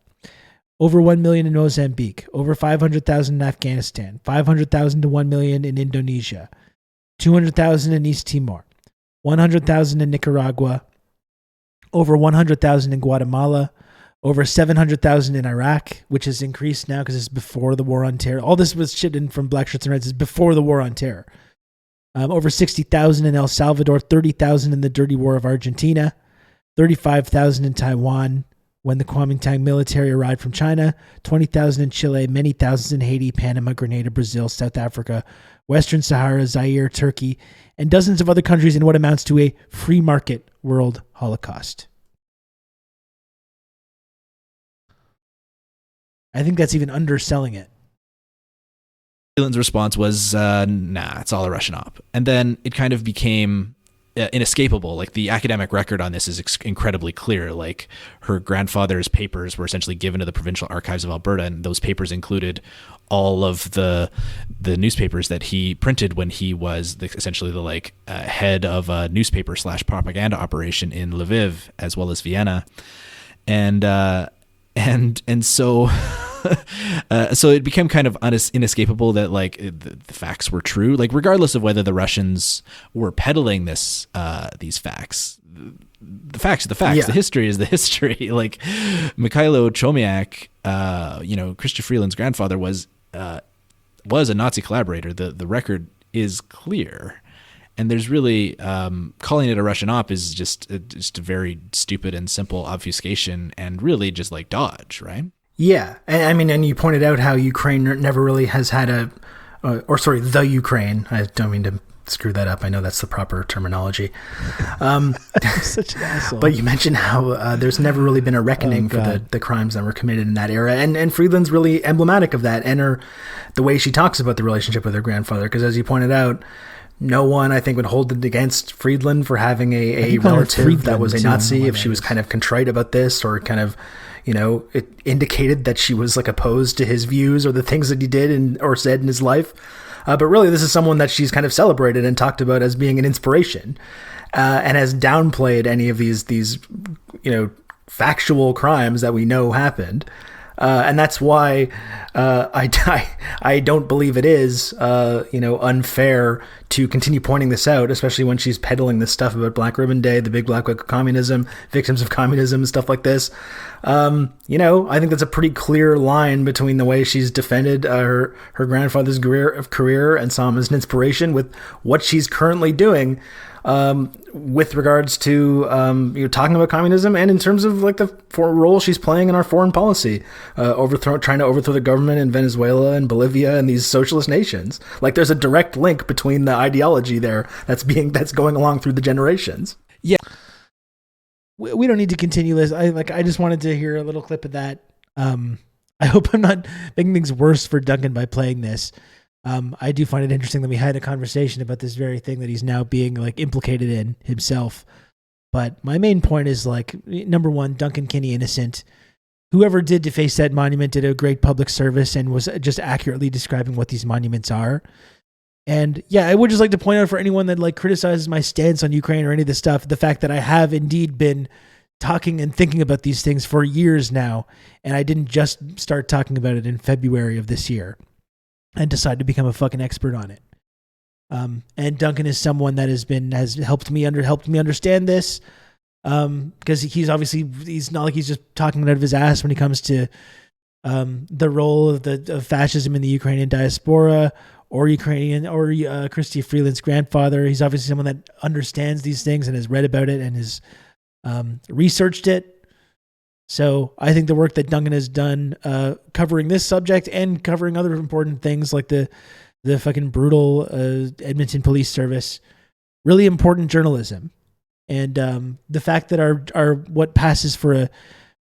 [SPEAKER 1] over 1 million in Mozambique, over 500,000 in Afghanistan, 500,000 to 1 million in Indonesia, 200,000 in East Timor, 100,000 in Nicaragua, over 100,000 in Guatemala, over 700,000 in Iraq, which has increased now because it's before the war on terror. All this was shit in from Black Shirts and Reds is before the war on terror. Over 60,000 in El Salvador, 30,000 in the dirty war of Argentina, 35,000 in Taiwan when the Kuomintang military arrived from China, 20,000 in Chile, many thousands in Haiti, Panama, Grenada, Brazil, South Africa, Western Sahara, Zaire, Turkey, and dozens of other countries in what amounts to a free market world holocaust. I think that's even underselling it.
[SPEAKER 11] Freeland's response was, nah, it's all a Russian op. And then it kind of became inescapable. Like the academic record on this is incredibly clear. Like her grandfather's papers were essentially given to the Provincial Archives of Alberta, and those papers included all of the newspapers that he printed when he was essentially the head of a newspaper / propaganda operation in Lviv as well as Vienna, and so so it became kind of inescapable that the facts were true, regardless of whether the Russians were peddling these facts. The facts are the facts. Yeah. The history is the history. Mikhailo Chomiak, Chrystia Freeland's grandfather was a Nazi collaborator. The record is clear. And there's really calling it a Russian op is just a very stupid and simple obfuscation and really just dodge, right?
[SPEAKER 2] Yeah. And you pointed out how Ukraine never really has had the Ukraine, I don't mean to screw that up. I know that's the proper terminology.
[SPEAKER 1] Such an asshole.
[SPEAKER 2] But you mentioned how there's never really been a reckoning for the crimes that were committed in that era. And Friedland's really emblematic of that, and the way she talks about the relationship with her grandfather. Because as you pointed out, no one, I think, would hold it against Friedland for having a relative that was a Nazi if she was kind of contrite about this, or kind of, it indicated that she was like opposed to his views or the things that he did or said in his life. But really, this is someone that she's kind of celebrated and talked about as being an inspiration, and has downplayed any of these factual crimes that we know happened. And that's why I don't believe it is unfair to continue pointing this out, especially when she's peddling this stuff about Black Ribbon Day, the Big Black Book of Communism, victims of communism, and stuff like this. I think that's a pretty clear line between the way she's defended her grandfather's career and saw him as an inspiration with what she's currently doing. With regards to talking about communism, and in terms of like the role she's playing in our foreign policy, trying to overthrow the government in Venezuela and Bolivia and these socialist nations. Like, there's a direct link between the ideology there that's going along through the generations.
[SPEAKER 1] Yeah, we don't need to continue this. I just wanted to hear a little clip of that. I hope I'm not making things worse for Duncan by playing this. I do find it interesting that we had a conversation about this very thing that he's now being like implicated in himself. But my main point is, like, number one, Duncan Kinney innocent. Whoever did deface that monument did a great public service and was just accurately describing what these monuments are. And yeah, I would just like to point out for anyone that like criticizes my stance on Ukraine or any of this stuff, the fact that I have indeed been talking and thinking about these things for years now. And I didn't just start talking about it in February of this year and decide to become a fucking expert on it. And Duncan is someone that has helped me understand this. Because he's not like he's just talking out of his ass when he comes to the role of fascism in the Ukrainian diaspora or Chrystia Freeland's grandfather. He's obviously someone that understands these things and has read about it and has researched it. So I think the work that Duncan has done covering this subject and covering other important things like the fucking brutal Edmonton Police Service, really important journalism. And the fact that our what passes for a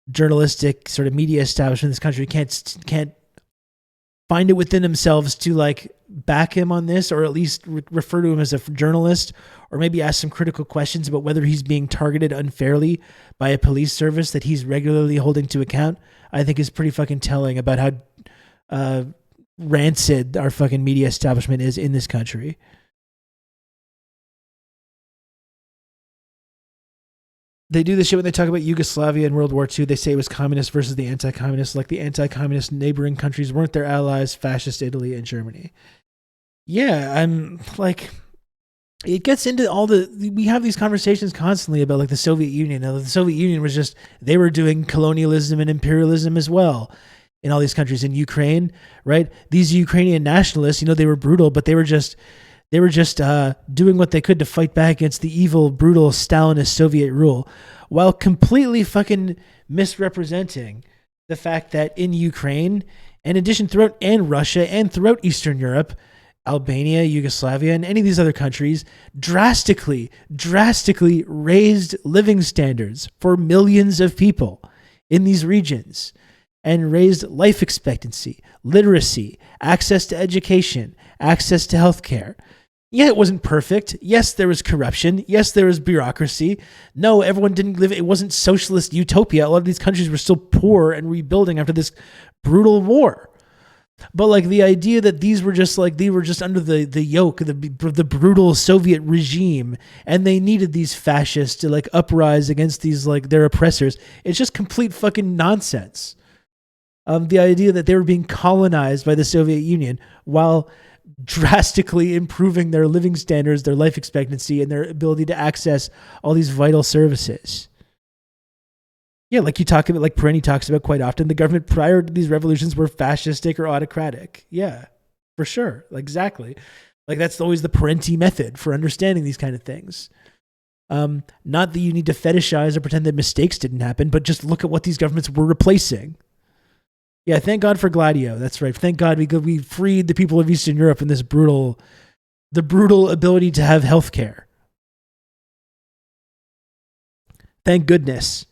[SPEAKER 1] journalistic sort of media establishment in this country can't find it within themselves to like back him on this, or at least refer to him as a journalist, or maybe ask some critical questions about whether he's being targeted unfairly by a police service that he's regularly holding to account, I think is pretty fucking telling about how rancid our fucking media establishment is in this country. They do this shit when they talk about Yugoslavia and World War II. They say it was communist versus the anti-communists, like the anti-communist neighboring countries weren't their allies, fascist Italy and Germany. Yeah, I'm like, it gets into we have these conversations constantly about like the Soviet Union. Now, the Soviet Union was just, they were doing colonialism and imperialism as well in all these countries. In Ukraine, right? These Ukrainian nationalists, they were brutal, but they were just doing what they could to fight back against the evil, brutal Stalinist Soviet rule, while completely fucking misrepresenting the fact that in Ukraine, and in addition and Russia and throughout Eastern Europe, Albania, Yugoslavia, and any of these other countries, drastically raised living standards for millions of people in these regions, and raised life expectancy, literacy, access to education, access to healthcare. Yeah, it wasn't perfect. Yes, there was corruption. Yes, there was bureaucracy. No, everyone didn't live. It wasn't socialist utopia. A lot of these countries were still poor and rebuilding after this brutal war. But like the idea that they were just under the yoke of the brutal Soviet regime, and they needed these fascists to like uprise against these like their oppressors. It's just complete fucking nonsense. The idea that they were being colonized by the Soviet Union while drastically improving their living standards, their life expectancy, and their ability to access all these vital services. Yeah, like you talk about, like Perenni talks about quite often, the government prior to these revolutions were fascistic or autocratic. Yeah, for sure. Exactly. Like that's always the Parenti method for understanding these kind of things. Not that you need to fetishize or pretend that mistakes didn't happen, but just look at what these governments were replacing. Yeah, thank God for Gladio. That's right. Thank God we freed the people of Eastern Europe in this brutal the brutal ability to have health care. Thank goodness.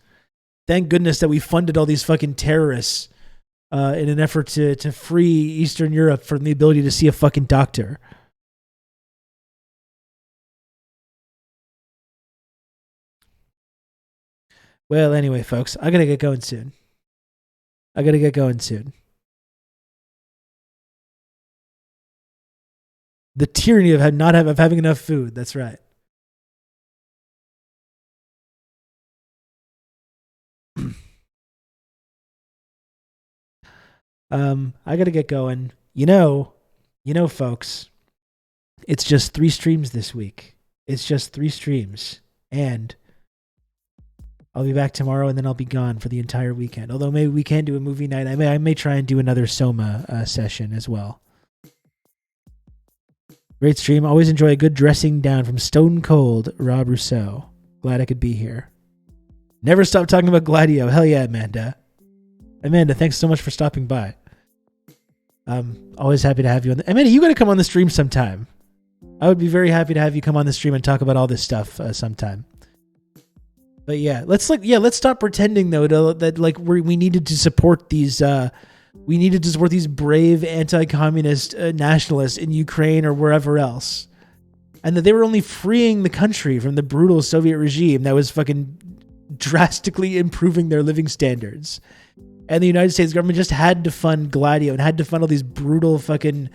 [SPEAKER 1] Thank goodness that we funded all these fucking terrorists in an effort to free Eastern Europe from the ability to see a fucking doctor. Well, anyway, folks, I gotta get going soon. The tyranny of of having enough food. That's right. I gotta get going. You know, folks, it's just 3 streams this week. It's just 3 streams. And I'll be back tomorrow, and then I'll be gone for the entire weekend. Although maybe we can do a movie night. I may try and do another Soma session as well. Great stream. Always enjoy a good dressing down from Stone Cold Rob Rousseau. Glad I could be here. Never stop talking about Gladio. Hell yeah, Amanda. Amanda, thanks so much for stopping by. Always happy to have you on. Amanda, you got to come on the stream sometime. I would be very happy to have you come on the stream and talk about all this stuff sometime. But yeah, let's stop pretending though that we needed to support these. We needed to support these brave anti-communist nationalists in Ukraine or wherever else, and that they were only freeing the country from the brutal Soviet regime that was fucking drastically improving their living standards. And the United States government just had to fund Gladio and had to fund all these brutal fucking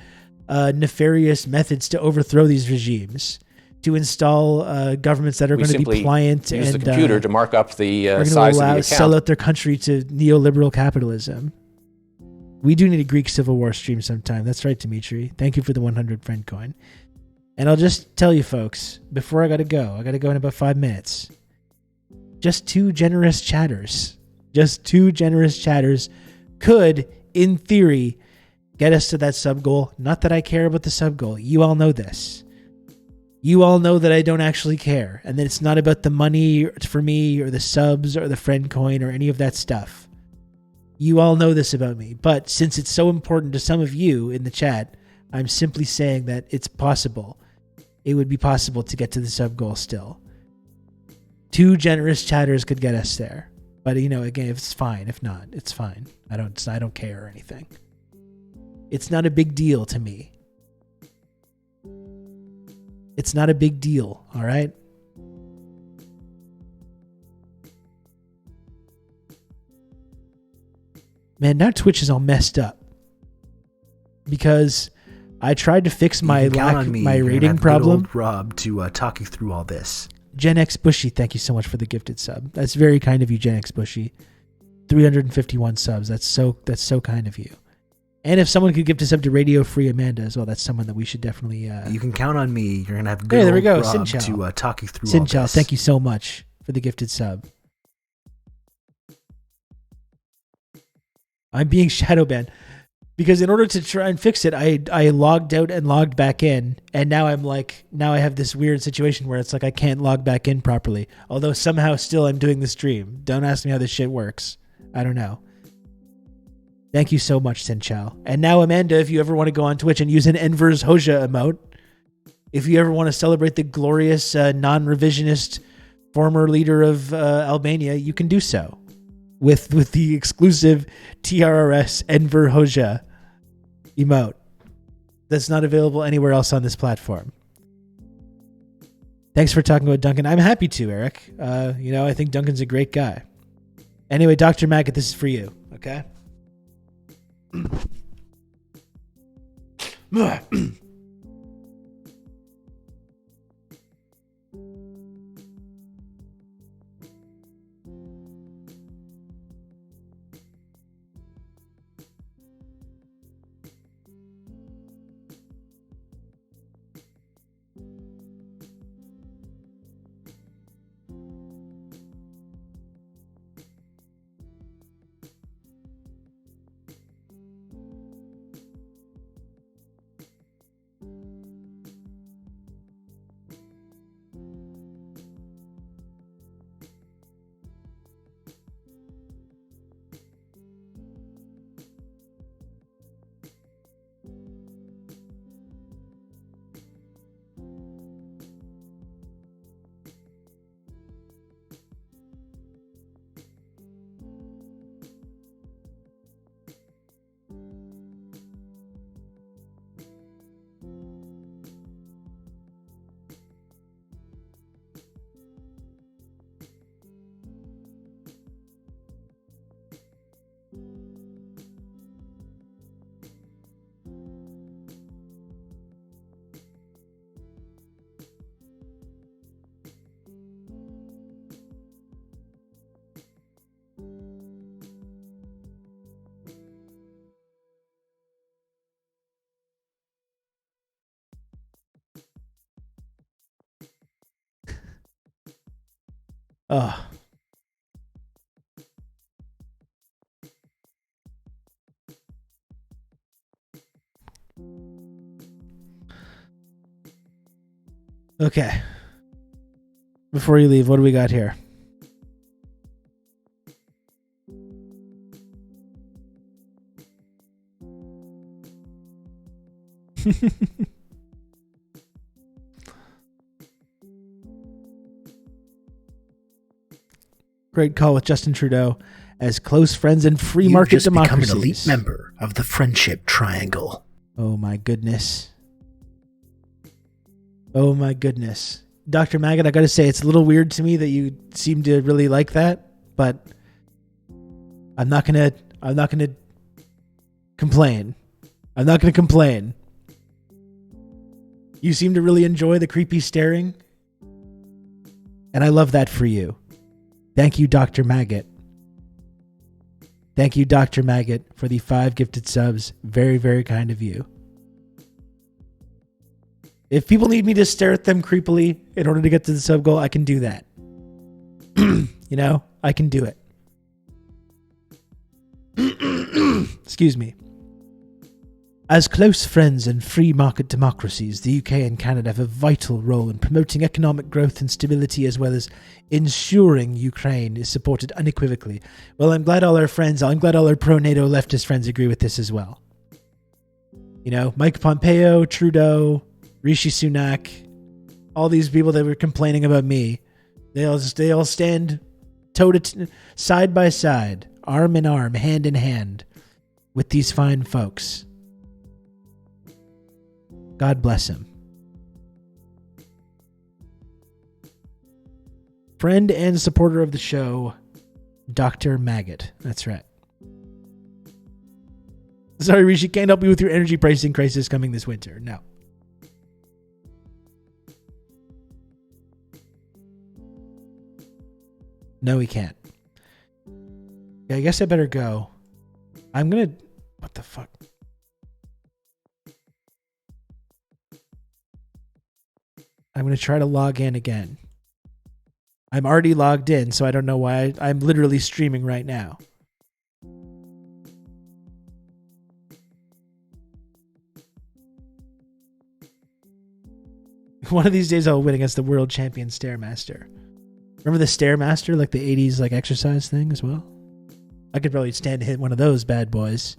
[SPEAKER 1] nefarious methods to overthrow these regimes, to install governments that are going to be pliant
[SPEAKER 12] use
[SPEAKER 1] and
[SPEAKER 12] the computer to mark up the
[SPEAKER 1] are
[SPEAKER 12] size of the
[SPEAKER 1] to
[SPEAKER 12] account.
[SPEAKER 1] sell out their country to neoliberal capitalism. We do need a Greek Civil War stream sometime. That's right, Dimitri. Thank you for the 100 friend coin. And I'll just tell you folks, before I got to go in about 5 minutes. Just 2 generous chatters could, in theory, get us to that sub goal. Not that I care about the sub goal. You all know this. You all know that I don't actually care, and that it's not about the money for me or the subs or the friend coin or any of that stuff. You all know this about me, but since it's so important to some of you in the chat, I'm simply saying that it's possible. It would be possible to get to the sub goal still. 2 generous chatters could get us there. But again, if it's fine. If not, it's fine. I don't care or anything. It's not a big deal to me. It's not a big deal, all right? Man, now Twitch is all messed up. Because I tried to fix my rating problem.
[SPEAKER 2] Good old Rob to talk you through all this.
[SPEAKER 1] Gen X Bushy, thank you so much for the gifted sub. That's very kind of you, Gen X Bushy. 351 subs. That's so kind of you. And if someone could gift a sub to Radio Free Amanda as well, that's someone that we should definitely.
[SPEAKER 2] You can count on me. You're gonna have good
[SPEAKER 1] there we go.
[SPEAKER 2] Rob
[SPEAKER 1] Sinchao.
[SPEAKER 2] to talk you through all this.
[SPEAKER 1] Thank you so much for the gifted sub. I'm being shadow banned because in order to try and fix it, I logged out and logged back in, and now I have this weird situation where it's like I can't log back in properly. Although somehow still I'm doing the stream. Don't ask me how this shit works. I don't know. Thank you so much, Sinchao. And now, Amanda, if you ever want to go on Twitch and use an Enver's Hoja emote, if you ever want to celebrate the glorious non-revisionist former leader of Albania, you can do so with the exclusive TRRS Enver Hoja emote that's not available anywhere else on this platform. Thanks for talking about Duncan. I'm happy to, Eric. I think Duncan's a great guy. Anyway, Dr. Maggot, this is for you, okay? Oh. Okay. Before you leave, what do we got here? Great call with Justin Trudeau as close friends and free market democracies.
[SPEAKER 2] Become an elite member of the friendship triangle.
[SPEAKER 1] Oh my goodness. Oh my goodness. Dr. Maggot, I gotta say, it's a little weird to me that you seem to really like that, but I'm not gonna complain. I'm not gonna complain. You seem to really enjoy the creepy staring, and I love that for you. Thank you, Dr. Maggot. Thank you, Dr. Maggot, for the 5 gifted subs. Very, very kind of you. If people need me to stare at them creepily in order to get to the sub goal, I can do that. You know, I can do it. Excuse me. As close friends and free market democracies, the UK and Canada have a vital role in promoting economic growth and stability, as well as ensuring Ukraine is supported unequivocally. Well, I'm glad all our pro-NATO leftist friends agree with this as well. You know, Mike Pompeo, Trudeau, Rishi Sunak, all these people that were complaining about me, they all stand side by side, arm in arm, hand in hand with these fine folks. God bless him. Friend and supporter of the show, Dr. Maggot. That's right. Sorry, Rishi, can't help you with your energy pricing crisis coming this winter. No. No, he can't. Yeah, I guess I better go. I'm gonna... What the fuck? I'm going to try to log in again. I'm already logged in, so I don't know why. I'm literally streaming right now. One of these days I'll win against the world champion Stairmaster. Remember the Stairmaster, like the 80s like exercise thing as well? I could probably stand to hit one of those bad boys.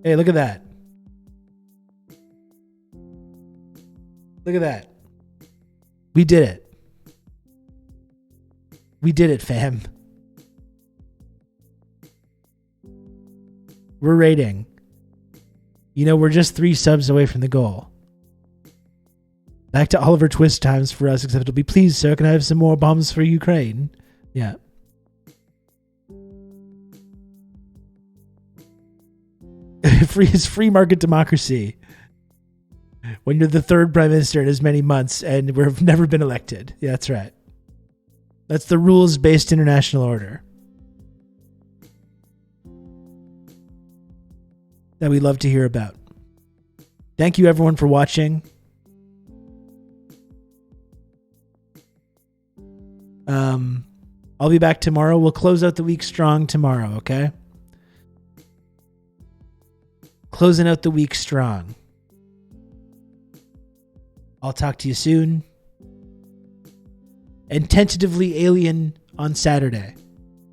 [SPEAKER 1] Hey, look at that. Look at that. We did it. We did it, fam. We're rating. You know, we're just 3 subs away from the goal. Back to Oliver Twist times for us, except it'll be, please, sir, can I have some more bombs for Ukraine? Yeah. Free market democracy. When you're the 3rd prime minister in as many months and we've never been elected. Yeah, that's right. That's the rules-based international order that we love to hear about. Thank you, everyone, for watching. I'll be back tomorrow. We'll close out the week strong tomorrow, okay? Closing out the week strong. I'll talk to you soon. And tentatively Alien on Saturday.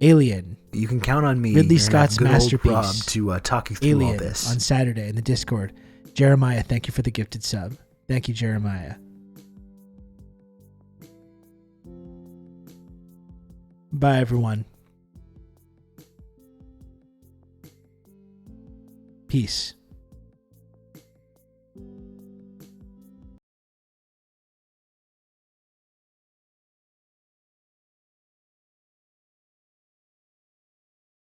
[SPEAKER 1] Alien.
[SPEAKER 2] You can count on me,
[SPEAKER 1] Ridley Scott's masterpiece,
[SPEAKER 2] Rob, to talk you through
[SPEAKER 1] Alien,
[SPEAKER 2] all this
[SPEAKER 1] on Saturday in the Discord. Jeremiah, thank you for the gifted sub. Thank you, Jeremiah. Bye, everyone. Peace.